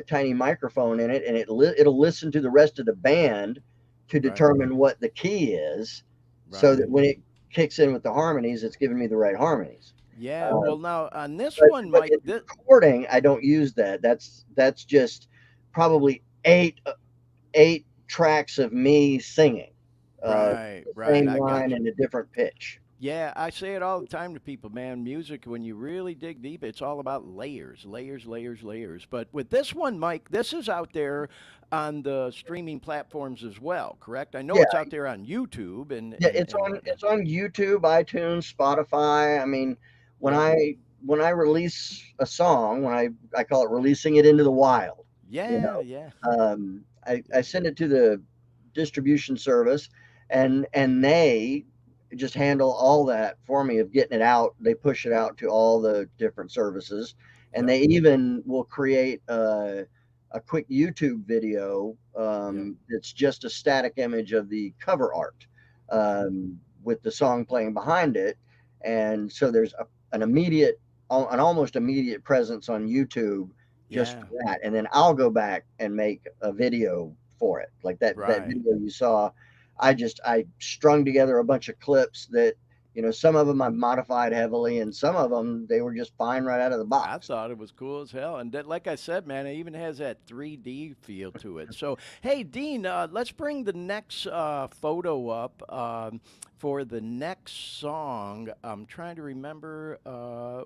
tiny microphone in it, and it'll listen to the rest of the band to Right. determine what the key is, so Right. that when it kicks in with the harmonies, it's giving me the right harmonies. Yeah. Uh, Well, now on this but one, but Mike, in recording, I don't use that. That's just probably eight tracks of me singing right, the right. same I got line you. in a different pitch. Yeah, I say it all the time to people, man. Music, when you really dig deep, it's all about layers, layers, layers, layers. But with this one, Mike, this is out there on the streaming platforms as well, correct? I know Yeah, it's out there on YouTube and yeah, and and whatnot. it's on YouTube, iTunes, Spotify. I mean, when Yep. I release a song, I call it releasing it into the wild. You Yeah, know, yeah. I send it to the distribution service, and they just handle all that for me of getting it out. They push it out to all the different services, and Yep. they even will create a quick YouTube video Yep. that's just a static image of the cover art Okay. with the song playing behind it, and so there's an immediate, an almost immediate presence on YouTube just Yeah. for that. And then I'll go back and make a video for it. Like that Right. video you saw, I strung together a bunch of clips that, some of them I've modified heavily, and some of them they were just fine right out of the I box. thought it was cool as hell, and that, like I said, man, it even has that 3D feel to it. So, hey, Dean, let's bring the next photo up for the next song. I'm trying to remember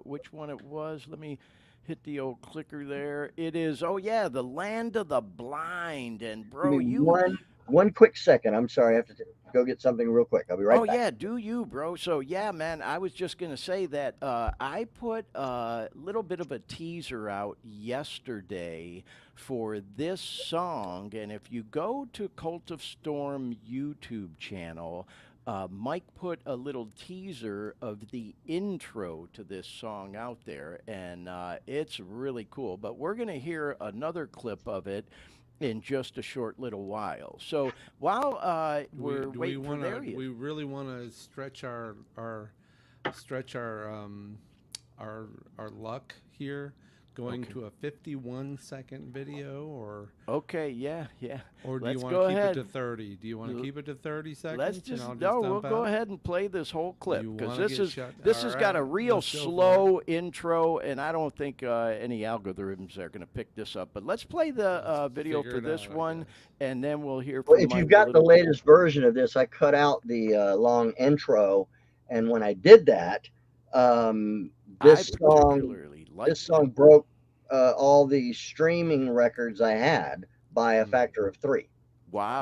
which one it was. Let me hit the old clicker there. It is, oh yeah, the Land of the Blind, and Give bro, me you. one quick second. I'm sorry, I have to go get something real quick. I'll be Oh right back. yeah, do you, bro? So yeah, man, I was just gonna say that I put a little bit of a teaser out yesterday for this song, and if you go to Cult of Storm YouTube channel, Mike put a little teaser of the intro to this song out there, and it's really cool. But we're gonna hear another clip of it in just a short little while. So while we're Do we waiting for want to? there, Do we really want to stretch stretch our our luck here, going okay. to a 51-second video, Okay, yeah, yeah. or do you Let's want go to keep it ahead. to 30? Do you want to L- keep it to 30 Let's seconds and just I'll just no. We'll dump go out? ahead and play this whole clip You because want to get shut? this All has got right, a real let's go for it. slow intro, and I don't think any algorithms are going to pick this up. But let's play the Let's video figure for it this out, I one, guess. and then we'll hear Well, from if you've Mike a got the little bit. latest version of this, I cut out the long intro, and when I did that, um, I this song particularly this liked it. song broke all the streaming records I had by a Mm, factor of three,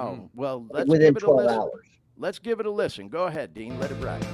mm. Wow. Well, like let's within give it a 12 listen. hours. Let's give it a listen. Go ahead, Dean. Let it ride.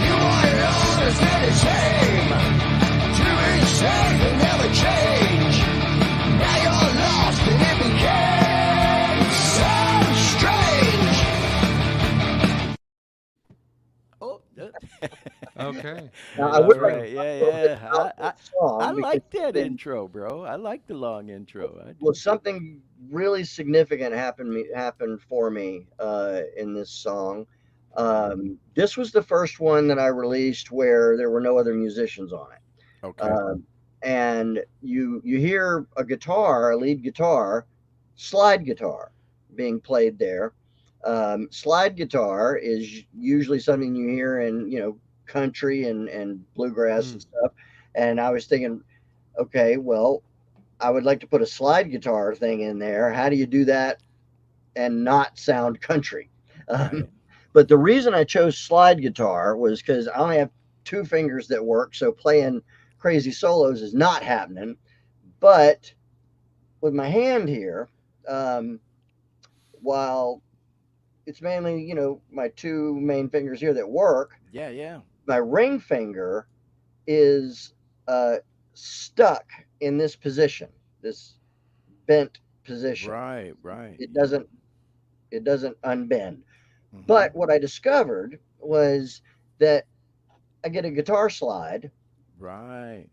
You wanted all to set a shame. To be safe and never change. Now you're lost and it became so strange. Oh, Okay. Now, Well, I all that's would like to a right. talk Yeah, a little bit yeah. about I, this I song because like that intro, bro. I like the long intro. I do. something really significant happened for me in this song. This was the first one that I released where there were no other musicians on it. Okay. And you hear a lead guitar, slide guitar being played there. Slide guitar is usually something you hear in country and bluegrass and mm, stuff. And I was thinking, okay, well, I would like to put a slide guitar thing in there. How do you do that and not sound country? Um, Right. but the reason I chose slide guitar was because I only have two fingers that work, so playing crazy solos is not happening. But with my hand here, um, while it's mainly, my two main fingers here that work. Yeah, yeah. My ring finger is stuck in this position, this bent position. Right, right. It Yeah. doesn't it doesn't unbend. Hmm. But what I discovered was that I get a guitar slide, Right.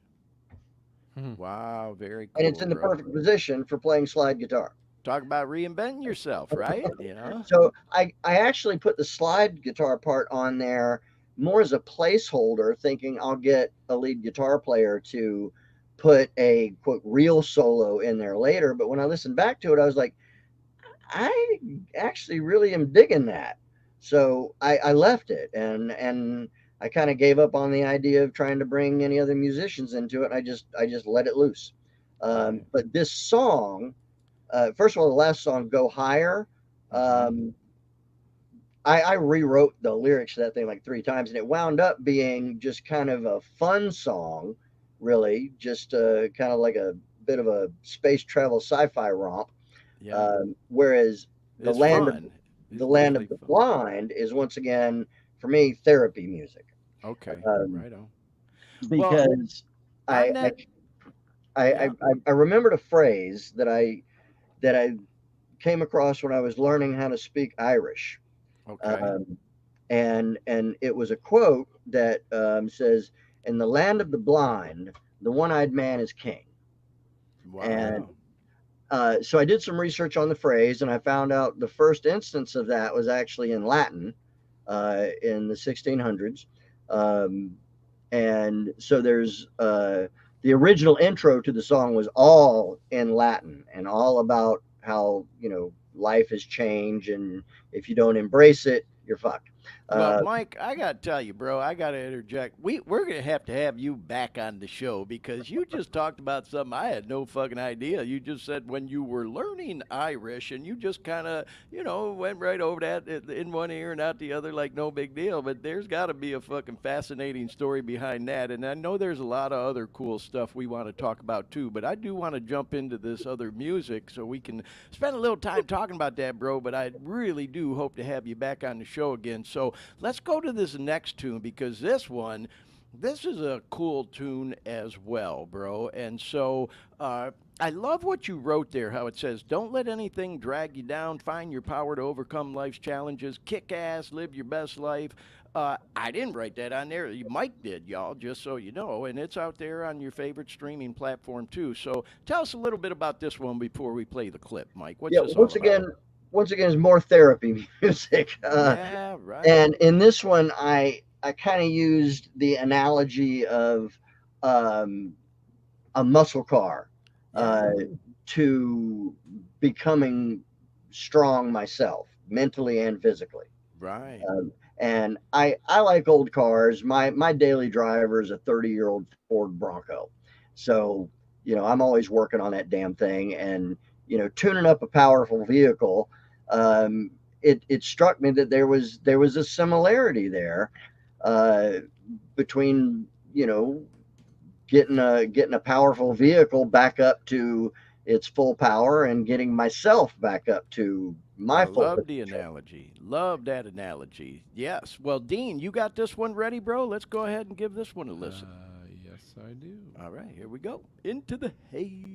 Hmm. Wow, very and it's cool, in the bro. perfect position for playing slide guitar. Talk about reinventing yourself, right? You know? So I actually put the slide guitar part on there more as a placeholder, thinking I'll get a lead guitar player to put a quote real solo in there later. But when I listened back to it, I was like, I actually really am digging that. So I left it, and I kind of gave up on the idea of trying to bring any other musicians into it. I just let it loose. Right. But this song, first of all, the last song, "Go Higher," Hmm. um, I rewrote the lyrics to that thing like three times, and it wound up being just kind of a fun song, really, just kind of like a bit of a space travel sci-fi romp. Yeah. Whereas the It's land of fun. the It's land of definitely the fun. blind is once again for me therapy music, Okay. um, Right on. Well, because on I I, that, I I yeah. I remembered a phrase that I came across when I was learning how to speak Irish. Okay. Um, and it was a quote that says, "In the land of the blind, the one-eyed man is king." And Wow. so I did some research on the phrase, and I found out the first instance of that was actually in Latin in the 1600s. Um, and so there's the original intro to the song was all in Latin and all about how life has changed, and if you don't embrace it, you're fucked. Well, Uh, Mike, I got to tell you, bro, I got to interject. We're going to have you back on the show because you just talked about something I had no fucking idea. You just said when you were learning Irish and you just kind of, went right over that in one ear and out the other like no big deal. But there's got to be a fucking fascinating story behind that. And I know there's a lot of other cool stuff we want to talk about too. But I do want to jump into this other music so we can spend a little time talking about that, bro. But I really do hope to have you back on the show again. So let's go to this next tune because this is a cool tune as well, bro. And so I love what you wrote there, how it says, don't let anything drag you down. Find your power to overcome life's challenges. Kick ass, live your best life. I didn't write that on there. Mike did, y'all, just so you know. And it's out there on your favorite streaming platform, too. So tell us a little bit about this one before we play the clip, Mike. What's yeah, this all about? once again, is more therapy music. Yeah, right. And in this one, I kind of used the analogy of um, a muscle car uh, Yeah, to becoming strong myself, mentally and physically. right. Um, and I like old cars. My daily driver is a 30-year-old Ford Bronco, so I'm always working on that damn thing, and tuning up a powerful vehicle. Um, it struck me that there was a similarity there uh, between getting a powerful vehicle back up to its full power and getting myself back up to I my full love the potential. analogy. Love that analogy. Yes. Well, Dean, you got this one ready, bro? Let's go ahead and give this one a listen. Yes, I do. All right, here we go. Into the haze.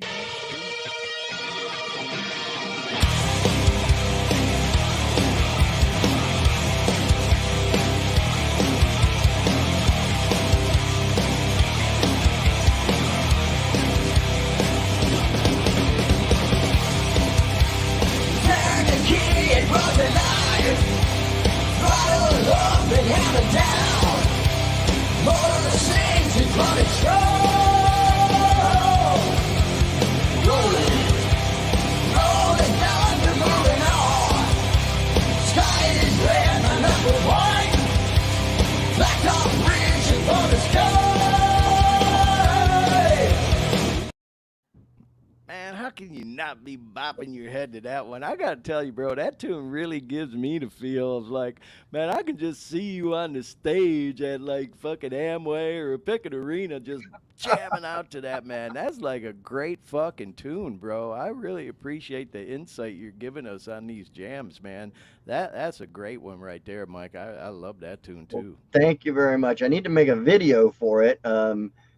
Turn the key and run the line. Throttle up and hammer down. Motor the scenes and running strong. Rolling, rolling down, we're moving on. Sky is red, my number one. Blacktop bridge in front of the sky. Man, how can you not not be bopping your head to that one. I got to tell you, bro, that tune really gives me the feel of like, man, I can just see you on the stage at like fucking Amway or Pickett Arena just jamming out to that, man. That's like a great fucking tune, bro. I really appreciate the insight you're giving us on these jams, man. That's a great one right there, Mike. I love that tune Well, too. thank you very much. I need to make a video for it.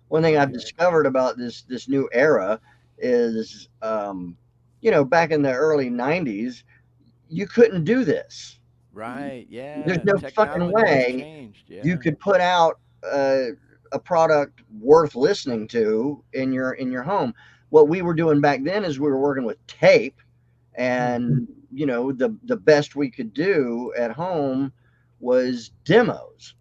One thing I've Right. discovered about this new era is, back in the early '90s, you couldn't do this. Right. There's Yeah. no fucking Technology has way changed. you Yeah. could put out a product worth listening to in your home. What we were doing back then is we were working with tape, and the best we could do at home was demos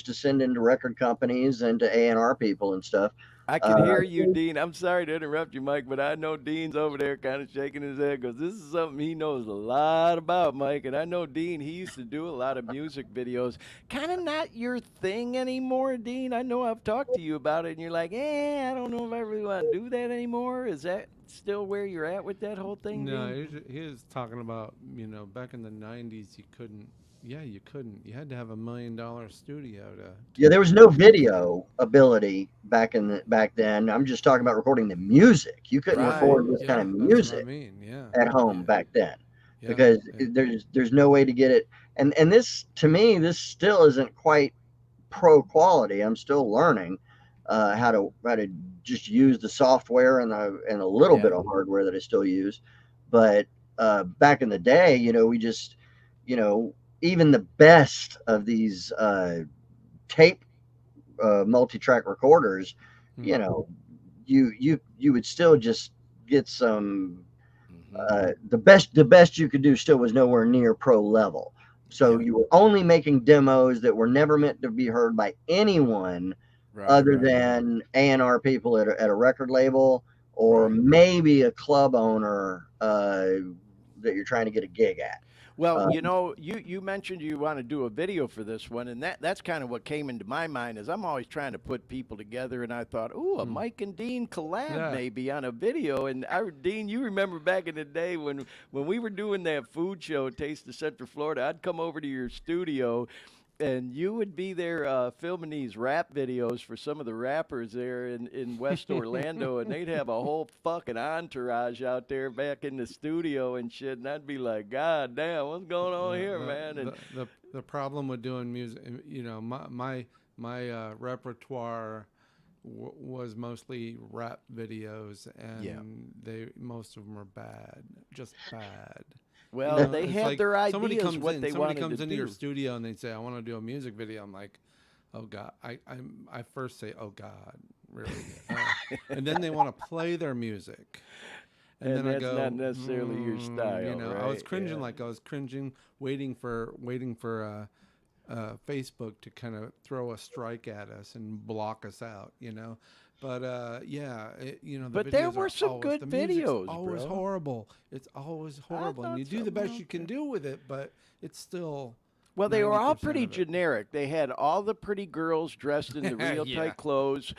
to send into record companies and to A&R people and stuff. I can Uh, hear you, Dean. I'm sorry to interrupt you, Mike, but I know Dean's over there kind of shaking his head because this is something he knows a lot about, Mike. And I know Dean, he used to do a lot of music videos. Kind of not your thing anymore, Dean. I know I've talked to you about it, and you're like, I don't know if I really want to do that anymore. Is that still where you're at with that whole thing, No, Dean? he was talking about, back in the 90s, you couldn't. Yeah, you couldn't. You had to have $1 million studio yeah, to there was no record music. video ability back then. I'm just talking about recording the music. You couldn't Right. record this kind Yeah, of that's what I music mean. Yeah, at home yeah, back then, yeah. because there's no way to get it. And this, to me, this still isn't quite pro quality. I'm still learning how to just use the software and a little bit Yeah. of hardware that I still use. But back in the day, we just, you know, even the best of these tape multi-track recorders, Hmm. you know, you would still just get some. Hmm. The best you could do still was nowhere near pro level. So Yeah. you were only making demos that were never meant to be heard by anyone Right. other Right. than A&R people at a record label, or Right. maybe a club owner that you're trying to get a gig at. Well, Uh, you mentioned you want to do a video for this one, and that's kind of what came into my mind. Is I'm always trying to put people together, and I thought, oh, a Hmm. Mike and Dean collab Yeah. maybe on a video. And Dean, you remember back in the day when we were doing that food show, Taste of Central Florida? I'd come over to your studio, and you would be there filming these rap videos for some of the rappers there in West Orlando, and they'd have a whole fucking entourage out there back in the studio and shit. And I'd be like, God damn, what's going on the here, the man? And the the, the problem with doing music, my repertoire was mostly rap videos, yeah, and most of them are bad, just bad. well, they It's had like their ideas what they somebody wanted to comes into your do. studio and they say, I want to do a music video. I'm like, oh God. I first say, oh God, really? And then they want to play their music. And And then I that's not go, necessarily your style, I was right? cringing, Yeah. like I was cringing, waiting for Facebook to kind of throw a strike at us and block us out. But the But there videos were are some always good the music's videos, always bro. horrible. It's always I horrible, and you thought do the some best were you can okay. do with it, but it's still Well, they were all 90% pretty of it. generic. They had all the pretty girls dressed in the real Yeah, tight clothes,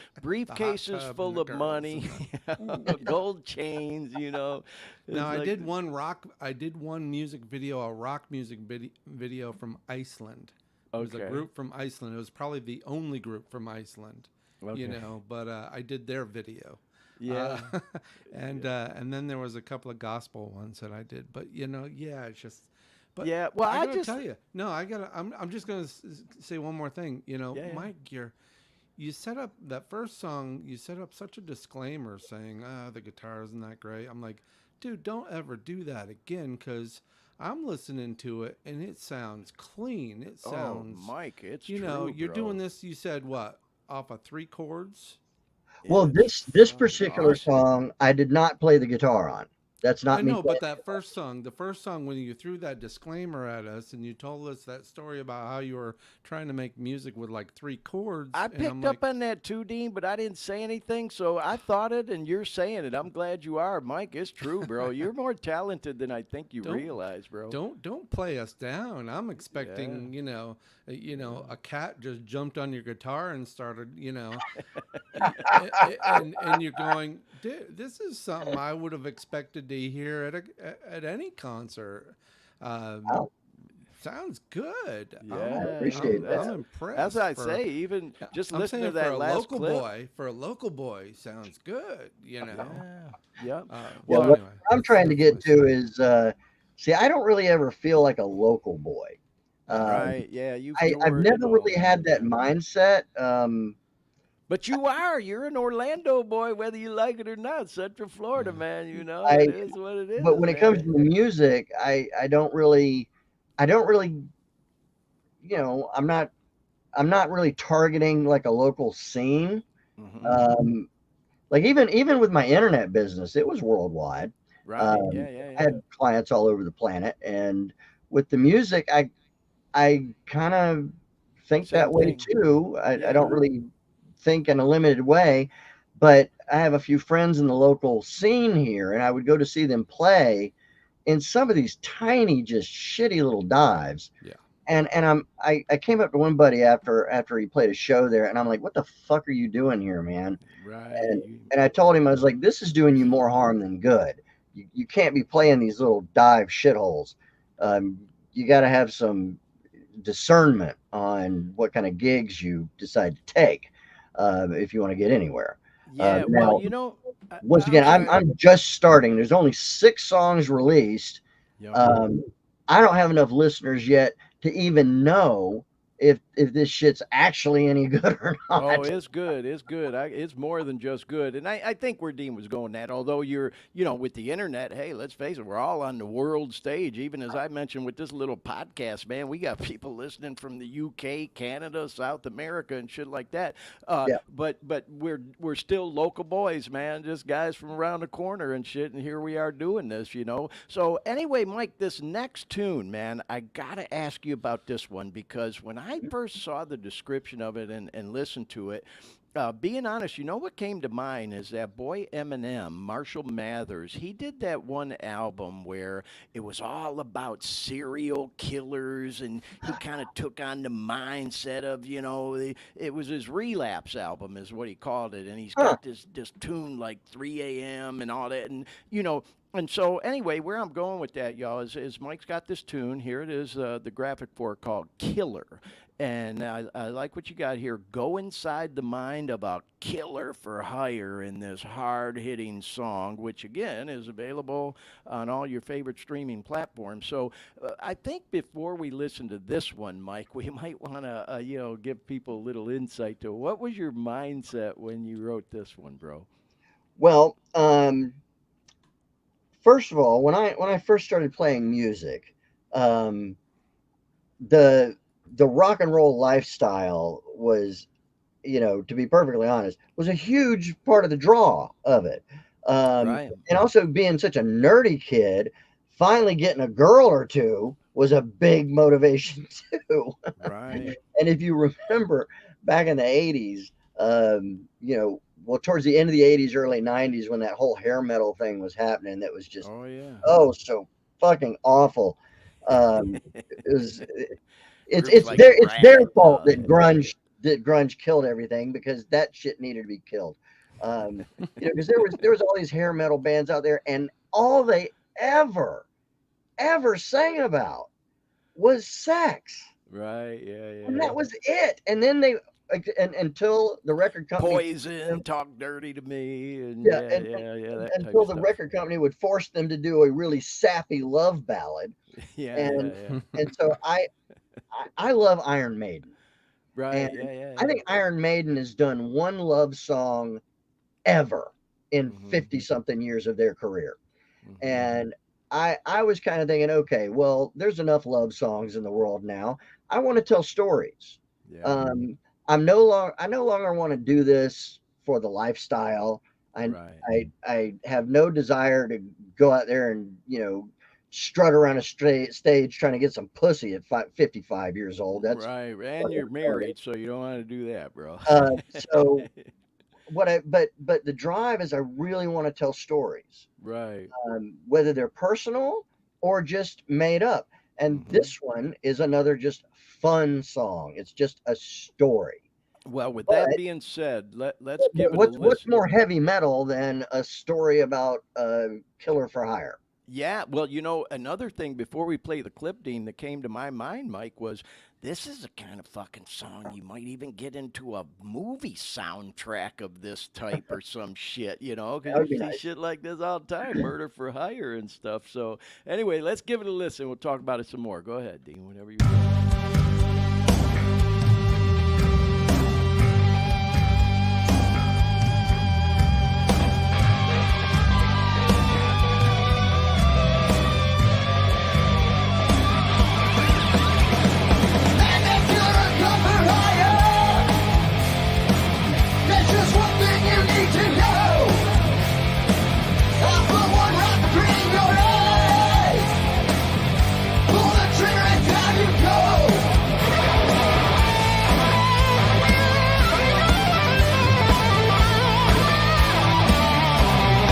the hot briefcases tub and full the of girls and money, the. gold chains. Now It's like, I did one music video, a rock music video from Iceland. It was a okay. group from Iceland. It was probably the only group from Iceland, Okay. but I did their video. Yeah. Uh, and then there was a couple of gospel ones that I did. But yeah, it's just. But Yeah. Well, I I gotta just. tell you, no, I'm just gonna say one more thing. Yeah. Yeah. Mike, you set up that first song. You set up such a disclaimer saying, the guitar isn't that great. I'm like, dude, don't ever do that again, because I'm listening to it and it sounds clean. It Oh, sounds, Mike, it's true, you're bro. doing this. You said what, off of 3 chords? well, It's this fucking particular awesome. song, I did not play the guitar on. That's I not me know, but playing. that first song, the first song, when you threw that disclaimer at us and you told us that story about how you were trying to make music with like 3 chords, I and I'm picked like, up on that too, Dean, but I didn't say anything. So I thought it, and you're saying it. I'm glad you are, Mike. It's true, bro. You're more talented than I think you don't realize, bro. don't play us down. I'm Yeah. expecting, a cat just jumped on your guitar and started, and you're going, This is something I would have expected to hear at any concert. Wow. Sounds good. I Yeah, appreciate that's, I'm impressed. that's what I say. Even just I'm listen saying to that for a last local clip. boy, sounds good. You know. Yeah. Yeah, Well, what anyway, I'm that's trying to my get to is, see, I don't really ever feel like a local boy. right. Yeah, you've I've toured and never all really that. had that Yeah. mindset. But you are. You're an Orlando boy, whether you like it or not. Central Florida, Yeah. man. You know, it I is what it But is, when it comes man. to the music, I don't really, I'm not really targeting like a local scene. Hmm. Um, like even with my internet business, it was worldwide. Right. Yeah, yeah, I yeah. had clients all over the planet, and with the music, I kind of think that Same way thing. too. I don't Yeah. really think in a limited way, but I have a few friends in the local scene here, and I would go to see them play in some of these tiny, just shitty little dives. Yeah. And I came up to one buddy after he played a show there, and I'm like, "What the fuck are you doing here, man?" Right. And I told him, I was like, "This is doing you more harm than good. You can't be playing these little dive shitholes. Um, you got to have some discernment on what kind of gigs you decide to take if you want to get anywhere." Yeah. Well, Now, you know, once I'm again, sorry. I'm just starting. There's only 6 songs released. Yep. Um, I don't have enough listeners yet to even know if this shit's actually any good or Oh, not. it's good. It's good. It's more than just good. And I think where Dean was going at, although with the internet, hey, let's face it, we're all on the world stage. Even as I mentioned with this little podcast, man, we got people listening from the UK, Canada, South America, and shit like that. Yeah. But we're still local boys, man, just guys from around the corner and shit. And here we are doing this. So anyway, Mike, this next tune, man, I gotta ask you about this one because when I first saw the description of it and listened to it. Being honest, you know what came to mind is that boy Eminem, Marshall Mathers. He did that one album where it was all about serial killers, and he kind of took on the mindset of, it was his relapse album, is what he called it, and he's Huh. got this tune like 3 a.m. and all that, and so, anyway, where I'm going with that, y'all, is Mike's got this tune. Here it is, the graphic for it called Killer. And I like what you got here. Go inside the mind of a killer for hire in this hard hitting song, which again is available on all your favorite streaming platforms. So I think before we listen to this one, Mike, we might want to, give people a little insight to what was your mindset when you wrote this one, bro? Well, first of all, when I first started playing music, um, the the rock and roll lifestyle was, to be perfectly honest, was a huge part of the draw of it. Right. And also being such a nerdy kid, finally getting a girl or two was a big motivation too. Right. And if you remember back in the 80s, well, towards the end of the 80s, early 90s, when that whole hair metal thing was happening, that was just, Oh, yeah. so fucking awful. It was, Groups like it's their Rat. fault that grunge killed everything, because that shit needed to be killed. Because there was all these hair metal bands out there, and all they ever sang about was sex. Right. Yeah. And Yeah. that was it. And then until the record company, Poison, talk dirty to me, and yeah, yeah, that type until of the stuff. record company would force them to do a really sappy love ballad. Yeah, yeah, And yeah. so I love Iron Maiden. And Right, yeah, yeah, I yeah. think Iron Maiden has done one love song ever in Mm-hmm. 50 something years of their career. Mm-hmm. And I was kind of thinking, okay, well, there's enough love songs in the world now. I want to tell stories. Yeah. Um, I no longer want to do this for the lifestyle. Right. I have no desire to go out there and, strut around a stage trying to get some pussy at 55 years old. That's Right. And fucking you're retarded. married, so you don't want to do that, bro. So but the drive is I really want to tell stories, Right. whether they're personal or just made up. And Mm-hmm. this one is another just fun song. It's just a story. Well, with All that right. being said, let's give it a What's listen. more heavy metal than a story about a killer for hire? Yeah, well, another thing before we play the clip, Dean, that came to my mind, Mike, was this is a kind of fucking song you might even get into a movie soundtrack of this type or some shit, because That you would be see nice. shit like this all the time, murder for hire and stuff. So, anyway, let's give it a listen. We'll talk about it some more. Go ahead, Dean, whenever you're ready. And if you're a cover hire, there's just one thing you need to know. I'll put one right between your eyes. Pull the trigger and down you go.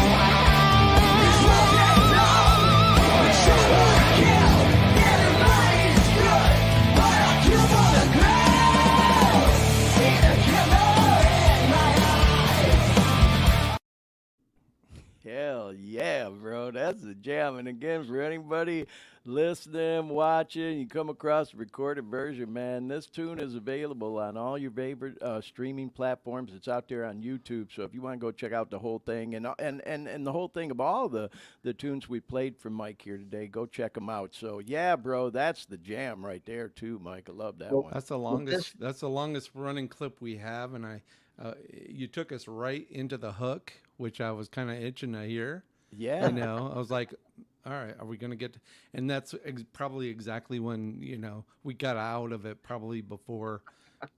You smoke that dog, you shoot for the kill. Everybody's good, but I kill for the crowd. See the killer in my eyes. Hell yeah, bro. That's a jam. And again, for anybody listening, watching, you come across the recorded version, man, this tune is available on all your favorite streaming platforms. It's out there on YouTube. So if you want to go check out the whole thing and the whole thing of all the tunes we played from Mike here today, go check them out. So yeah, bro, that's the jam right there too, Mike. I love that Well, one. That's the Well, this longest. That's the longest running clip we have, and you took us right into the hook, which I was kind of itching to hear. Yeah. I was like, all right, are we gonna get? And that's probably exactly when we got out of it. Probably before,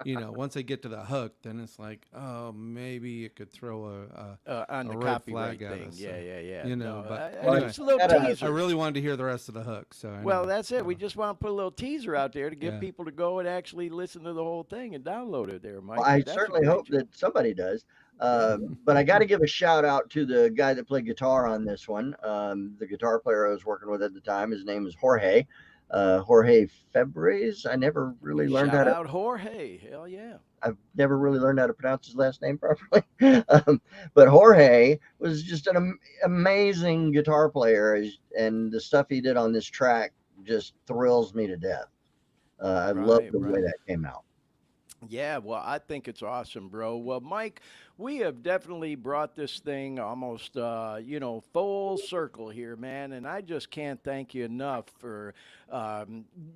once they get to the hook, then it's like, oh, maybe it could throw On a the red copyright flag at thing. us. Yeah, yeah, yeah. You know, No, but Well, anyway, just a little gotta- teaser. I really wanted to hear the rest of the hook. So Well, anyway, that's it. We just want to put a little teaser out there to get Yeah. people to go and actually listen to the whole thing and download it there, Mike. Well, I But that's a certainly great hope job. that somebody does. Yeah. But I got to give a shout out to the guy that played guitar on this one. The guitar player I was working with at the time, his name is Jorge. Jorge Febres. I never really learned how Shout to. out Jorge. Hell yeah. I've never really learned how to pronounce his last name properly. But Jorge was just an amazing guitar player, and the stuff he did on this track just thrills me to death. I love Right, the way right. that came out. Yeah, well, I think it's awesome, bro. Well, Mike, we have definitely brought this thing almost, full circle here, man. And I just can't thank you enough for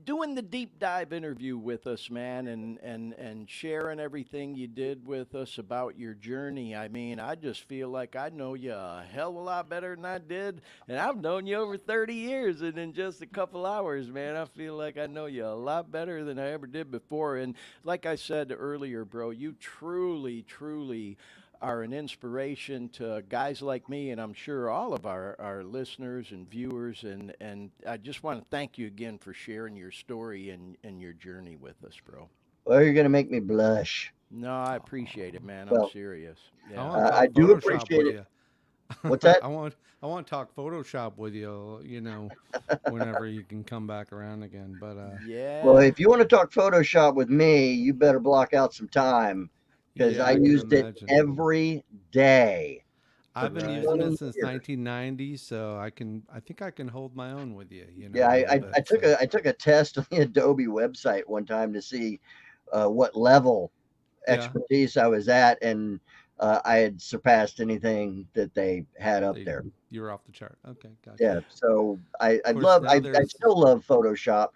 doing the deep dive interview with us, man, and sharing everything you did with us about your journey. I mean, I just feel like I know you a hell of a lot better than I did, and I've known you over 30 years, and in just a couple hours, man, I feel like I know you a lot better than I ever did before. And like I said earlier, bro, you truly, truly are an inspiration to guys like me, and I'm sure all of our listeners and viewers. And I just want to thank you again for sharing your story and your journey with us, bro. Well, you're going to make me blush. No, I appreciate it, man. I'm Well, serious. I Yeah. want to I talk do Photoshop appreciate with it. you. What's that? I want to talk Photoshop with you. Whenever you can come back around again. But Well, Yeah. if you want to talk Photoshop with me, you better block out some time because yeah, I I can used it imagine. every day for I've been Right. using it 20 since years. 1990, so I think I can hold my own with you. Yeah, A little bit. I took So I took a test on the Adobe website one time to see what level yeah, expertise I was at, and I had surpassed anything that they had up they, there. you're off the chart. Okay, gotcha. Yeah, so Of course, now I there's still love Photoshop,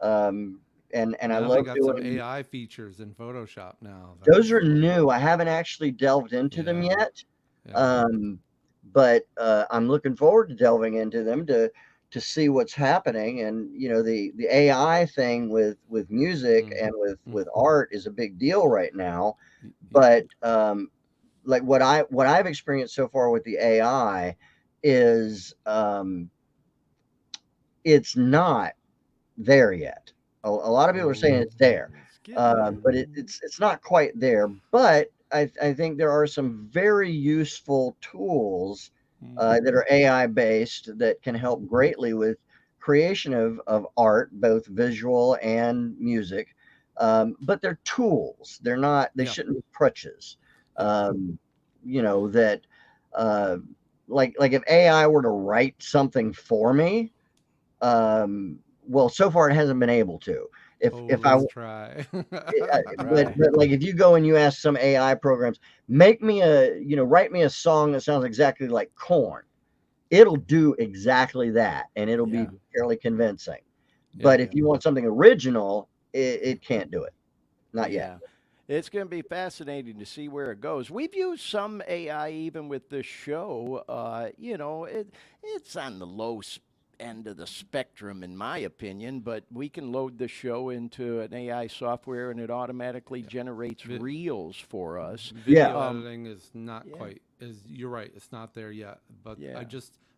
and I now they love got some doing. AI features in Photoshop now. Those That's are like new. I haven't actually delved into them yeah, yet. yeah. Um, but I'm looking forward to delving into them to see what's happening. And the AI thing with music Mm, and with mm, art is a big deal right now. y- y- But like what I've experienced so far with the AI is it's not there yet. A lot of people are saying oh, it's there, It's getting there. but it's not quite there. But I think there are some very useful tools mm, that are AI based that can help greatly with creation of art, both visual and music. but they're tools. They're not. They Yeah. shouldn't be crutches. Yeah. You know that, uh, like if AI were to write something for me, well, so far it hasn't been able to. Oh, If I let's try. Right. but like if you go and you ask some AI programs, make me write me a song that sounds exactly like Corn, it'll do exactly that, and it'll be Yeah. fairly convincing. Yeah. But if you want something original, it can't do it. Not yet. Yeah. It's going to be fascinating to see where it goes. We've used some AI even with this show. It's on the end of the spectrum, in my opinion, but we can load the show into an AI software and it automatically generates Vi- reels for us. Video Yeah. editing is not Yeah. quite is you're right, it's not there yet. But Yeah.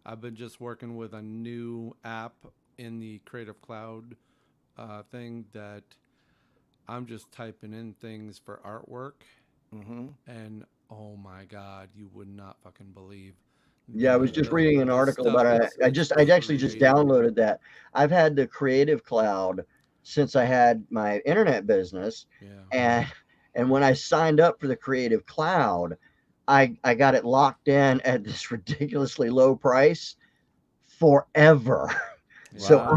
I've been just working with a new app in the Creative Cloud thing that I'm just typing in things for artwork, Hmm. and oh my god, you would not fucking believe Yeah, I was just reading an the article stuff about it. it's I actually just creating. downloaded that. I've had the Creative Cloud since I had my internet business, Yeah. and when I signed up for the Creative Cloud, I got it locked in at this ridiculously low price forever. So Wow.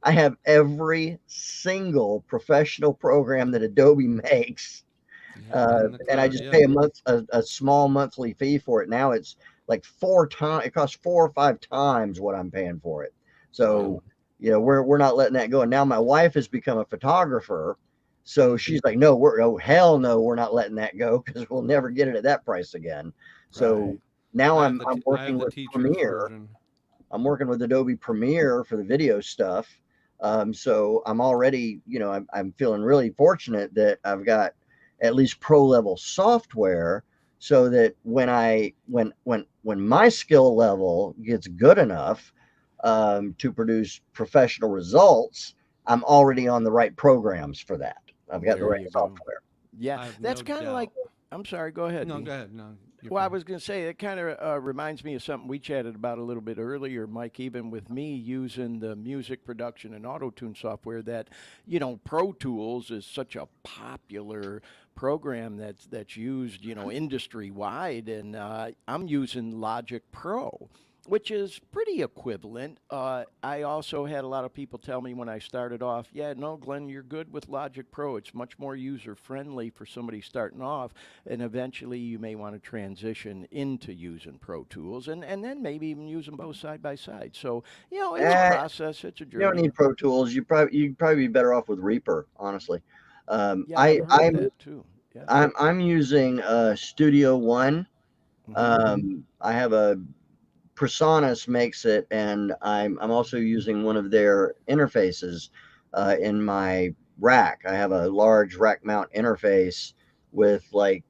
I have every single professional program that Adobe makes, Yeah, in the and I cloud, just yeah. pay a small monthly fee for it. Now it's like 4 times. It costs 4 or 5 times what I'm paying for it. Wow. So we're not letting that go. And now my wife has become a photographer, so she's like, no, oh hell no, we're not letting that go because we'll never get it at that price again. So Right. now I'm I have working the with teacher's Premiere. version. I'm working with Adobe Premiere for the video stuff. So I'm already, I'm feeling really fortunate that I've got at least pro level software, so that when my skill level gets good enough to produce professional results, I'm already on the right programs for that. I've got the There right you go. software. Yeah. I have That's no kind of like, doubt. I'm sorry, go ahead, No, Dean. go ahead. No, you're Well, I fine. was going to say it kind of reminds me of something we chatted about a little bit earlier, Mike, even with me using the music production and auto tune software. That Pro Tools is such a popular program that's used industry wide, and I'm using Logic Pro, which is pretty equivalent. I also had a lot of people tell me when I started off, yeah, no, Glenn, you're good with Logic Pro. It's much more user friendly for somebody starting off, and eventually you may want to transition into using Pro Tools, and then maybe even use them both side by side. So it's a Eh, process, it's a you don't journey. need Pro Tools. You'd probably be better off with Reaper, honestly. Um, Yeah, I've I heard I'm that too. Yeah. I'm using Studio One. Hmm. I have a Presonus makes it, and I'm also using one of their interfaces in my rack. I have a large rack mount interface with like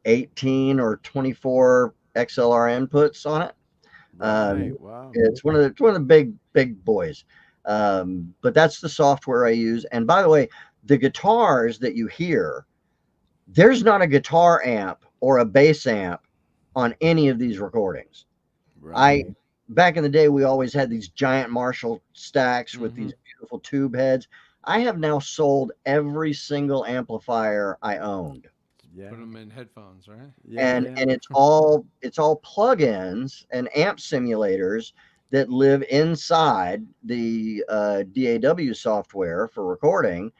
18 or 24 XLR inputs on it. Right. Um, Wow. it's one of the big boys. But that's the software I use. And by the way, the guitars that you hear, there's not a guitar amp or a bass amp on any of these recordings. I Right. Back in the day, we always had these giant Marshall stacks with Hmm. these beautiful tube heads. I have now sold every single amplifier I owned, Yeah. Put them in headphones, right? Yeah. Yeah. and it's all plugins and amp simulators that live inside the DAW software for recording.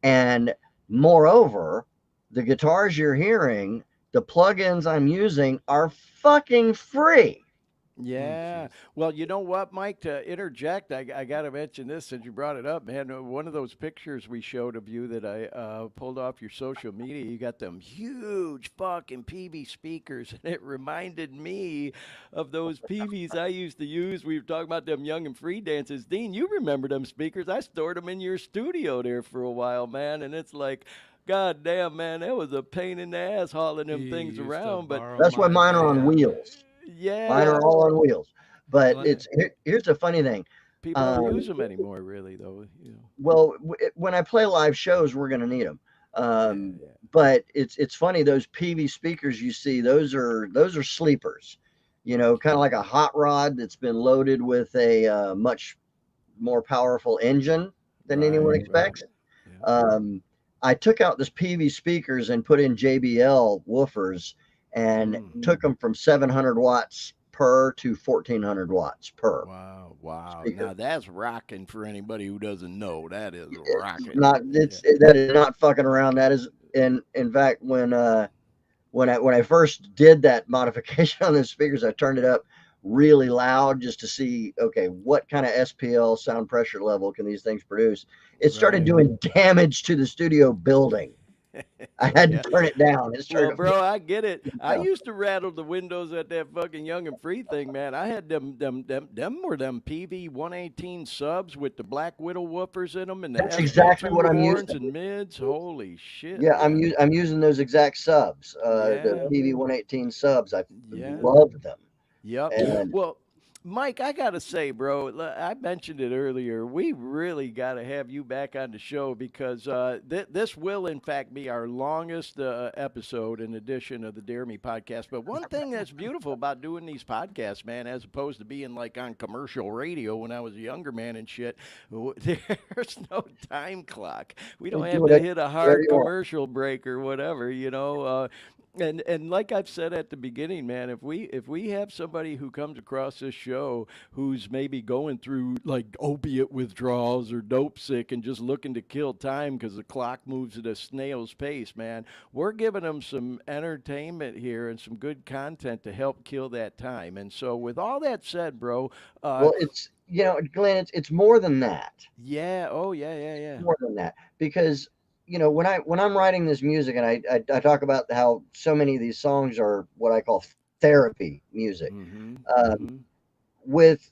And moreover, the guitars you're hearing, the plugins I'm using are fucking free. Oh, Yeah. jeez. Well, you know what, Mike, to interject, I got to mention this since you brought it up, man. One of those pictures we showed of you that I pulled off your social media, you got them huge fucking PV speakers, and it reminded me of those PVs I used to use. We were talking about them young and free dances. Dean, you remember them speakers? I stored them in your studio there for a while, man, and it's like, God damn, man, that was a pain in the ass hauling them He things used to around, but borrow That's why my mine are on van. wheels. Mine yeah, are all on wheels. But Glenn, yeah. here's the funny thing. People don't Um, use them anymore, really, though. well, when I play live shows, we're going to need them. Yeah, yeah. But it's funny, those PV speakers you see, those are sleepers. Kind of like a hot rod that's been loaded with a much more powerful engine than anyone Right, right. expects. I took out this PV speakers and put in JBL woofers and took them from 700 watts per to 1400 watts per. Wow. Speaker. Now that's rocking for anybody who doesn't know. That is rocking. That is not fucking around. That is in fact when I first did that modification on the speakers, I turned it up really loud just to see, okay, what kind of SPL sound pressure level can these things produce? It started doing damage to the studio building. I had to turn it down. Well, bro, I get it. I used to rattle the windows at that fucking Young and Free thing, man. I had them PV 118 subs with the Black Widow woofers in them, and that's exactly what I'm horns using. And mids. Holy shit! Yeah, man. I'm using those exact subs, the PV 118 subs. I love them. Yep. And, well, Mike, I got to say, bro, I mentioned it earlier. We really got to have you back on the show because this will, in fact, be our longest episode in addition of the Dare Me podcast. But one thing that's beautiful about doing these podcasts, man, as opposed to being like on commercial radio when I was a younger man and shit, there's no time clock. We don't have to hit a hard commercial break or whatever, you know. And like I've said at the beginning, man, if we have somebody who comes across this show who's maybe going through like opiate withdrawals or dope sick and just looking to kill time because the clock moves at a snail's pace, man, we're giving them some entertainment here and some good content to help kill that time. And so, with all that said, bro, well, it's Glenn, it's more than that. Yeah. Oh, yeah. It's more than that because when I'm writing this music and I talk about how so many of these songs are what I call therapy music. With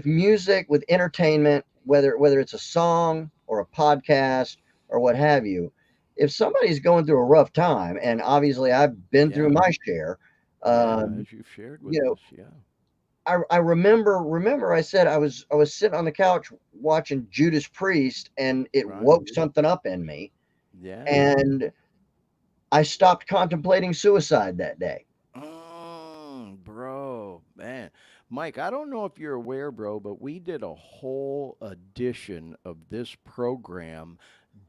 music, with entertainment, whether it's a song or a podcast or what have you, if somebody's going through a rough time, and obviously I've been through my share, as you've shared with us, I remember I said I was sitting on the couch watching Judas Priest and it woke something up in me. Yeah. And I stopped contemplating suicide that day. Bro, man. Mike, I don't know if you're aware, bro, but we did a whole edition of this program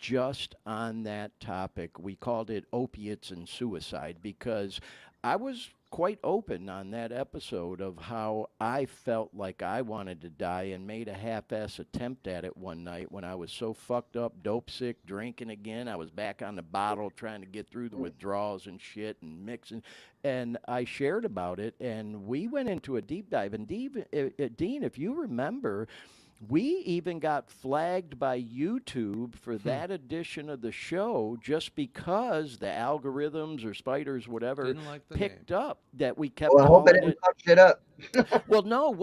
just on that topic. We called it Opiates and Suicide because I was quite open on that episode of how I felt like I wanted to die and made a half-ass attempt at it one night when I was so fucked up, dope sick, drinking again. I was back on the bottle trying to get through the withdrawals and shit and mixing. And I shared about it, and we went into a deep dive. And Dean, if you remember, we even got flagged by YouTube for that edition of the show just because the algorithms or spiders, whatever, picked up that we kept calling it. Well, I hope I didn't fuck shit up. Well, no,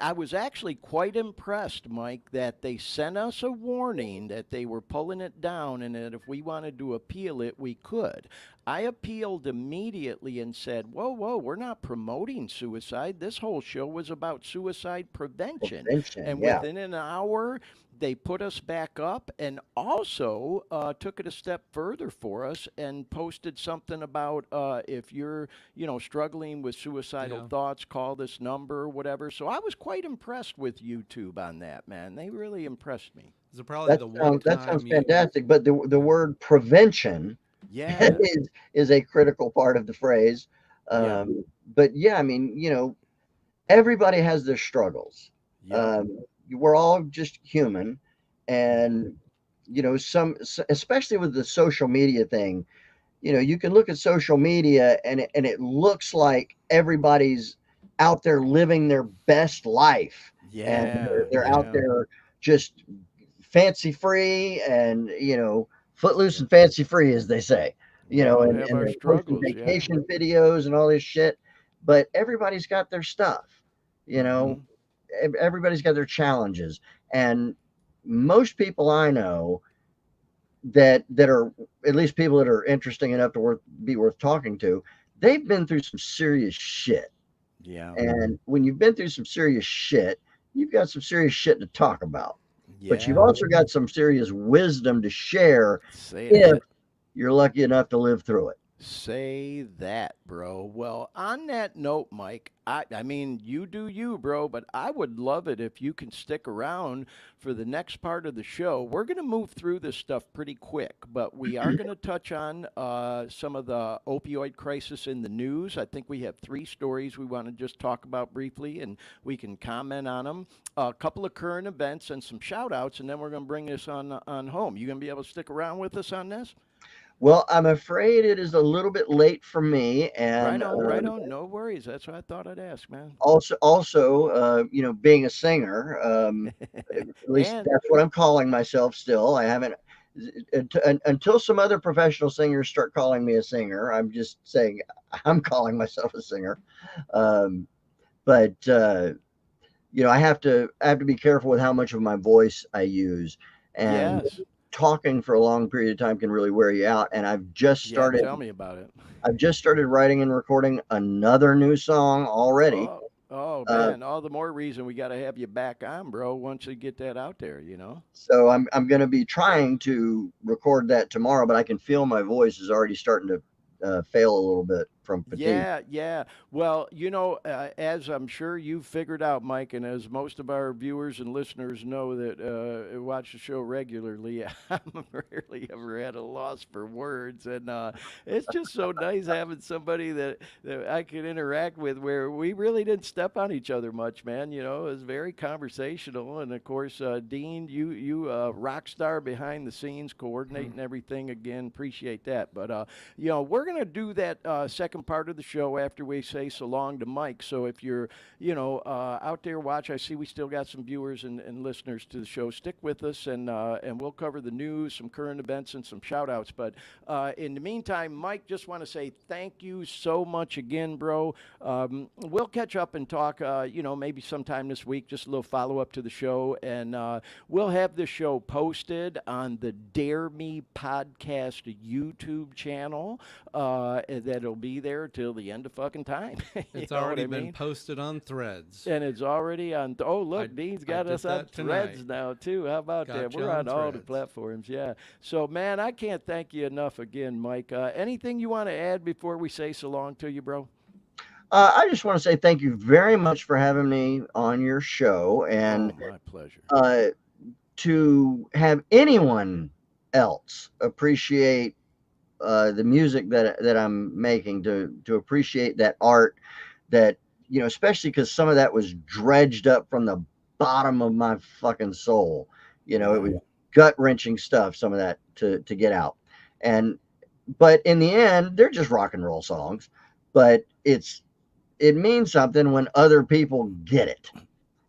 I was actually quite impressed, Mike, that they sent us a warning that they were pulling it down and that if we wanted to appeal it, we could. I appealed immediately and said, whoa, we're not promoting suicide. This whole show was about suicide prevention. And within an hour, they put us back up and also took it a step further for us and posted something about if you're, struggling with suicidal thoughts, call this number or whatever. So I was quite impressed with YouTube on that, man. They really impressed me. That sounds fantastic. But the word prevention is a critical part of the phrase. But yeah, I mean, everybody has their struggles. We're all just human, and especially with the social media thing, you can look at social media and it looks like everybody's out there living their best life, and they're out there just fancy free and footloose and fancy free, as they say, and they're posting vacation videos and all this shit. But everybody's got their stuff, everybody's got their challenges. And most people I know that are at least people that are interesting enough to be worth talking to, they've been through some serious shit. Yeah. And when you've been through some serious shit, you've got some serious shit to talk about. But you've also got some serious wisdom to share if you're lucky enough to live through it. Say that, bro. Well, on that note, Mike, I mean, you do you, bro, but I would love it if you can stick around for the next part of the show. We're going to move through this stuff pretty quick, but we are going to touch on some of the opioid crisis in the news. I think we have three stories we want to just talk about briefly, and we can comment on them. A couple of current events and some shout outs, and then we're going to bring this on home. You going to be able to stick around with us on this? Well, I'm afraid it is a little bit late for me, Right and on, right on. No worries. That's what I thought I'd ask, man. also, being a singer, at least And that's what I'm calling myself still. I haven't until some other professional singers start calling me a singer. I'm just saying I'm calling myself a singer. Um, but I have to be careful with how much of my voice I use, and yes, talking for a long period of time can really wear you out. And yeah. Tell me about it. I've just started writing and recording another new song already. Oh, Uh, man. All the more reason we got to have you back on, bro. Once you get that out there, you know. so I'm going to be trying to record that tomorrow, but I can feel my voice is already starting to fail a little bit from fatigue. Yeah, yeah. Well, as I'm sure you've figured out, Mike, and as most of our viewers and listeners know that watch the show regularly, I'm rarely ever at a loss for words, and it's just so nice having somebody that I can interact with where we really didn't step on each other much, man. You know, it was very conversational, and of course, Dean, you rock star behind the scenes, coordinating everything. Again, appreciate that. But we're gonna do that second part of the show after we say so long to Mike. So if you're, out there watch, I see we still got some viewers and listeners to the show. Stick with us, and we'll cover the news, some current events, and some shout outs. But in the meantime, Mike, just want to say thank you so much again, bro. We'll catch up and talk, maybe sometime this week, just a little follow up to the show. And we'll have the show posted on the Dare Me podcast YouTube channel. That'll be there till the end of fucking time. It's You know what already I been mean? posted on Threads. And it's already on. Oh, I look, Dean's I got did us on that Threads tonight. now too. How about that? Got you We're on on all the Threads. platforms. Yeah. So, man, I can't thank you enough again, Mike. Anything you want to add before we say so long to you, bro? I just want to say thank you very much for having me on your show, and Oh, my pleasure. uh, to have anyone else appreciate the music that I'm making, to appreciate that art, that especially because some of that was dredged up from the bottom of my fucking soul. It Yeah. was gut wrenching stuff. Some of that to get out, and but in the end, they're just rock and roll songs. But it means something when other people get it.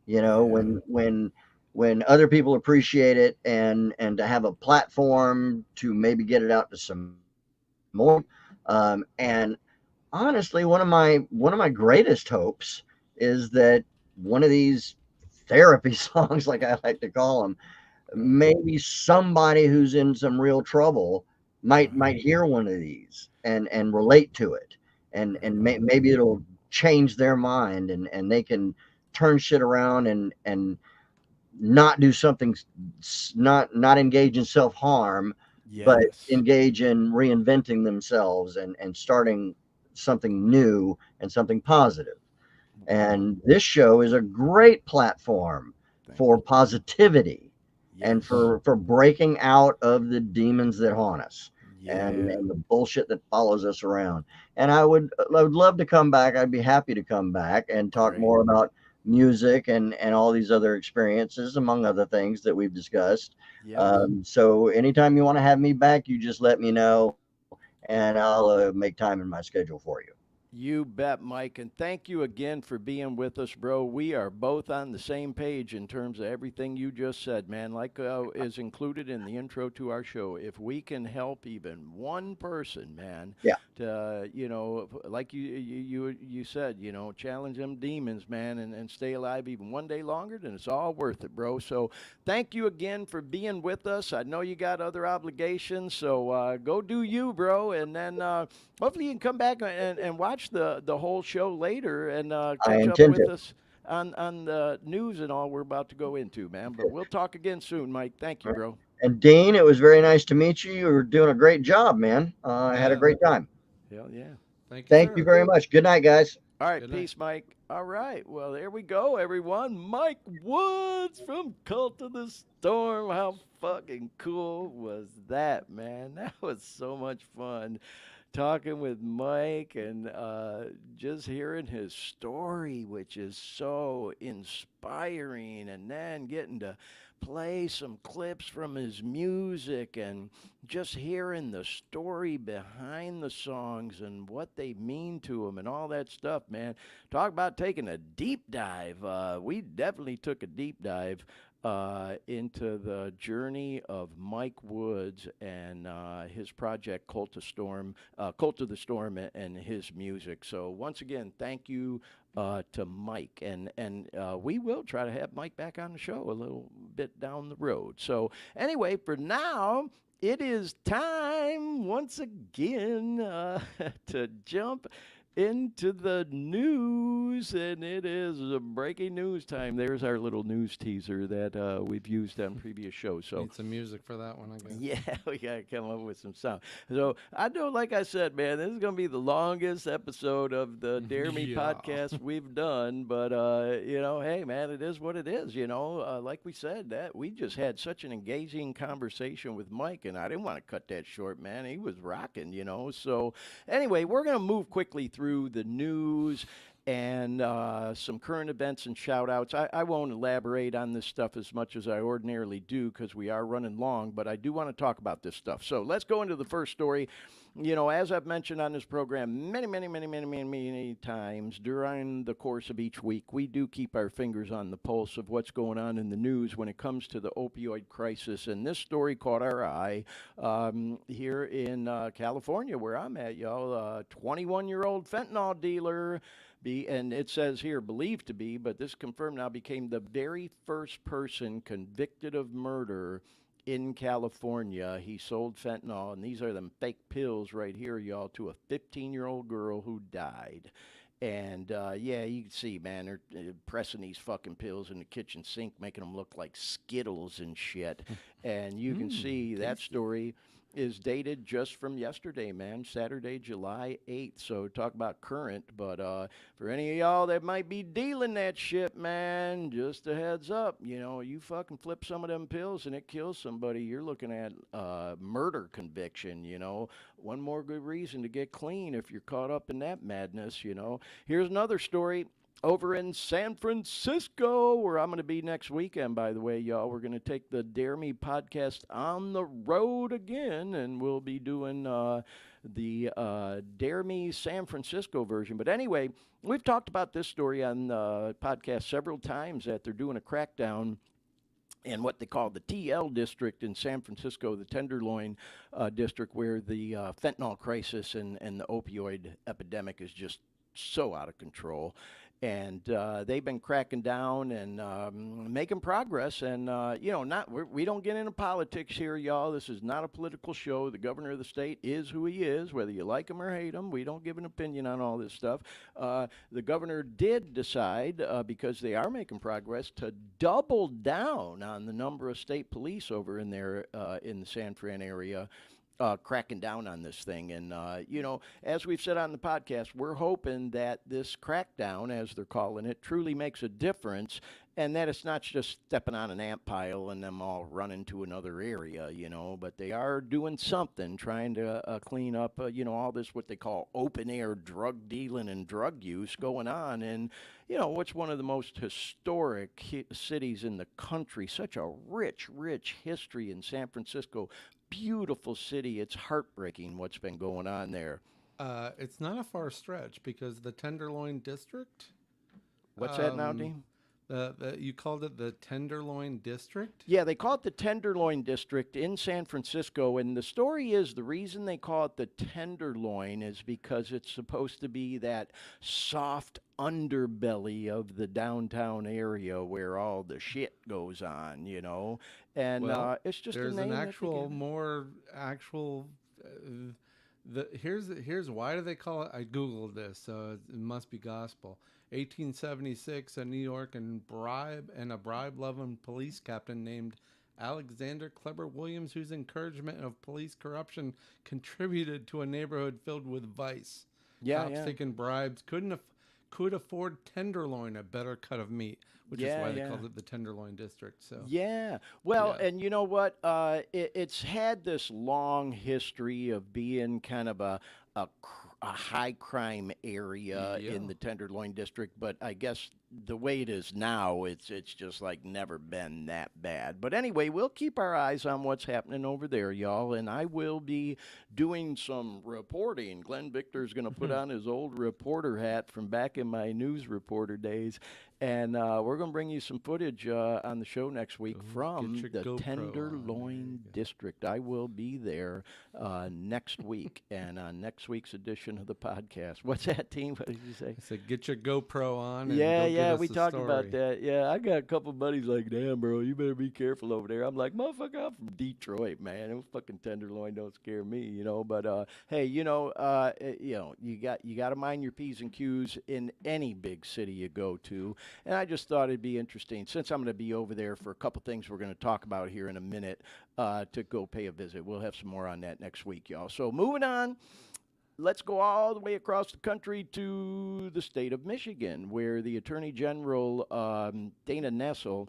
Yeah. When other people appreciate it, and to have a platform to maybe get it out to some more. And honestly, one of my greatest hopes is that one of these therapy songs, like I like to call them, Right. maybe somebody who's in some real trouble might Right. might hear one of these and relate to it, and Right on. maybe it'll change their mind, and they can turn shit around, and not do something, not engage in self-harm, but Yes. engage in reinventing themselves, and starting something new and something positive. Well, And this show is a great platform thank for you. positivity, and Yes. for breaking out of the demons that haunt us, and Yeah. and the bullshit that follows us around. And I would love to come back. I'd be happy to come back and talk Great. more about music, and all these other experiences, among other things that we've discussed. Yes. So anytime you want to have me back, you just let me know, and I'll make time in my schedule for you. You bet, Mike. And thank you again for being with us, bro. We are both on the same page in terms of everything you just said, man. Like is included in the intro to our show. If we can help even one person, man, Yeah. to, like you said, challenge them demons, man, and stay alive even one day longer, then it's all worth it, bro. So thank you again for being with us. I know you got other obligations, so go do you, bro. And then hopefully you can come back and watch the whole show later and I catch up intend with to. us on the news and all we're about to go into, man. But we'll talk again soon, Mike. Thank you, bro. And Dean, it was very nice to meet you. You were doing a great job, man. I had a Yeah, great time. Hell yeah. Thank you, Thank sir. you very much. Good night, guys. All right, Good night. peace, Mike. All right, well, there we go, everyone. Mike Woods from Cult of the Storm. How fucking cool was that, man? That was so much fun talking with Mike and just hearing his story, which is so inspiring, and then getting to play some clips from his music and just hearing the story behind the songs and what they mean to him and all that stuff, man. Talk about taking a deep dive. We definitely took a deep dive into the journey of Mike Woods and his project Cult of the Storm, and his music. So once again, thank you to Mike, and we will try to have Mike back on the show a little bit down the road. So anyway, for now. It is time once again to jump into the news, and it is a breaking news time. There's our little news teaser that we've used on previous shows. So Need some music for that one, I guess. yeah, we gotta come up with some sound. So I know, like I said, man, this is gonna be the longest episode of the Dare Me Yeah. podcast we've done. But hey, man, it is what it is. Like we said, that we just had such an engaging conversation with Mike, and I didn't want to cut that short, man. He was rocking. So anyway, we're gonna move quickly through the news and some current events and shout outs. I won't elaborate on this stuff as much as I ordinarily do because we are running long, but I do want to talk about this stuff. So let's go into the first story. As I've mentioned on this program many times during the course of each week, we do keep our fingers on the pulse of what's going on in the news when it comes to the opioid crisis. And this story caught our eye here in California, where I'm at, y'all. A 21-year-old fentanyl dealer. And it says here, believed to be, but this confirmed now, became the very first person convicted of murder in California. He sold fentanyl, and these are them fake pills right here, y'all, to a 15-year-old girl who died. And you can see, man, they're pressing these fucking pills in the kitchen sink, making them look like Skittles and shit. And you can see that story is dated just from yesterday, man, Saturday, July 8th. So talk about current. But for any of y'all that might be dealing that shit, man, just a heads up. You fucking flip some of them pills and it kills somebody, you're looking at murder conviction. One more good reason to get clean if you're caught up in that madness. Here's another story. Over in San Francisco, where I'm going to be next weekend, by the way, y'all. We're going to take the Dare Me podcast on the road again, and we'll be doing the Dare Me San Francisco version. But anyway, we've talked about this story on the podcast several times, that they're doing a crackdown in what they call the TL district in San Francisco, the Tenderloin district, where the fentanyl crisis and the opioid epidemic is just so out of control. And they've been cracking down and making progress. And, we don't get into politics here, y'all. This is not a political show. The governor of the state is who he is, whether you like him or hate him. We don't give an opinion on all this stuff. The governor did decide, because they are making progress, to double down on the number of state police over in there in the San Fran area. Cracking down on this thing. And, as we've said on the podcast, we're hoping that this crackdown, as they're calling it, truly makes a difference, and that it's not just stepping on an ant pile and them all running to another area, but they are doing something, trying to clean up, all this, what they call open air drug dealing and drug use going on. And, what's one of the most historic cities in the country, such a rich history in San Francisco. Beautiful city. It's heartbreaking what's been going on there. It's not a far stretch, because the Tenderloin district. What's that now, Dean? You called it the Tenderloin district? Yeah, they call it the Tenderloin district in San Francisco. And the story is, the reason they call it the Tenderloin is because it's supposed to be that soft underbelly of the downtown area where all the shit goes on, And Well, it's just there's a name an that they actual, give. more actual. Here's why do they call it? I googled this, so it must be gospel. 1876, a New York and a bribe-loving police captain named Alexander Kleber Williams, whose encouragement of police corruption contributed to a neighborhood filled with vice. Yeah, Cops yeah. taking bribes could afford tenderloin, a better cut of meat, which is Yeah, why they yeah. called it the Tenderloin District. So Yeah. Well, Yeah. and you know what? It's had this long history of being kind of a high crime area Yeah. in the Tenderloin district, but I guess the way it is now, it's just like never been that bad. But anyway, we'll keep our eyes on what's happening over there, y'all, and I will be doing some reporting. Glenn Victor's going to put on his old reporter hat from back in my news reporter days, and we're going to bring you some footage on the show next week from get your the GoPro on. There Tenderloin you go. district. I will be there next week, and on next week's edition of the podcast. What's that, team? What did you say? I said, get your GoPro on. And Yeah, go give yeah, us we the talked about story. that. Yeah, I got a couple buddies like, damn, bro, you better be careful over there. I'm like, motherfucker, I'm from Detroit, man. Them fucking Tenderloin don't scare me, you know. But hey, you got to mind your p's and q's in any big city you go to. And I just thought it'd be interesting since I'm going to be over there for a couple things we're going to talk about here in a minute to go pay a visit. We'll have some more on that next week, y'all. So moving on. Let's go all the way across the country to the state of Michigan, where the Attorney General, Dana Nessel,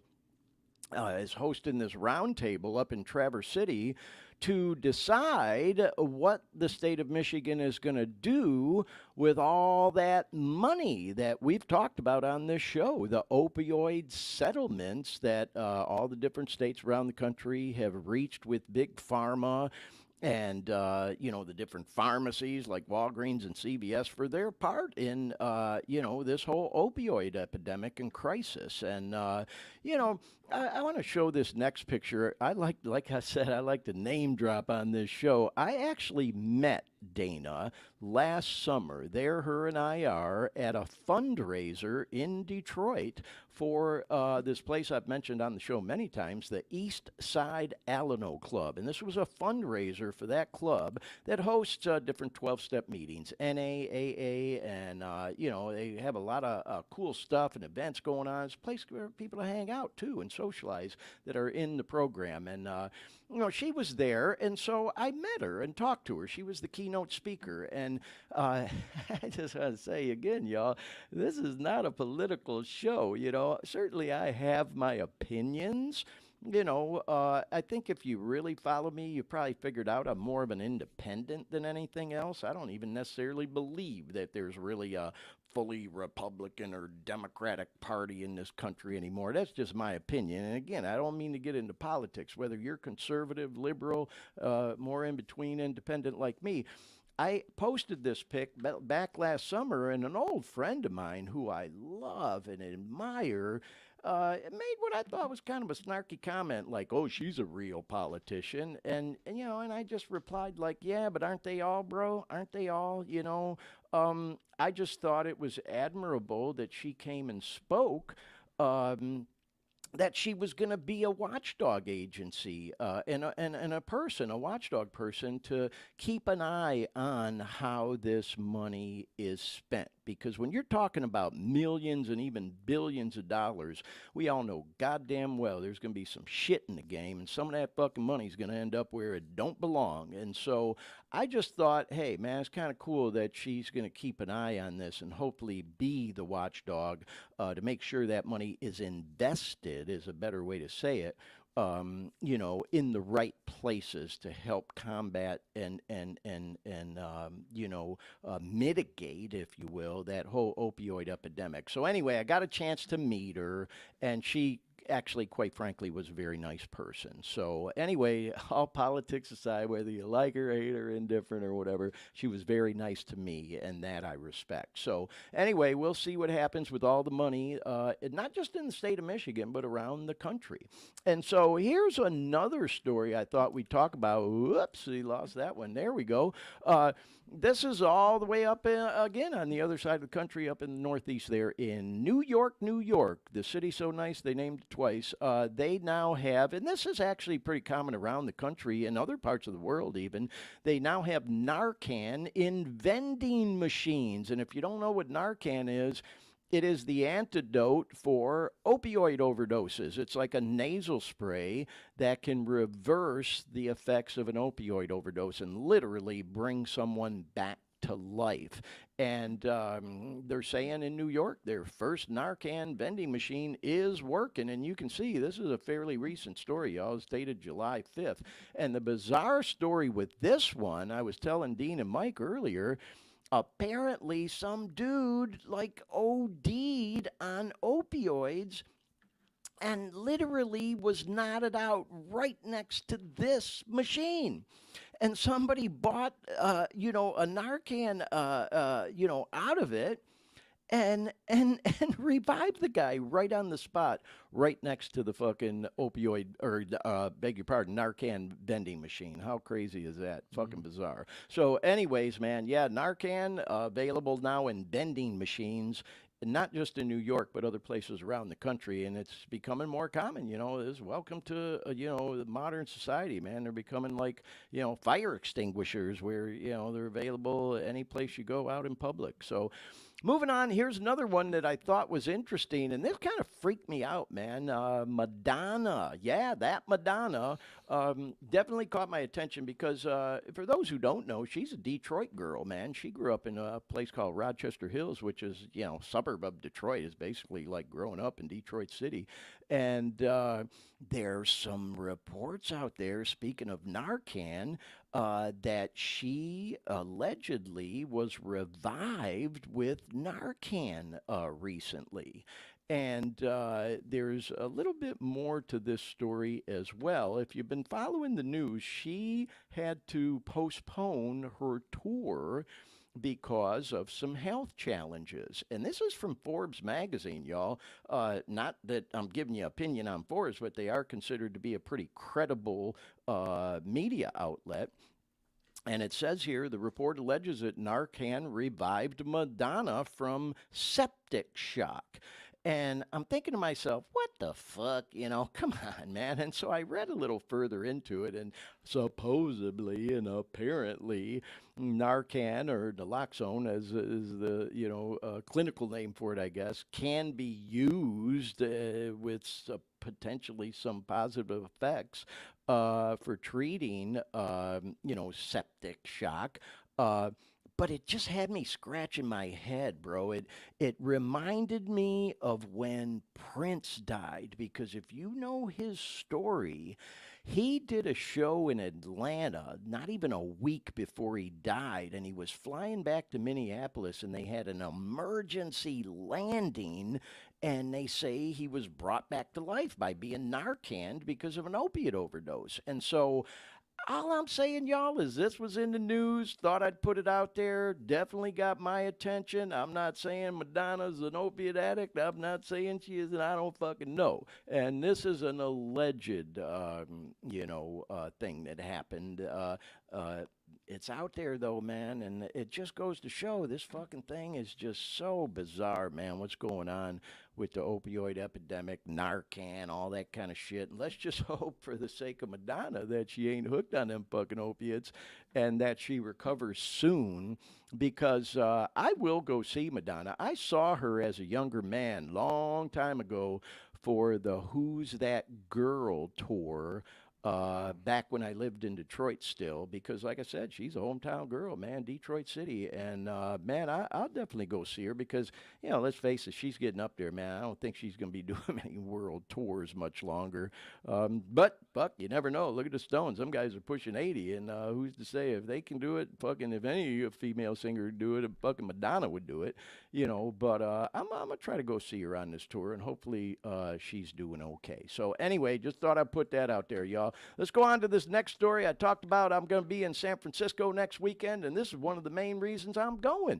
is hosting this roundtable up in Traverse City to decide what the state of Michigan is going to do with all that money that we've talked about on this show, the opioid settlements that all the different states around the country have reached with big pharma and the different pharmacies like Walgreens and CVS for their part in this whole opioid epidemic and crisis. And I want to show this next picture. Like I said, I like to name drop on this show. I actually met Dana last summer. There, her and I are at a fundraiser in Detroit for this place I've mentioned on the show many times, the East Side Alano Club. And this was a fundraiser for that club that hosts different 12-step meetings, NAAA, and, they have a lot of cool stuff and events going on. It's a place for people to hang out, too, and socialize that are in the program. And, she was there, and so I met her and talked to her. She was the keynote speaker. And I just want to say again, y'all, this is not a political show, Certainly I have my opinions. I think if you really follow me, you probably figured out I'm more of an independent than anything else. I don't even necessarily believe that there's really a fully Republican or Democratic party in this country anymore. That's just my opinion. And again, I don't mean to get into politics, whether you're conservative, liberal, more in between, independent like me. I posted this pic back last summer, and an old friend of mine who I love and admire made what I thought was kind of a snarky comment, like, "Oh, she's a real politician," and I just replied like, "Yeah, but aren't they all, bro? Aren't they all? I just thought it was admirable that she came and spoke." That she was going to be a watchdog agency and a watchdog person to keep an eye on how this money is spent. Because when you're talking about millions and even billions of dollars, we all know goddamn well there's going to be some shit in the game, and some of that fucking money is going to end up where it don't belong. And so I just thought, hey, man, it's kind of cool that she's going to keep an eye on this and hopefully be the watchdog to make sure that money is invested, is a better way to say it, in the right places to help combat and mitigate, if you will, that whole opioid epidemic. So anyway, I got a chance to meet her, and she actually, quite frankly, was a very nice person. So anyway, all politics aside, whether you like her, hate her, indifferent, or whatever, she was very nice to me, and that I respect. So anyway, we'll see what happens with all the money, not just in the state of Michigan, but around the country. And so here's another story I thought we'd talk about. Whoops, he lost that one. There we go. This is all the way up, again, on the other side of the country, up in the Northeast there in New York, New York. The city so nice they named it twice. They now have, and this is actually pretty common around the country and other parts of the world even, they now have Narcan in vending machines. And if you don't know what Narcan is, it is the antidote for opioid overdoses. It's like a nasal spray that can reverse the effects of an opioid overdose and literally bring someone back to life. And they're saying in New York, their first Narcan vending machine is working. And you can see this is a fairly recent story, y'all. It's dated July 5th. And the bizarre story with this one, I was telling Dean and Mike earlier, apparently some dude like OD'd on opioids and literally was knotted out right next to this machine. And somebody bought, a Narcan, out of it and revived the guy right on the spot, right next to the fucking opioid or beg your pardon, Narcan vending machine. How crazy is that? Fucking bizarre. So, anyways, man, yeah, Narcan available now in vending machines. Not just in New York, but other places around the country, and it's becoming more common. Is welcome to the modern society, man. They're becoming like fire extinguishers, where they're available any place you go out in public. So, moving on, here's another one that I thought was interesting, and this kind of freaked me out, man. Madonna, yeah, that Madonna definitely caught my attention because for those who don't know, she's a Detroit girl, man. She grew up in a place called Rochester Hills, which is suburb of Detroit. Is basically like growing up in Detroit City, and there's some reports out there. Speaking of Narcan, that she allegedly was revived with Narcan recently. And there's a little bit more to this story as well. If you've been following the news, she had to postpone her tour because of some health challenges. And this is from Forbes magazine, y'all. Not that I'm giving you opinion on Forbes, but they are considered to be a pretty credible media outlet. And it says here the report alleges that Narcan revived Madonna from septic shock. And I'm thinking to myself, what the fuck? Come on, man. And so I read a little further into it, and supposedly and apparently, Narcan or naloxone, as is the clinical name for it, I guess, can be used with potentially some positive effects for treating, septic shock. But it just had me scratching my head, bro. It reminded me of when Prince died, because if you know his story, he did a show in Atlanta not even a week before he died, and he was flying back to Minneapolis, and they had an emergency landing, and they say he was brought back to life by being Narcaned because of an opiate overdose. And so all I'm saying, y'all, is this was in the news. Thought I'd put it out there. Definitely got my attention. I'm not saying Madonna's an opiate addict. I'm not saying she is, and I don't fucking know. And this is an alleged, thing that happened. It's out there though, man, and it just goes to show this fucking thing is just so bizarre, man. What's going on with the opioid epidemic, Narcan, all that kind of shit. And let's just hope, for the sake of Madonna, that she ain't hooked on them fucking opiates, and that she recovers soon. Because I will go see Madonna. I saw her as a younger man, long time ago, for the Who's That Girl tour back when I lived in Detroit still, because like I said, she's a hometown girl, man, Detroit City. And man, I'll definitely go see her because, let's face it, she's getting up there, man. I don't think she's going to be doing any world tours much longer. But, fuck, you never know. Look at the Stones. Some guys are pushing 80, and who's to say if they can do it, fucking, if any female singer would do it, fucking Madonna would do it, But I'm going to try to go see her on this tour, and hopefully she's doing okay. So anyway, just thought I'd put that out there, y'all. Let's go on to this next story. I talked about I'm going to be in San Francisco next weekend, and this is one of the main reasons I'm going.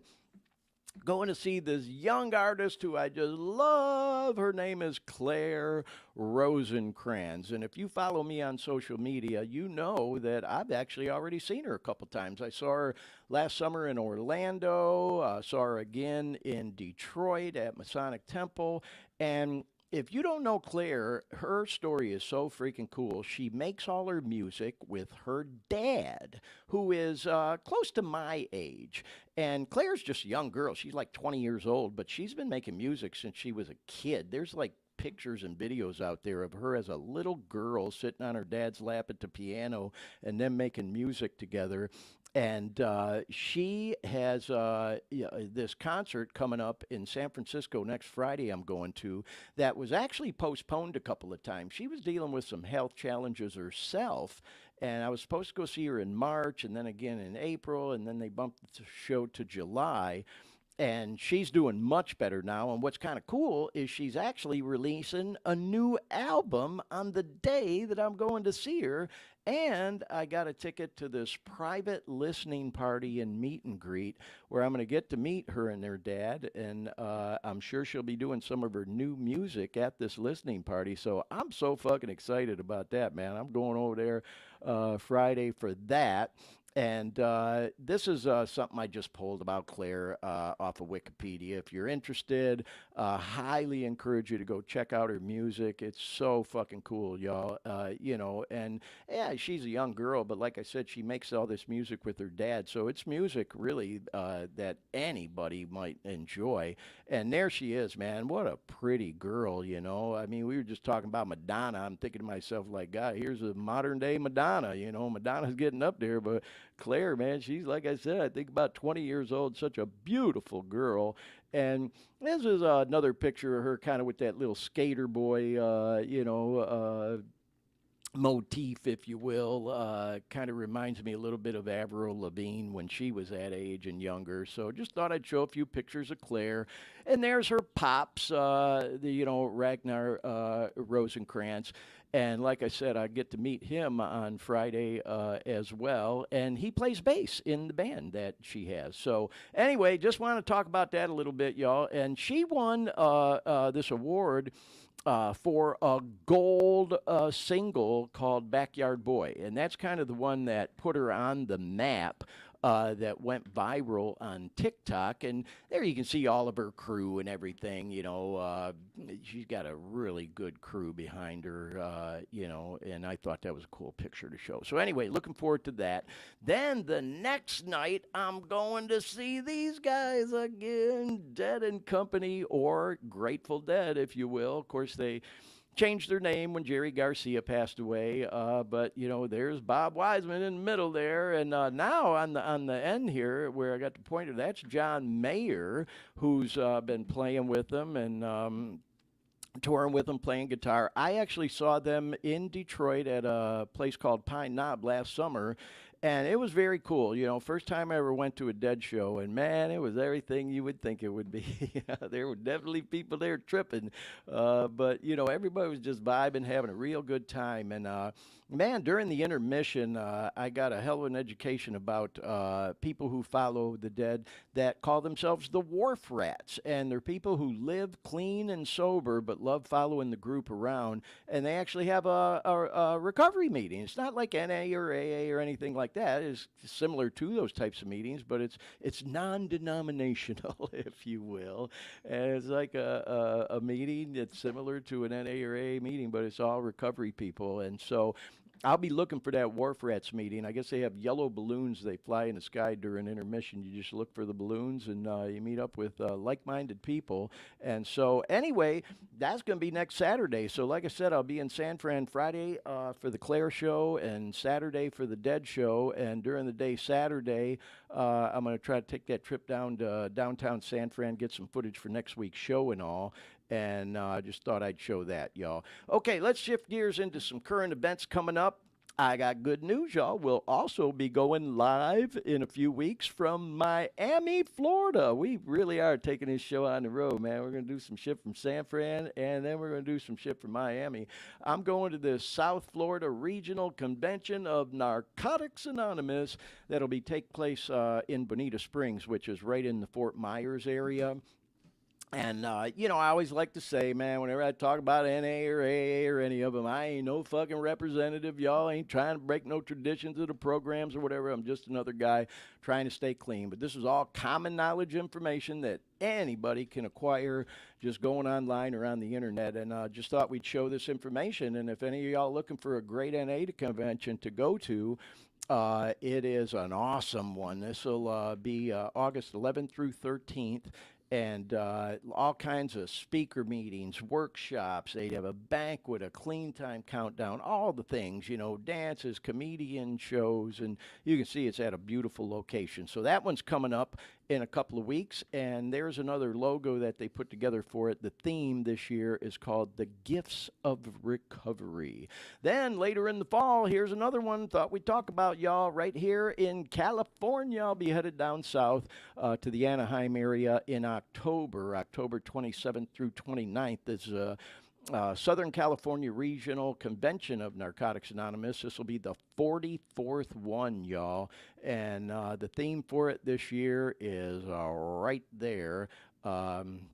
Going to see this young artist who I just love. Her name is Claire Rosencrans. And if you follow me on social media, you know that I've actually already seen her a couple times. I saw her last summer in Orlando, saw her again in Detroit at Masonic Temple, and if you don't know Claire, her story is so freaking cool. She makes all her music with her dad, who is close to my age. And Claire's just a young girl. She's like 20 years old, but she's been making music since she was a kid. There's like pictures and videos out there of her as a little girl sitting on her dad's lap at the piano and them making music together. And she has this concert coming up in San Francisco next Friday, I'm going to, that was actually postponed a couple of times. She was dealing with some health challenges herself, and I was supposed to go see her in March and then again in April, and then they bumped the show to July. And she's doing much better now. And what's kind of cool is she's actually releasing a new album on the day that I'm going to see her. And I got a ticket to this private listening party and meet and greet where I'm going to get to meet her and their dad. And I'm sure she'll be doing some of her new music at this listening party. So I'm so fucking excited about that, man. I'm going over there Friday for that. And this is something I just pulled about Claire off of Wikipedia. If you're interested, highly encourage you to go check out her music. It's so fucking cool, y'all. And yeah, she's a young girl, but like I said, she makes all this music with her dad. So it's music really that anybody might enjoy. And there she is, man. What a pretty girl, you know. I mean, we were just talking about Madonna. I'm thinking to myself, like, God, here's a modern day Madonna. You know, Madonna's getting up there, but Claire, man, she's, like I said, I think about 20 years old, such a beautiful girl. And this is another picture of her kind of with that little skater boy, motif, if you will. Kind of reminds me a little bit of Avril Lavigne when she was that age and younger. So just thought I'd show a few pictures of Claire. And there's her pops, Ragnar Rosenkrantz. And like I said, I get to meet him on Friday as well. And he plays bass in the band that she has. So anyway, just want to talk about that a little bit, y'all. And she won this award for a gold single called Backyard Boy. And that's kind of the one that put her on the map. That went viral on TikTok, and there you can see all of her crew and everything. She's got a really good crew behind her. And I thought that was a cool picture to show. So anyway, looking forward to that. Then the next night, I'm going to see these guys again, Dead and Company, or Grateful Dead, if you will. Of course, they changed their name when Jerry Garcia passed away, but there's Bob Wiseman in the middle there, and now on the end here where I got the pointer, that's John Mayer, who's been playing with them and touring with them, playing guitar. I actually saw them in Detroit at a place called Pine Knob last summer. And it was very cool. First time I ever went to a Dead show, and man, it was everything you would think it would be. There were definitely people there tripping, but everybody was just vibing, having a real good time. And man, during the intermission, I got a hell of an education about people who follow the Dead that call themselves the Wharf Rats, and they're people who live clean and sober but love following the group around. And they actually have a recovery meeting. It's not like NA or AA or anything like that. Is similar to those types of meetings, but it's non-denominational, if you will. And it's like a meeting that's similar to an NA or AA meeting, but it's all recovery people. And so I'll be looking for that Wharf Rats meeting. I guess they have yellow balloons they fly in the sky during intermission. You just look for the balloons, and you meet up with like-minded people. And so anyway, that's going to be next Saturday. So like I said, I'll be in San Fran Friday for the Claire show and Saturday for the Dead show. And during the day Saturday, I'm going to try to take that trip down to downtown San Fran, get some footage for next week's show and all. And I just thought I'd show that, y'all. Okay, let's shift gears into some current events coming up. I got good news, y'all. We'll also be going live in a few weeks from Miami, Florida. We really are taking this show on the road, man. We're going to do some shit from San Fran, and then we're going to do some shit from Miami. I'm going to the South Florida Regional Convention of Narcotics Anonymous that'll be take place in Bonita Springs, which is right in the Fort Myers area. And I always like to say, man, whenever I talk about NA or AA or any of them, I ain't no fucking representative. Y'all ain't trying to break no traditions of the programs or whatever. I'm just another guy trying to stay clean. But this is all common knowledge information that anybody can acquire just going online or on the internet. And just thought we'd show this information. And if any of y'all looking for a great NA convention to go to, it is an awesome one. This will be August 11th through 13th, and all kinds of speaker meetings, workshops. They have a banquet, a clean time countdown, all the things, dances, comedian shows, and you can see it's at a beautiful location. So that one's coming up in a couple of weeks, and there's another logo that they put together for it. The theme this year is called The Gifts of Recovery. Then later in the fall, here's another one thought we'd talk about, y'all, right here in California. I'll be headed down south to the Anaheim area in October 27th through 29th. Is Southern California Regional Convention of Narcotics Anonymous. This will be the 44th one, y'all. And the theme for it this year is right there. And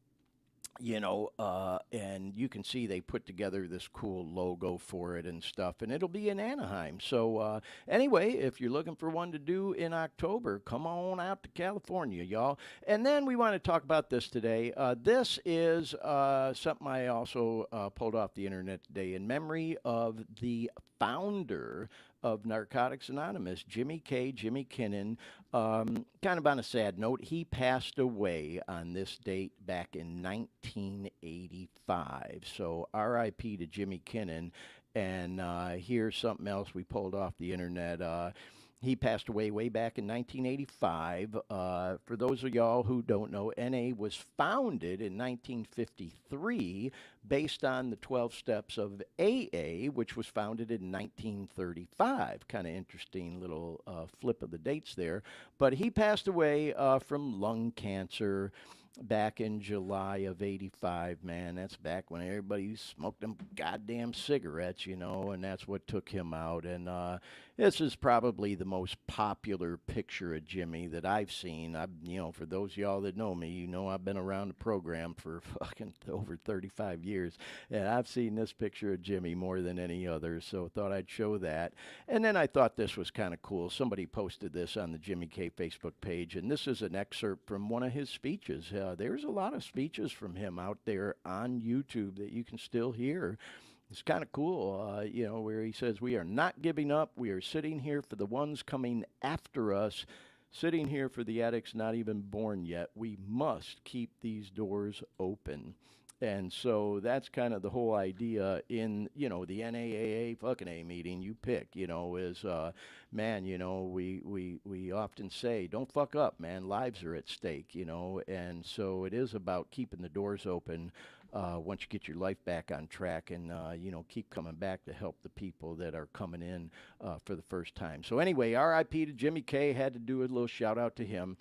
you can see they put together this cool logo for it and stuff, and it'll be in Anaheim. So anyway, if you're looking for one to do in October, come on out to California, y'all. And then we want to talk about this today. This is something I also pulled off the internet today in memory of the founder of Narcotics Anonymous, Jimmy Kinnon. Kind of on a sad note, he passed away on this date back in 1985. So RIP to Jimmy Kinnon. And here's something else we pulled off the internet. He passed away way back in 1985. For those of y'all who don't know, NA was founded in 1953 based on the 12 steps of AA, which was founded in 1935. Kind of interesting little flip of the dates there. But he passed away from lung cancer back in July of 85, man. That's back when everybody smoked them goddamn cigarettes, and that's what took him out. And this is probably the most popular picture of Jimmy that I've seen. For those of y'all that know me, I've been around the program for fucking over 35 years, and I've seen this picture of Jimmy more than any other, so thought I'd show that. And then I thought this was kind of cool. Somebody posted this on the Jimmy K Facebook page, and this is an excerpt from one of his speeches. There's a lot of speeches from him out there on YouTube that you can still hear. It's kind of cool, where he says, "We are not giving up. We are sitting here for the ones coming after us, sitting here for the addicts not even born yet. We must keep these doors open." And so that's kind of the whole idea in, the NAAA fucking A meeting you pick, is, man, we often say, don't fuck up, man. Lives are at stake, and so it is about keeping the doors open once you get your life back on track and, keep coming back to help the people that are coming in for the first time. So anyway, RIP to Jimmy K. Had to do a little shout out to him.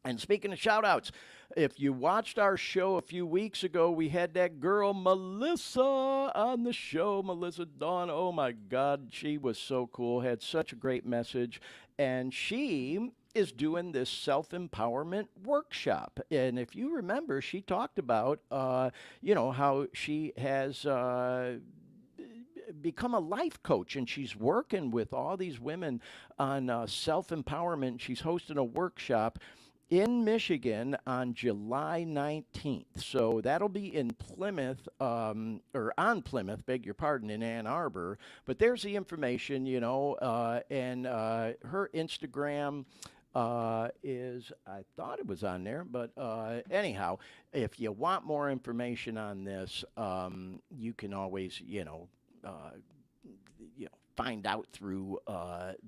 And speaking of shout outs, if you watched our show a few weeks ago, we had that girl Melissa on the show, Melissa Dawn. Oh my God, she was so cool, had such a great message. And she is doing this self-empowerment workshop. And if you remember, she talked about, how she has become a life coach, and she's working with all these women on self-empowerment. She's hosting a workshop in Michigan on July 19th. So that'll be in Plymouth, or on Plymouth, beg your pardon, in Ann Arbor. But there's the information, and her Instagram is, I thought it was on there, but anyhow, if you want more information on this, you can always, find out through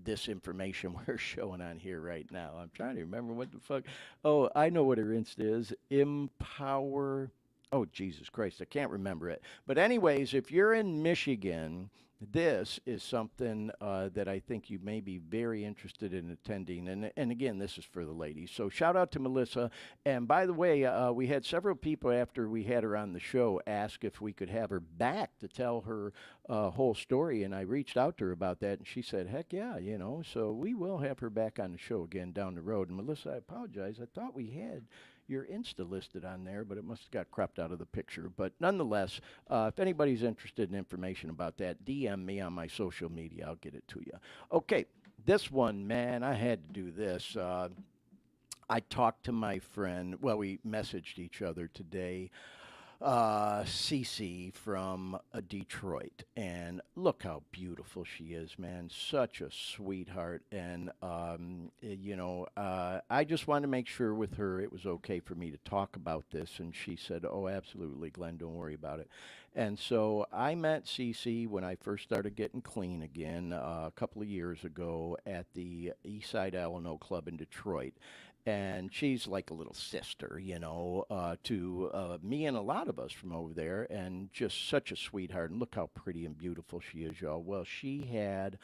this information we're showing on here right now. I'm trying to remember what the fuck. Oh, I know what her Insta is. Empower. Oh, Jesus Christ, I can't remember it. But anyways, if you're in Michigan, this is something that I think you may be very interested in attending. And again, this is for the ladies. So shout out to Melissa. And by the way, we had several people after we had her on the show ask if we could have her back to tell her whole story. And I reached out to her about that, and she said, heck yeah, so we will have her back on the show again down the road. And Melissa, I apologize. I thought we had your Insta listed on there, but it must have got cropped out of the picture. But nonetheless, if anybody's interested in information about that, DM me on my social media. I'll get it to you. Okay, this one, man, I had to do this. I talked to my friend. Well, we messaged each other today. Cece from Detroit, and look how beautiful she is, man. Such a sweetheart, and I just wanted to make sure with her it was okay for me to talk about this, and she said, "Oh, absolutely, Glenn, don't worry about it." And so I met Cece when I first started getting clean again a couple of years ago at the Eastside Alano Club in Detroit, and she's like a little sister, to me and a lot of us from over there, and just such a sweetheart. And look how pretty and beautiful she is, y'all. Well, she had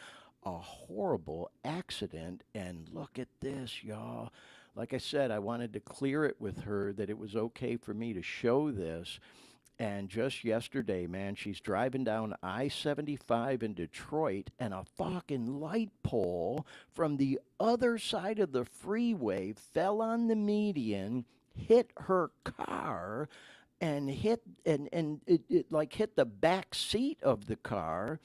a horrible accident, and look at this, y'all. Like I said, I wanted to clear it with her that it was okay for me to show this. And just yesterday, man, she's driving down I-75 in Detroit, and a fucking light pole from the other side of the freeway fell on the median, hit her car, and it like hit the back seat of the car.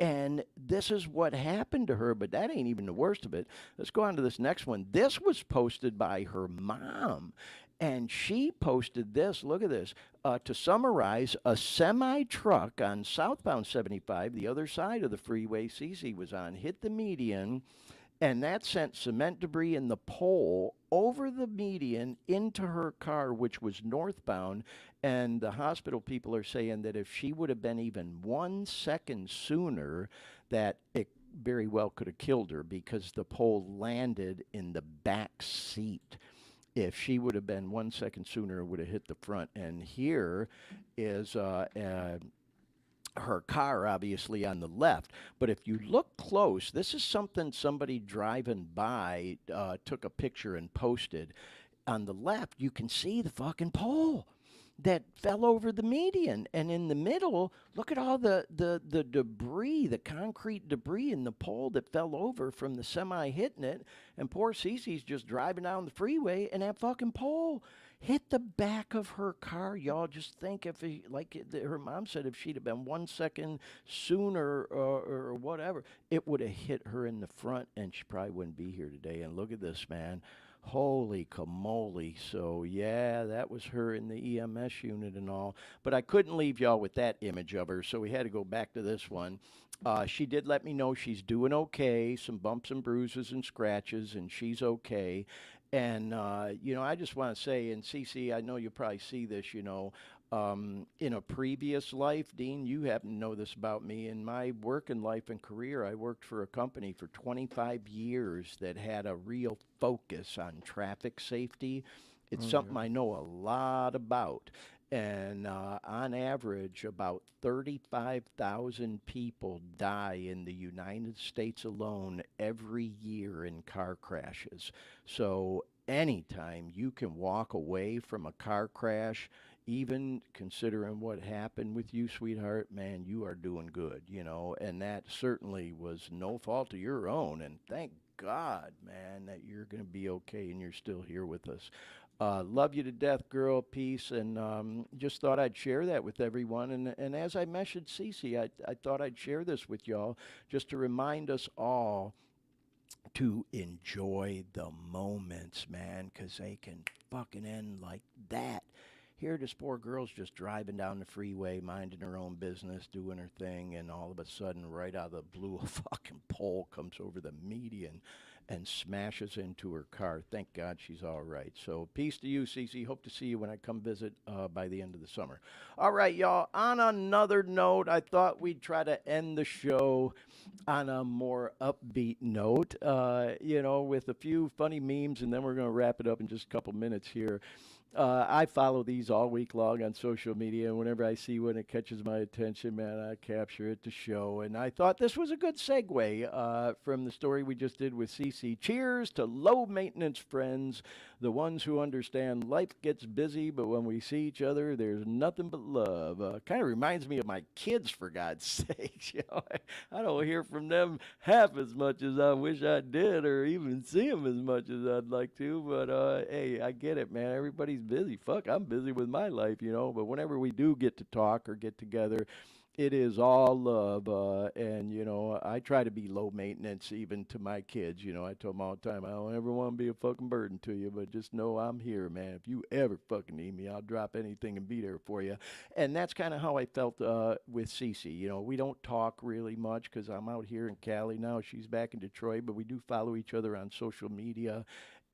And this is what happened to her, but that ain't even the worst of it. Let's go on to this next one. This was posted by her mom. And she posted this. Look at this. To summarize, a semi truck on southbound 75, the other side of the freeway Cece was on, hit the median, and that sent cement debris in the pole over the median into her car, which was northbound. And the hospital people are saying that if she would have been even 1 second sooner, that it very well could have killed her because the pole landed in the back seat. If she would have been 1 second sooner, it would have hit the front. And here is her car, obviously, on the left. But if you look close, this is something somebody driving by took a picture and posted. On the left, you can see the fucking pole that fell over the median. And in the middle, look at all the debris, the concrete debris in the pole that fell over from the semi hitting it. And poor Cece's just driving down the freeway, and that fucking pole hit the back of her car. Y'all just think if, her mom said, if she'd have been 1 second sooner or whatever, it would have hit her in the front, and she probably wouldn't be here today. And look at this, man. Holy camole. So, yeah, that was her in the EMS unit and all. But I couldn't leave y'all with that image of her, so we had to go back to this one. She did let me know she's doing okay, some bumps and bruises and scratches, and she's okay. And, I just want to say, and Cece, I know you'll probably see this, in a previous life, Dean, you happen to know this about me. In my working life and career, I worked for a company for 25 years that had a real focus on traffic safety. It's something I know a lot about. And on average, about 35,000 people die in the United States alone every year in car crashes. So anytime you can walk away from a car crash, even considering what happened with you, sweetheart, man, you are doing good, and that certainly was no fault of your own. And thank God, man, that you're going to be okay and you're still here with us. Love you to death, girl. Peace. And just thought I'd share that with everyone. And as I mentioned, Cece, I thought I'd share this with y'all just to remind us all to enjoy the moments, man, because they can fucking end like that. Here, this poor girl's just driving down the freeway, minding her own business, doing her thing, and all of a sudden, right out of the blue, a fucking pole comes over the median and smashes into her car. Thank God she's all right. So peace to you, Cece. Hope to see you when I come visit by the end of the summer. All right, y'all. On another note, I thought we'd try to end the show on a more upbeat note, with a few funny memes, and then we're going to wrap it up in just a couple minutes here. I follow these all week long on social media, and whenever I see one that catches my attention, man, I capture it to show. And I thought this was a good segue from the story we just did with Cece Cece. Cheers to low maintenance friends, the ones who understand life gets busy, but when we see each other, there's nothing but love. Kind of reminds me of my kids, for God's sakes. I don't hear from them half as much as I wish I did, or even see them as much as I'd like to. But hey, I get it, man. Everybody's busy. Fuck, I'm busy with my life, But whenever we do get to talk or get together, it is all love, and I try to be low maintenance even to my kids. I tell them all the time, I don't ever want to be a fucking burden to you, but just know I'm here, man. If you ever fucking need me, I'll drop anything and be there for you. And that's kind of how I felt with Cece. We don't talk really much because I'm out here in Cali now. She's back in Detroit, but we do follow each other on social media.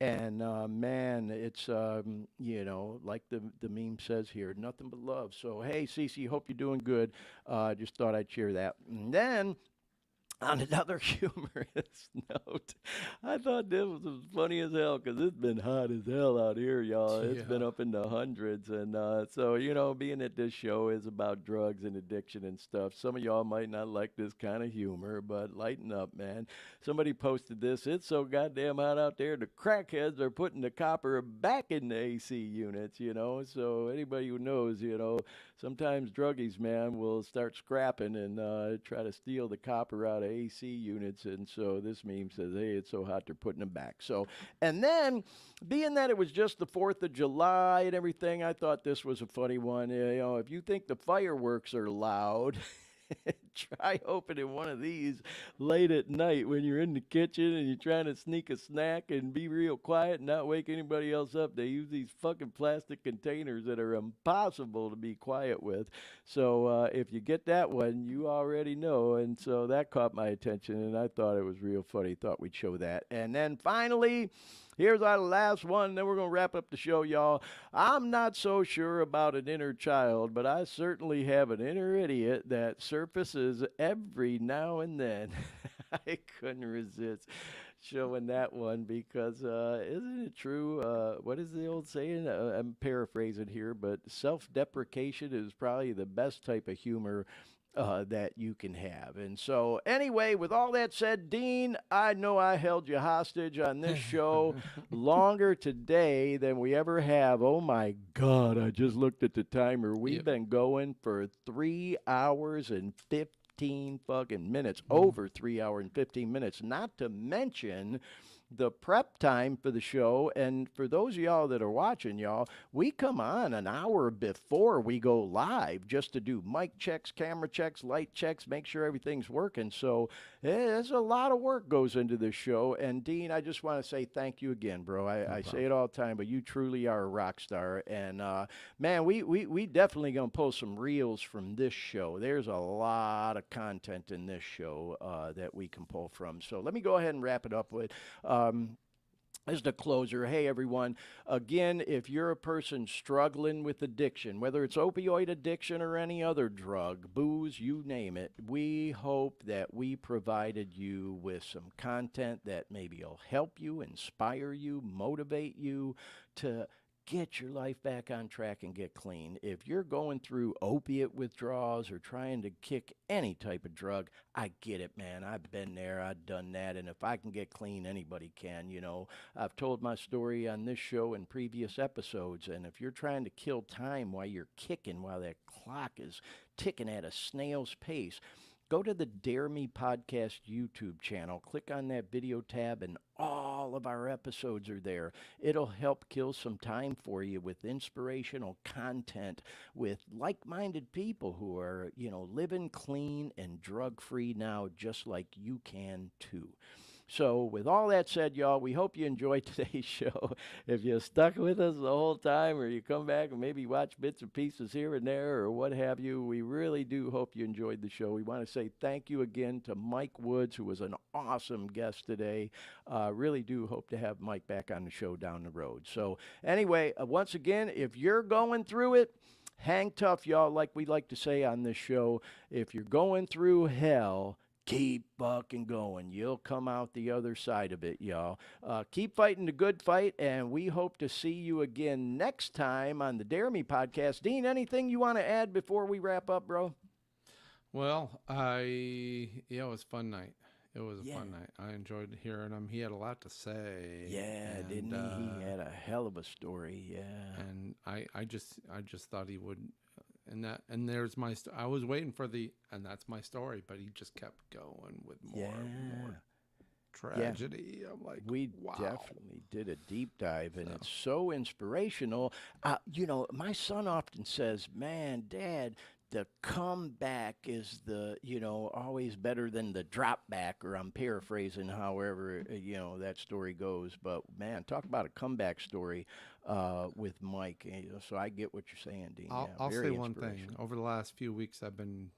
And man, it's like the meme says here, nothing but love. So hey, Cece, hope you're doing good. Just thought I'd share that. And then on another humorous note, I thought this was funny as hell because it's been hot as hell out here, y'all. It's been up in the hundreds. And so, being that this show is about drugs and addiction and stuff, some of y'all might not like this kind of humor, but lighten up, man. Somebody posted this. It's so goddamn hot out there, the crackheads are putting the copper back in the AC units, So anybody who knows, sometimes druggies, man, will start scrapping and try to steal the copper out of AC units. And so this meme says, hey, it's so hot they're putting them back. So, and then being that it was just the 4th of July and everything, I thought this was a funny one. If you think the fireworks are loud, try opening one of these late at night when you're in the kitchen and you're trying to sneak a snack and be real quiet and not wake anybody else up. They use these fucking plastic containers that are impossible to be quiet with. So if you get that one, you already know. And so that caught my attention, and I thought it was real funny. Thought we'd show that. And then finally, here's our last one, then we're going to wrap up the show, y'all. I'm not so sure about an inner child, but I certainly have an inner idiot that surfaces every now and then. I couldn't resist showing that one because isn't it true? What is the old saying? I'm paraphrasing here, but self-deprecation is probably the best type of humor that you can have. And so anyway, with all that said, Dean, I know I held you hostage on this show longer today than we ever have. Oh my God, I just looked at the timer. We've been going for 3 hours and 15 fucking minutes, over 3 hours and 15 minutes, not to mention the prep time for the show. And for those of y'all that are watching, y'all, we come on an hour before we go live just to do mic checks, camera checks, light checks, make sure everything's working. So there's a lot of work goes into this show. And Dean, I just want to say thank you again, bro. I say it all the time, but you truly are a rock star. And man, we definitely gonna pull some reels from this show. There's a lot of content in this show that we can pull from. So let me go ahead and wrap it up with as the closer. Hey, everyone. Again, if you're a person struggling with addiction, whether it's opioid addiction or any other drug, booze, you name it, we hope that we provided you with some content that maybe will help you, inspire you, motivate you to get your life back on track and get clean. If you're going through opiate withdrawals or trying to kick any type of drug, I get it, man. I've been there. I've done that. And if I can get clean, anybody can. I've told my story on this show in previous episodes. And if you're trying to kill time while you're kicking, while that clock is ticking at a snail's pace, go to the Dare Me Podcast YouTube channel, click on that video tab, and all of our episodes are there. It'll help kill some time for you with inspirational content with like-minded people who are, living clean and drug-free now, just like you can too. So with all that said, y'all, we hope you enjoyed today's show. If you stuck with us the whole time, or you come back and maybe watch bits and pieces here and there or what have you, we really do hope you enjoyed the show. We want to say thank you again to Mike Woods, who was an awesome guest today. Really do hope to have Mike back on the show down the road. So anyway, once again, if you're going through it, hang tough, y'all, like we like to say on this show. If you're going through hell, keep fucking going. You'll come out the other side of it, y'all. Keep fighting the good fight, and we hope to see you again next time on the Dare Me Podcast. Dean, anything you want to add before we wrap up, bro? Well, it was a fun night. It was a fun night. I enjoyed hearing him. He had a lot to say. Yeah, and, didn't he? He had a hell of a story. Yeah. And I just thought he would. And there's my. I was waiting for and that's my story, but he just kept going with more tragedy. I'm like, we wow. definitely did a deep dive, and it's so inspirational. My son often says, "Man, Dad, the comeback is always better than the drop back," or I'm paraphrasing however, that story goes. But man, talk about a comeback story with Mike. So I get what you're saying, Dean. I'll very say one thing. Over the last few weeks, I've been,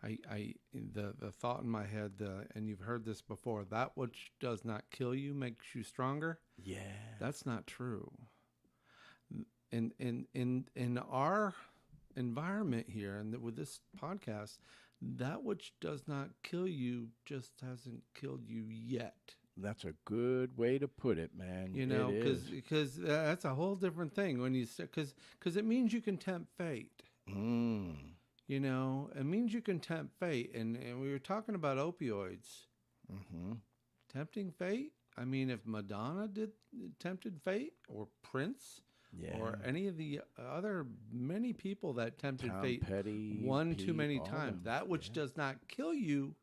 the thought in my head, and you've heard this before, that which does not kill you makes you stronger. Yeah. That's not true. In our environment here and with this podcast, that which does not kill you just hasn't killed you yet. That's a good way to put it, man. Because that's a whole different thing when you say, because it means you can tempt fate. It means you can tempt fate. And we were talking about opioids. Tempting fate. I mean, if Madonna tempted fate, or Prince, or any of the other many people that tempted fate Petty, one too many times, that which does not kill you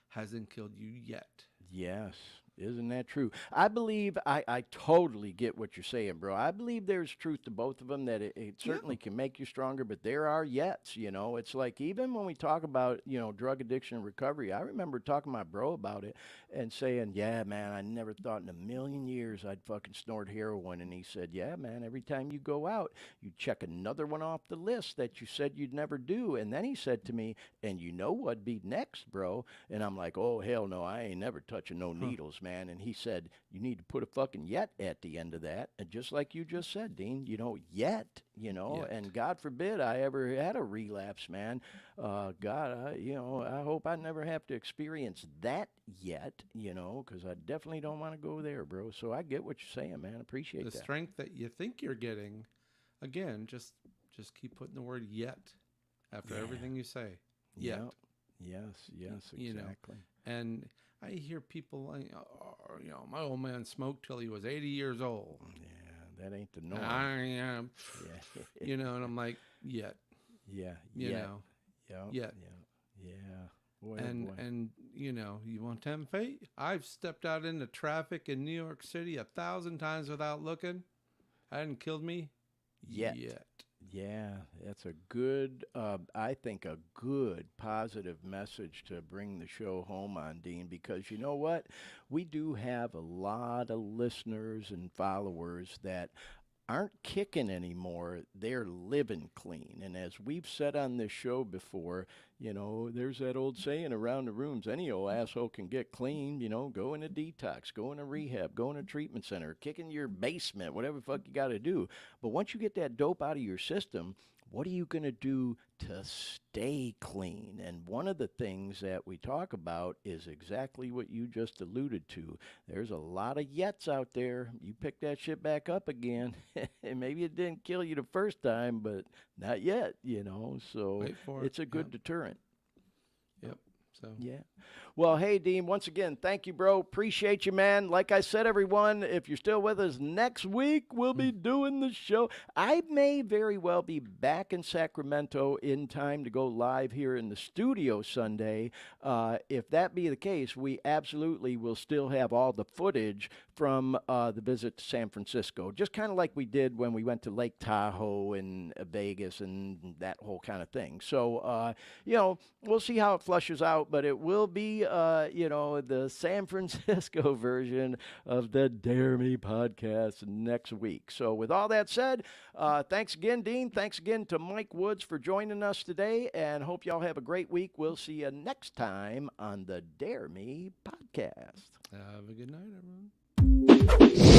hasn't killed you yet. Yes. Isn't that true? I believe I totally get what you're saying, bro. I believe there's truth to both of them, that it certainly can make you stronger, but there are yets, It's like even when we talk about, drug addiction and recovery, I remember talking to my bro about it and saying, yeah, man, I never thought in a million years I'd fucking snort heroin. And he said, yeah, man, every time you go out, you check another one off the list that you said you'd never do. And then he said to me, and you know what'd be next, bro? And I'm like, oh, hell no, I ain't never touching no needles, man. And he said, you need to put a fucking yet at the end of that. And just like you just said, Dean, yet, and God forbid I ever had a relapse, man. God, I hope I never have to experience that yet, because I definitely don't want to go there, bro. So I get what you're saying, man. Appreciate that. The strength that you think you're getting, again, just keep putting the word yet after everything you say. Yet. Yes, exactly. And I hear people like, my old man smoked till he was 80 years old. Yeah, that ain't the norm. I am. Yeah. And I'm like, yet. Yeah. Yet. Yeah. Boy, and you want to tempt fate? I've stepped out into traffic in New York City 1,000 times without looking. Hadn't killed me yet. Yeah, that's a good, I think a good positive message to bring the show home on, Dean, because you know what? We do have a lot of listeners and followers that aren't kicking anymore. They're living clean. And as we've said on this show before, there's that old saying around the rooms, any old asshole can get clean, go in a detox, go in a rehab, go in a treatment center, kick in your basement, whatever the fuck you got to do. But once you get that dope out of your system, what are you going to do to stay clean? And one of the things that we talk about is exactly what you just alluded to. There's a lot of yets out there. You pick that shit back up again, and maybe it didn't kill you the first time, but not yet, So it's a good deterrent. Yep. So yeah. Well, hey, Dean, once again, thank you, bro. Appreciate you, man. Like I said, everyone, if you're still with us next week, we'll be doing the show. I may very well be back in Sacramento in time to go live here in the studio Sunday. If that be the case, we absolutely will still have all the footage from the visit to San Francisco, just kind of like we did when we went to Lake Tahoe and Vegas and that whole kind of thing. So, we'll see how it flushes out, but it will be, the San Francisco version of the Dare Me podcast next week. So with all that said, thanks again, Dean. Thanks again to Mike Woods for joining us today, and hope y'all have a great week. We'll see you next time on the Dare Me podcast. Have a good night, everyone.